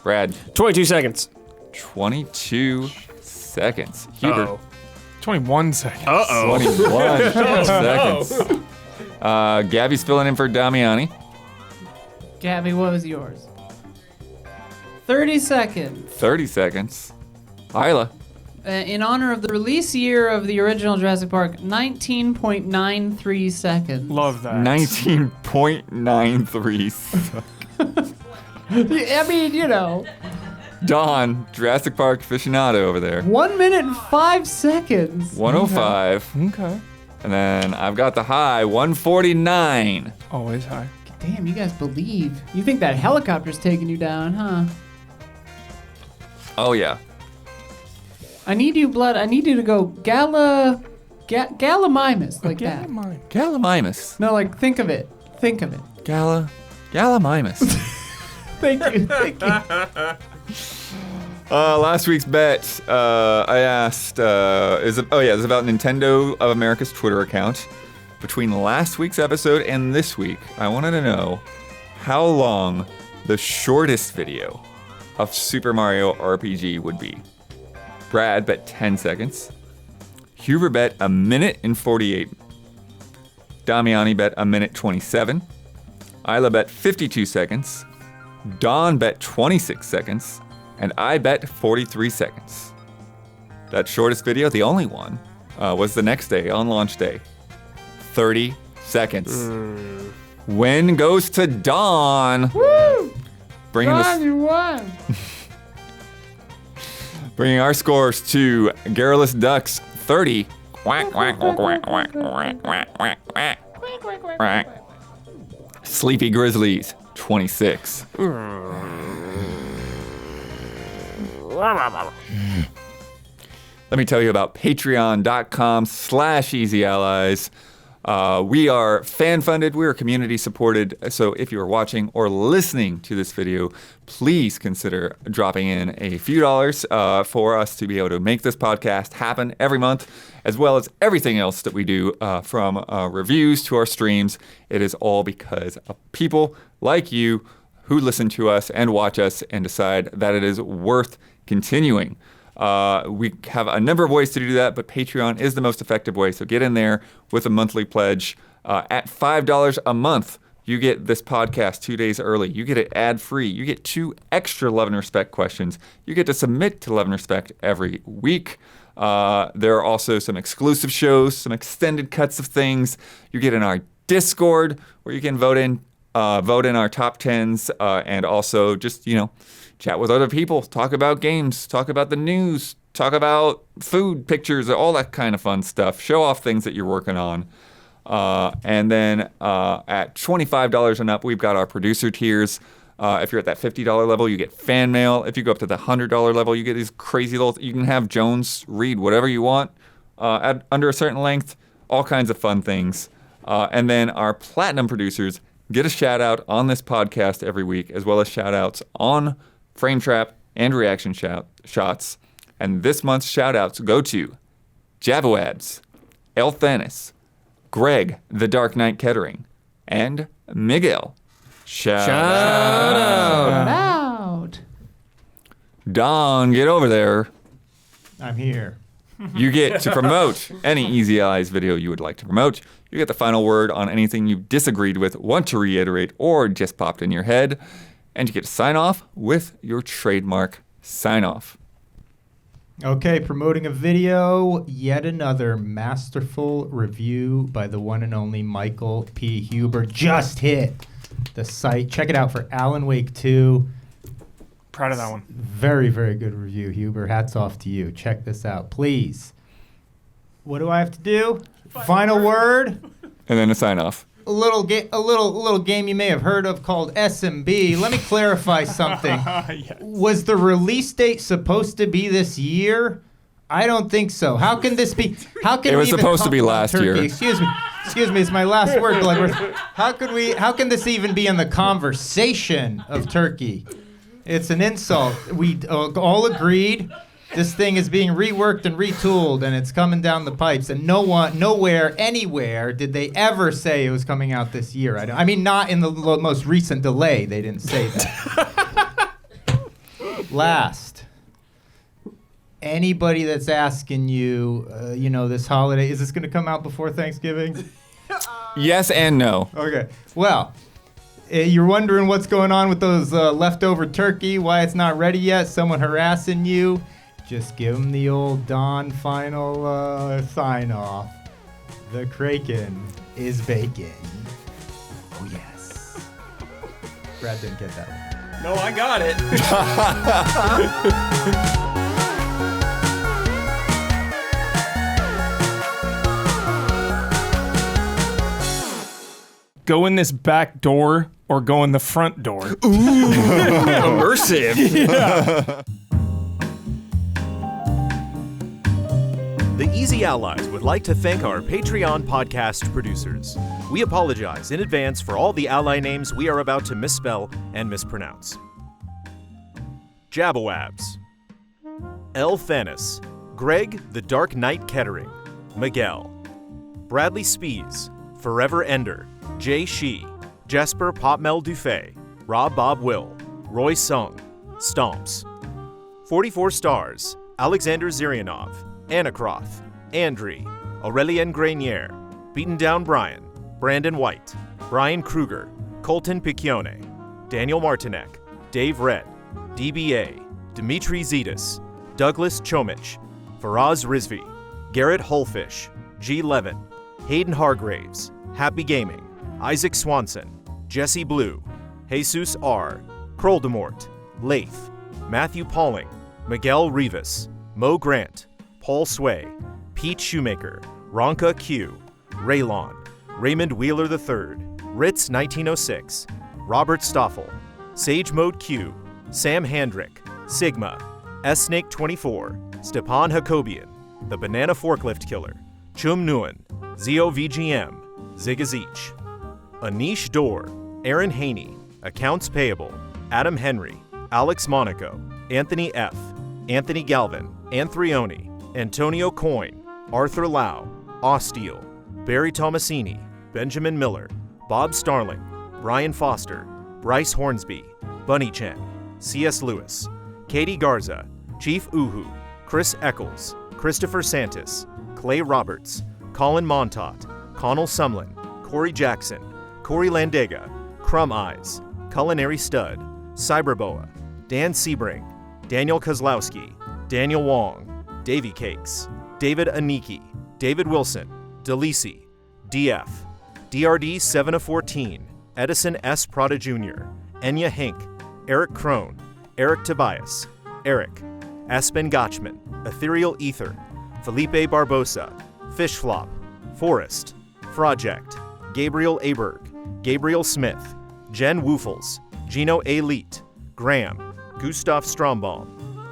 Brad, 22 seconds. 22 seconds. Hubert, Uh-oh. 21 seconds. Uh-oh. 21 seconds. Gabby's filling in for Damiani. Gabby, what was yours? 30 seconds. 30 seconds. Isla, In honor of the release year of the original Jurassic Park, 19.93 seconds. Love that. 19.93. I mean, you know, Don, Jurassic Park aficionado over there. 1 minute and 5 seconds. 105. Okay. And then I've got the high, 149. Always high. Damn, you guys believe. You think that helicopter's taking you down, huh? Oh, yeah. I need you, Blood. I need you to go Gallimimus, like that. Mine. Gallimimus. No, like, think of it. Think of it. Gallimimus. Thank you. Thank you. Last week's bet, I asked, it's about Nintendo of America's Twitter account. Between last week's episode and this week, I wanted to know how long the shortest video of Super Mario RPG would be. Brad bet 10 seconds. Huber bet 1 minute and 48. Damiani bet 1 minute 27. Isla bet 52 seconds. Don bet 26 seconds. And I bet 43 seconds. That shortest video, the only one, was the next day, on launch day. 30 seconds. Win goes to Don. Woo! Bringing Ron, this, you won. bringing our scores to Garrulous Ducks 30. Quack, quack, quack, quack, quack, quack, quack, quack, quack. Sleepy Grizzlies 26. Let me tell you about patreon.com/easyallies. We are fan-funded, we are community-supported, so if you are watching or listening to this video, please consider dropping in a few dollars for us to be able to make this podcast happen every month, as well as everything else that we do, from reviews to our streams. It is all because of people like you who listen to us and watch us and decide that it is worth continuing. We have a number of ways to do that, but Patreon is the most effective way. So get in there with a monthly pledge. At $5 a month, you get this podcast 2 days early. You get it ad-free. You get 2 extra Love and Respect questions. You get to submit to Love and Respect every week. There are also some exclusive shows, some extended cuts of things. You get in our Discord where you can vote in our top 10s, and also just, chat with other people, talk about games, talk about the news, talk about food pictures, all that kind of fun stuff. Show off things that you're working on. And then at $25 and up, we've got our producer tiers. If you're at that $50 level, you get fan mail. If you go up to the $100 level, you get these crazy little, you can have Jones read whatever you want under a certain length, all kinds of fun things. And then our platinum producers get a shout out on this podcast every week, as well as shout outs on Frame Trap and Reaction Shots. And this month's shout outs go to Jabawabs, Elthanis, Greg, The Dark Knight Kettering, and Miguel. Shout out. Out. Don, get over there. I'm here. You get to promote any Easy Allies video you would like to promote. You get the final word on anything you disagreed with, want to reiterate, or just popped in your head. And you get to sign off with your trademark sign off. Okay, promoting a video, yet another masterful review by the one and only Michael P. Huber just hit the site. Check it out for Alan Wake 2. Proud of that one. Very, very good review, Huber. Hats off to you. Check this out, please. What do I have to do? Final word. And then a sign off. A little game you may have heard of called SMB. Let me clarify something. Yes. Was the release date supposed to be this year? I don't think so. How can this be? How can It was we even supposed to be talk about last Turkey? year. Excuse me. It's my last word, Glenn. How can this even be in the conversation of Turkey? It's an insult. We all agreed this thing is being reworked and retooled, and it's coming down the pipes. And nowhere, anywhere did they ever say it was coming out this year. I mean, not in the most recent delay. They didn't say that. Last, anybody that's asking you, this holiday, is this going to come out before Thanksgiving? Yes and no. Okay. Well, you're wondering what's going on with those leftover turkey, why it's not ready yet, someone harassing you. Just give them the old Don final sign-off. The Kraken is bacon. Oh, yes. Brad didn't get that one. No, I got it. Go in this back door or go in the front door. Immersive. Yeah. The Easy Allies would like to thank our Patreon podcast producers. We apologize in advance for all the ally names we are about to misspell and mispronounce. Jabawabs, Elthanis, Greg the Dark Knight Kettering, Miguel, Bradley Spees, Forever Ender, Jay Shee, Jesper Popmel Dufay, Rob Bob Will, Roy Sung, Stomps, 44 Stars, Alexander Zirianov, Anacroth, Andri, Aurelien Grenier, Beaten Down Brian, Brandon White, Brian Kruger, Colton Piccione, Daniel Martinek, Dave Red, DBA, Dimitri Zetas, Douglas Chomich, Faraz Rizvi, Garrett Hullfish, G. Levin, Hayden Hargraves, Happy Gaming, Isaac Swanson, Jesse Blue, Jesus R., Kroldemort, Lath, Matthew Pauling, Miguel Rivas, Mo Grant, Paul Sway, Pete Shoemaker, Ronka Q, Raylon, Raymond Wheeler III, Ritz 1906, Robert Stoffel, Sage Mode Q, Sam Handrick, Sigma, S-Snake24, Stepan Hakobian, The Banana Forklift Killer, Chum Nguyen, Zio VGM, Zigazich. Anish Dor, Aaron Haney, Accounts Payable, Adam Henry, Alex Monaco, Anthony F., Anthony Galvin, Anthrioni, Antonio Coyne, Arthur Lau, Osteal, Barry Tomasini, Benjamin Miller, Bob Starling, Brian Foster, Bryce Hornsby, Bunny Chen, C.S. Lewis, Katie Garza, Chief Uhu, Chris Eccles, Christopher Santis, Clay Roberts, Colin Montaut, Connell Sumlin, Corey Jackson, Corey Landega, Crumb Eyes, Culinary Stud, Cyberboa, Dan Sebring, Daniel Kozlowski, Daniel Wong, Davy Cakes, David Aniki, David Wilson, Delisi, DF, DRD 7 of 14, Edison S. Prada Jr., Enya Hink, Eric Crone, Eric Tobias, Eric, Aspen Gotchman, Ethereal Ether, Felipe Barbosa, Fishflop, Forrest, Project, Gabriel Aberg, Gabriel Smith, Jen Woofles, Gino A. Leet, Graham, Gustav Strombaum,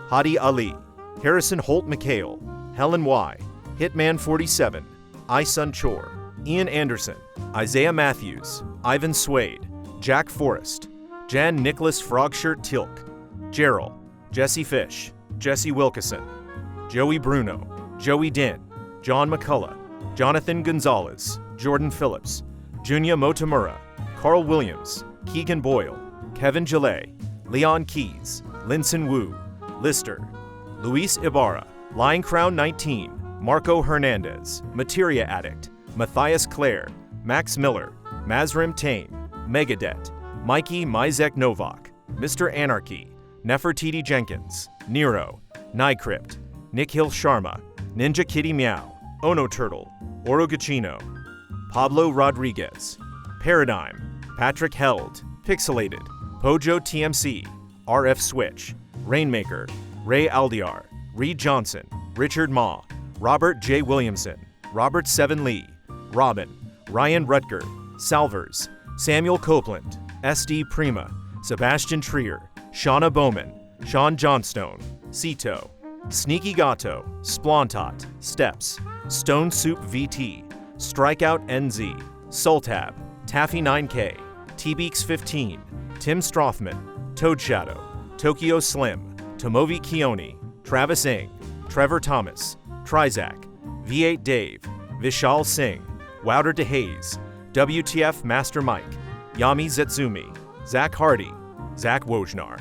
Hadi Ali, Harrison Holt McHale, Helen Y., Hitman 47, Isun Chor, Ian Anderson, Isaiah Matthews, Ivan Swade, Jack Forrest, Jan Nicholas Frogshirt Tilk, Gerald, Jesse Fish, Jesse Wilkeson, Joey Bruno, Joey Din, John McCullough, Jonathan Gonzalez, Jordan Phillips, Junya Motomura, Carl Williams, Keegan Boyle, Kevin Gillet, Leon Keys, Linson Wu, Lister, Luis Ibarra, Lion Crown 19, Marco Hernandez, Materia Addict, Matthias Clare, Max Miller, Mazrim Tame, Megadet, Mikey Mizek Novak, Mr. Anarchy, Nefertiti Jenkins, Nero, Nycrypt, Nick Hill Sharma, Ninja Kitty Meow, Ono Turtle, Oro Gachino, Pablo Rodriguez, Paradigm, Patrick Held, Pixelated, Pojo TMC, RF Switch, Rainmaker, Ray Aldiar, Reed Johnson, Richard Ma, Robert J. Williamson, Robert Seven Lee, Robin, Ryan Rutger, Salvers, Samuel Copeland, SD Prima, Sebastian Trier, Shauna Bowman, Sean Johnstone, Cito, Sneaky Gato, Splontot, Steps, Stone Soup VT, Strikeout NZ, Sultab, Taffy 9K, T-Beaks 15, Tim Strothman, Toad Shadow, Tokyo Slim, Tomovi Kioni, Travis Ing, Trevor Thomas, Trizak, V8 Dave, Vishal Singh, Wouter DeHaze, WTF Master Mike, Yami Zetsumi, Zach Hardy, Zach Wojnar.